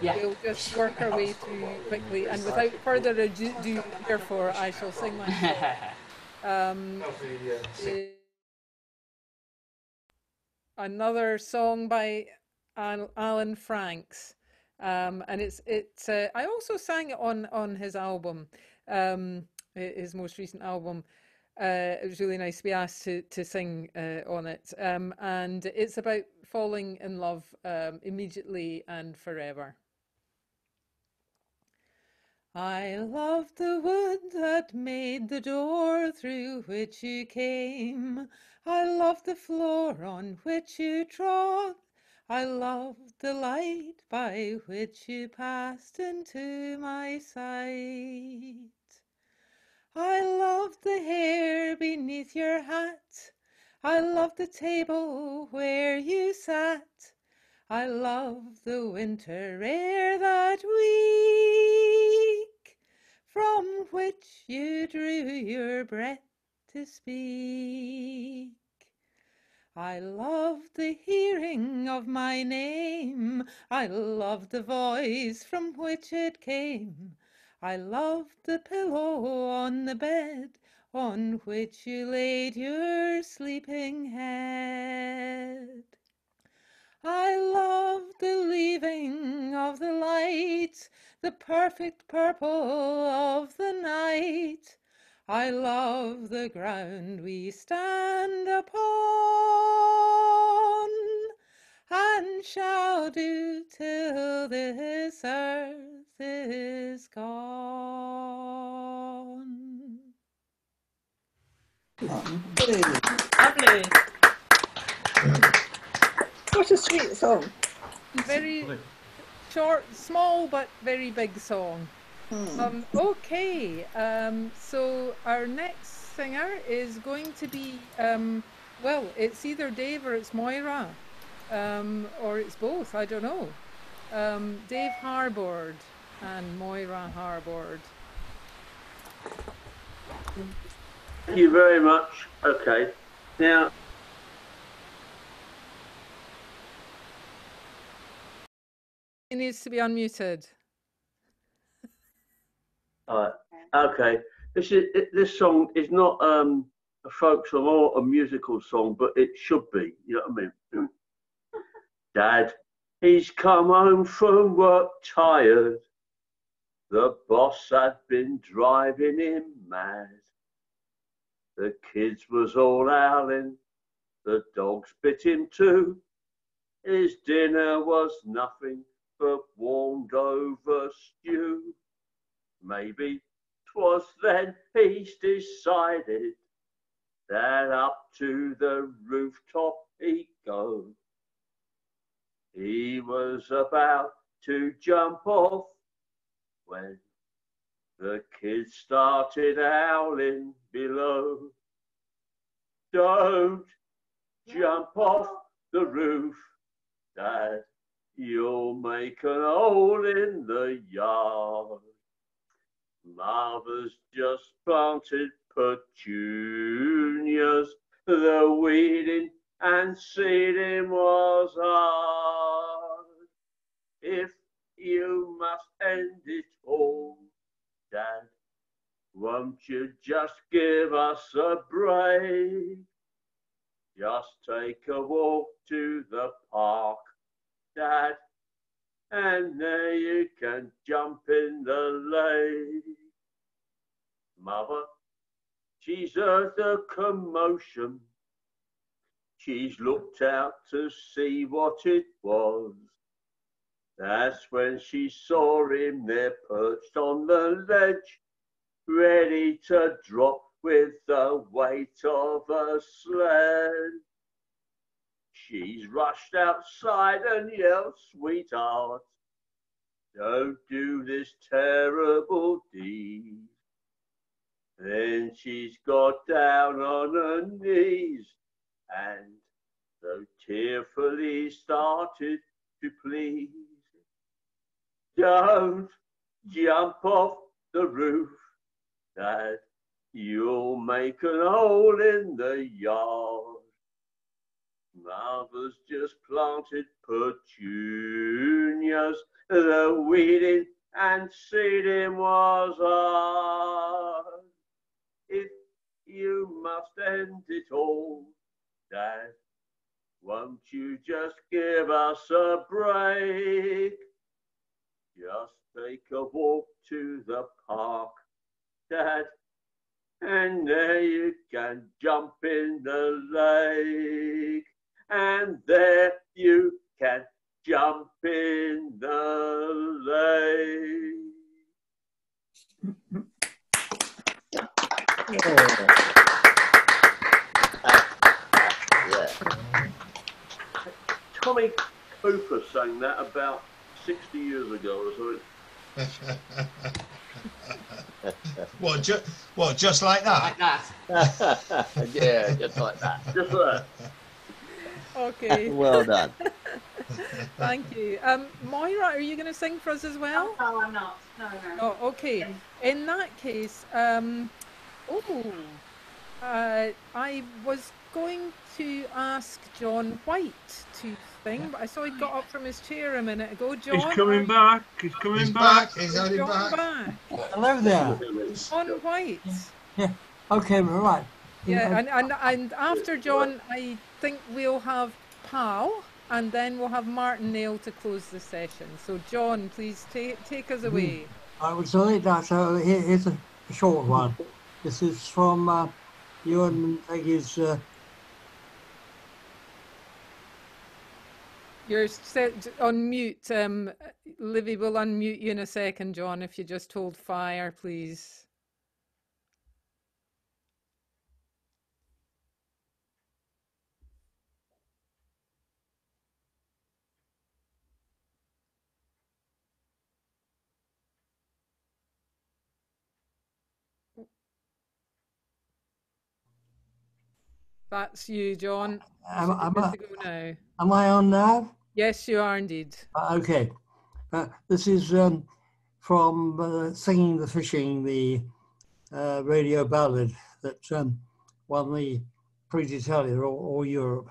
We'll just work our way through quickly, and without further ado, therefore, I shall sing my song. Another song by Alan Franks, and it's I also sang it on his album, his most recent album. It was really nice to be asked to sing on it, and it's about falling in love immediately and forever. I love the wood that made the door through which you came. I love the floor on which you trod. I loved the light by which you passed into my sight. I loved the hair beneath your hat. I loved the table where you sat. I loved the winter air that week, from which you drew your breath to speak. I loved the hearing of my name. I loved the voice from which it came. I loved the pillow on the bed on which you laid your sleeping head. I loved the leaving of the light, the perfect purple of the night. I love the ground we stand upon, and shall do till this earth is gone. Lovely. Lovely. What a sweet song. Very short, small, but very big song. Okay, so our next singer is going to be, well, it's either Dave or it's Moira, or it's both, I don't know. Dave Harbord and Moira Harbord. Thank you very much. Okay, now He needs to be unmuted. okay. This song is not a folk song or a musical song, but it should be. You know what I mean? Dad, he's come home from work tired. The boss had been driving him mad. The kids was all howling. The dogs bit him too. His dinner was nothing but warmed over stew. Maybe 'twas then he's decided that up to the rooftop he'd go. He was about to jump off when the kids started howling below. Don't jump off the roof, Dad, you'll make an hole in the yard. Mother's just planted petunias, the weeding and seeding was hard. If you must end it all, Dad, won't you just give us a break? Just take a walk to the park, Dad, and there you can jump in the lake. Mother, she's heard the commotion. She's looked out to see what it was. That's when she saw him there perched on the ledge, ready to drop with the weight of a sled. She's rushed outside and yelled, "Sweetheart, don't do this terrible deed." Then she's got down on her knees and so tearfully started to plead. Don't jump off the roof, Dad, you'll make an hole in the yard. Mother's just planted petunias, the weeding and seeding was hard. If you must end it all, Dad, won't you just give us a break? Just take a walk to the park, Dad, and there you can jump in the lake. And there you can jump in the lake. Tommy, Cooper sang that about 60 years ago or something. What, just like that? Like that. Yeah, just like that. Just like that. Okay. Well done. Thank you. Moira, are you going to sing for us as well? No, I'm not. No. Oh, okay. In that case, I was going to ask John White to sing, but I saw he got up from his chair a minute ago. John, He's coming back. He's coming back. He's only John back. Hello there. John White. Yeah. Okay, right. Yeah, and after John, I think we'll have Pal, and then we'll have Martin Nail to close the session. So, John, please take us away. I would say that. So here's a short one. This is from Ewan and Peggy's. You're set on mute. Livy will unmute you in a second, John, if you just hold fire, please. That's you, John. Am I to go now. Am I on now? Yes, you are indeed. Okay. This is from Singing the Fishing, the radio ballad that won the Prix d'Italia or Europe.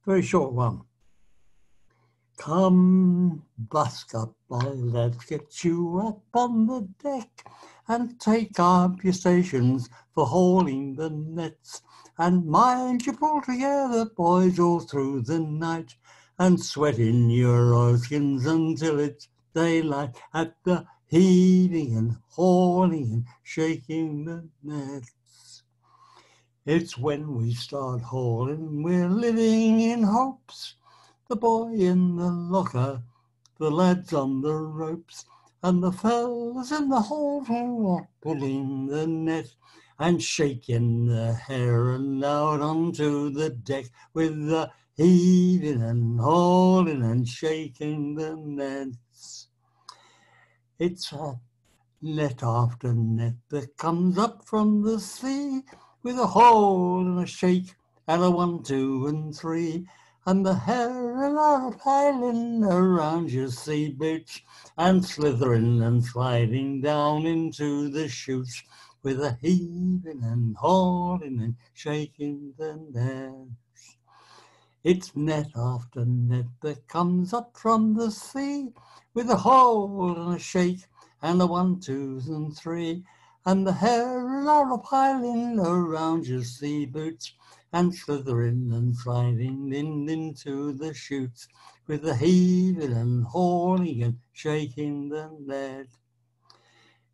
Very short one. Come, basketball, let's get you up on the deck and take up your stations for hauling the nets. And mind you pull together, boys, all through the night and sweat in your oilskins until it's daylight at the heaving and hauling and shaking the nets. It's when we start hauling, we're living in hopes. The boy in the locker, the lads on the ropes, and the fellas in the hold who are pulling the net and shaking the hair and out onto the deck with the heaving and hauling and shaking the nets. It's a net after net that comes up from the sea with a haul and a shake and a 1, 2, and 3. And the herring are piling around your sea boots and slithering and sliding down into the chutes with a heaving and hauling and shaking the nets. It's net after net that comes up from the sea with a haul and a shake and a 1, 2, and 3. And the herring are piling around your sea boots and slithering and sliding into the chutes with the heaving and hauling and shaking the net.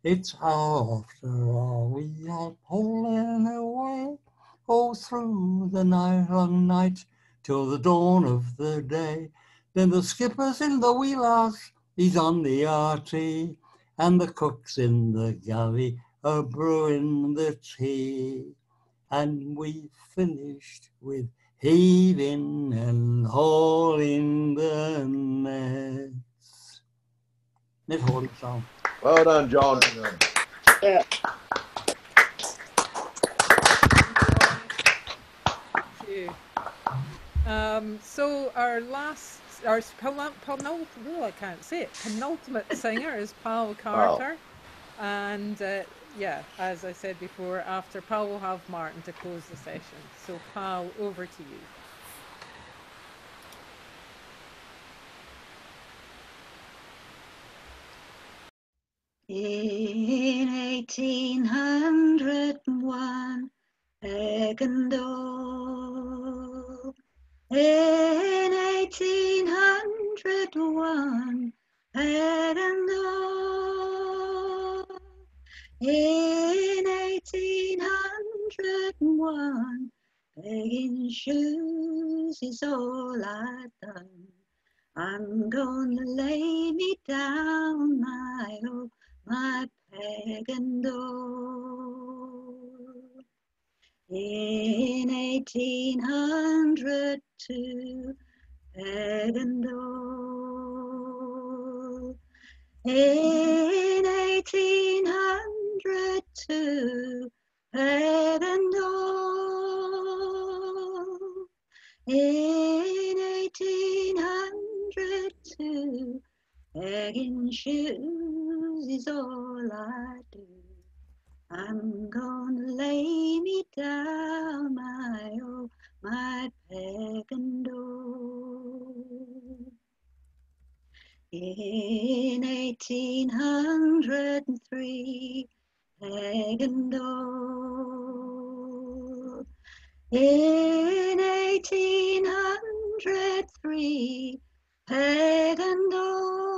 It's after all we are pulling away all through the night on night till the dawn of the day. Then the skipper's in the wheelhouse, he's on the RT, and the cook's in the galley are brewing the tea. And we finished with heaving and hauling the nets. Net hauling song. Well done, John. Yeah. Thank you. So our penultimate singer is Pal Carter. Oh. And yeah, as I said before, after Pal we'll have Martin to close the session. So Pal, over to you. In 1801, Eggendorf. In 1801, Eggendorf. In 1801, begging shoes is all I've done. I'm gonna lay me down, my pagan door. In 1802, Peg and all. In 1802, Peg and all. In 1802, pegging shoes is all I do. I'm gonna lay me down, my peg and all. In 1803, peg and all. In 1803, peg and all.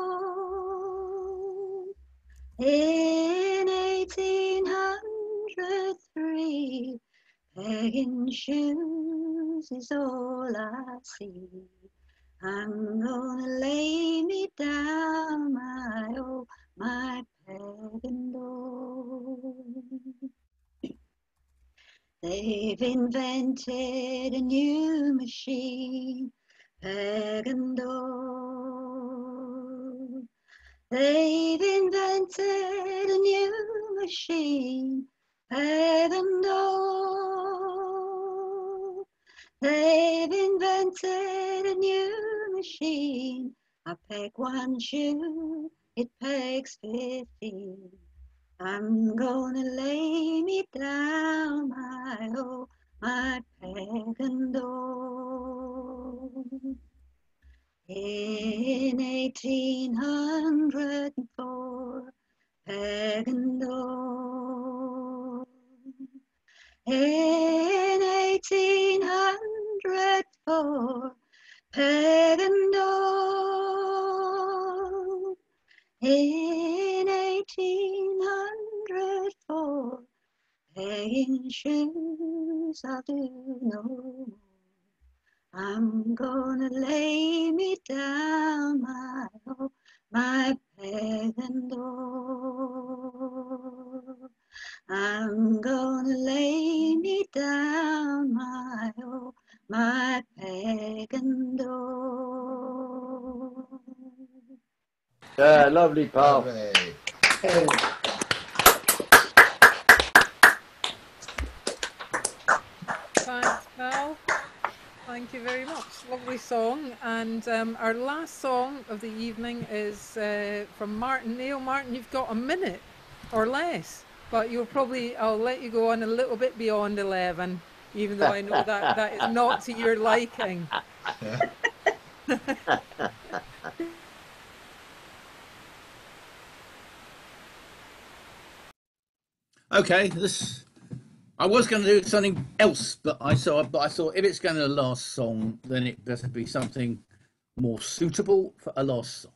In 1803, pegging shoes is all I see. I'm gonna lay me down, my peg and all. They've invented a new machine, peg and all. They've invented a new machine, peg and all. They've invented a new machine. I peg one shoe, it pegs 15. I'm gonna lay me down, my peg and all. In 1804, peg and all. In 1804, peg and all. In 1804, pegging shoes I'll do no more. I'm gonna lay me down, my peg and all. I'm gonna lay me down, my peg and all. Yeah, lovely, pal. Thanks, pal. Thank you very much. Lovely song. And our last song of the evening is from Martin Neil. Martin, you've got a minute or less, but I'll let you go on a little bit beyond 11, even though I know that is not to your liking. Okay, I was going to do something else, but I thought if it's going to be the last song, then it better be something more suitable for a last song.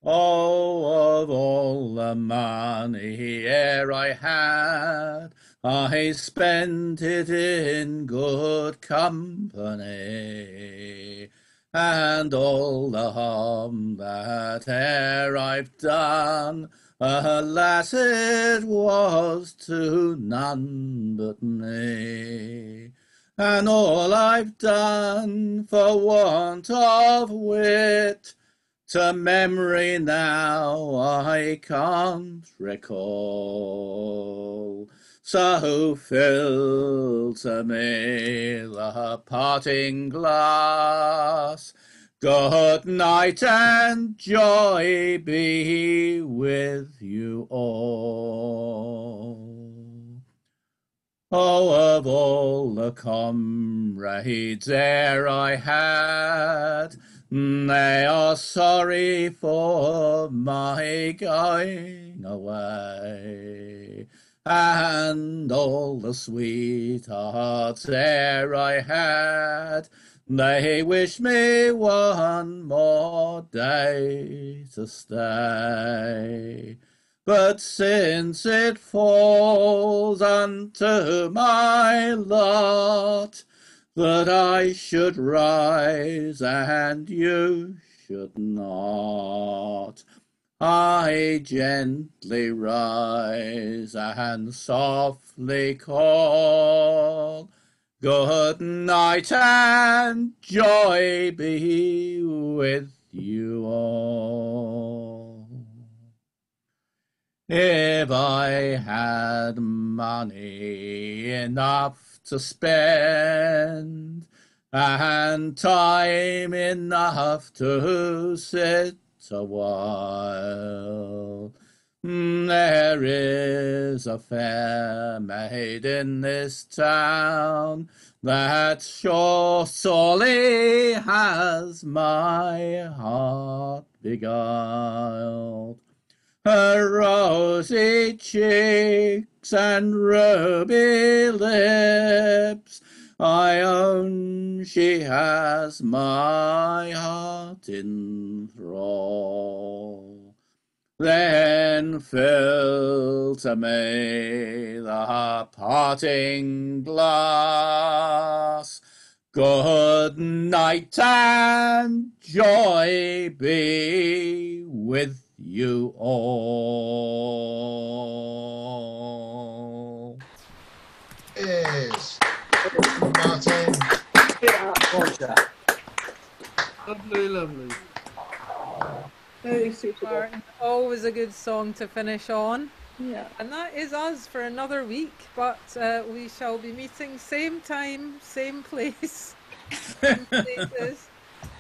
Oh, of all the money e'er I had, I spent it in good company, and all the harm that e'er I've done, alas, it was to none but me. And all I've done for want of wit, to memory now I can't recall. So fill to me the parting glass. Good night and joy be with you all. Oh, of all the comrades ere I had, they are sorry for my going away. And all the sweethearts ere I had, they wish me one more day to stay. But since it falls unto my lot that I should rise and you should not, I gently rise and softly call, Good night and joy be with you all. If I had money enough to spend and time enough to sit a while, there is a fair maid in this town that sure sorely has my heart beguiled. Her rosy cheeks and ruby lips, I own she has my heart in thrall. Then fill to me the parting glass. Good night and joy be with you all. Yes. Martin. Lovely, lovely. Very suitable. Martin, always a good song to finish on. Yeah. And that is us for another week, but we shall be meeting same time, same place, same places.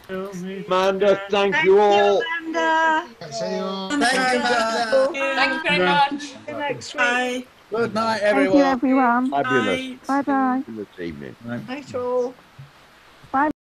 Amanda, thank you all. Amanda. See you all. Thank you very much. See you next week. Bye. Good night, Thank everyone. you, everyone. Fabulous. Night. Bye bye. This evening. Night all.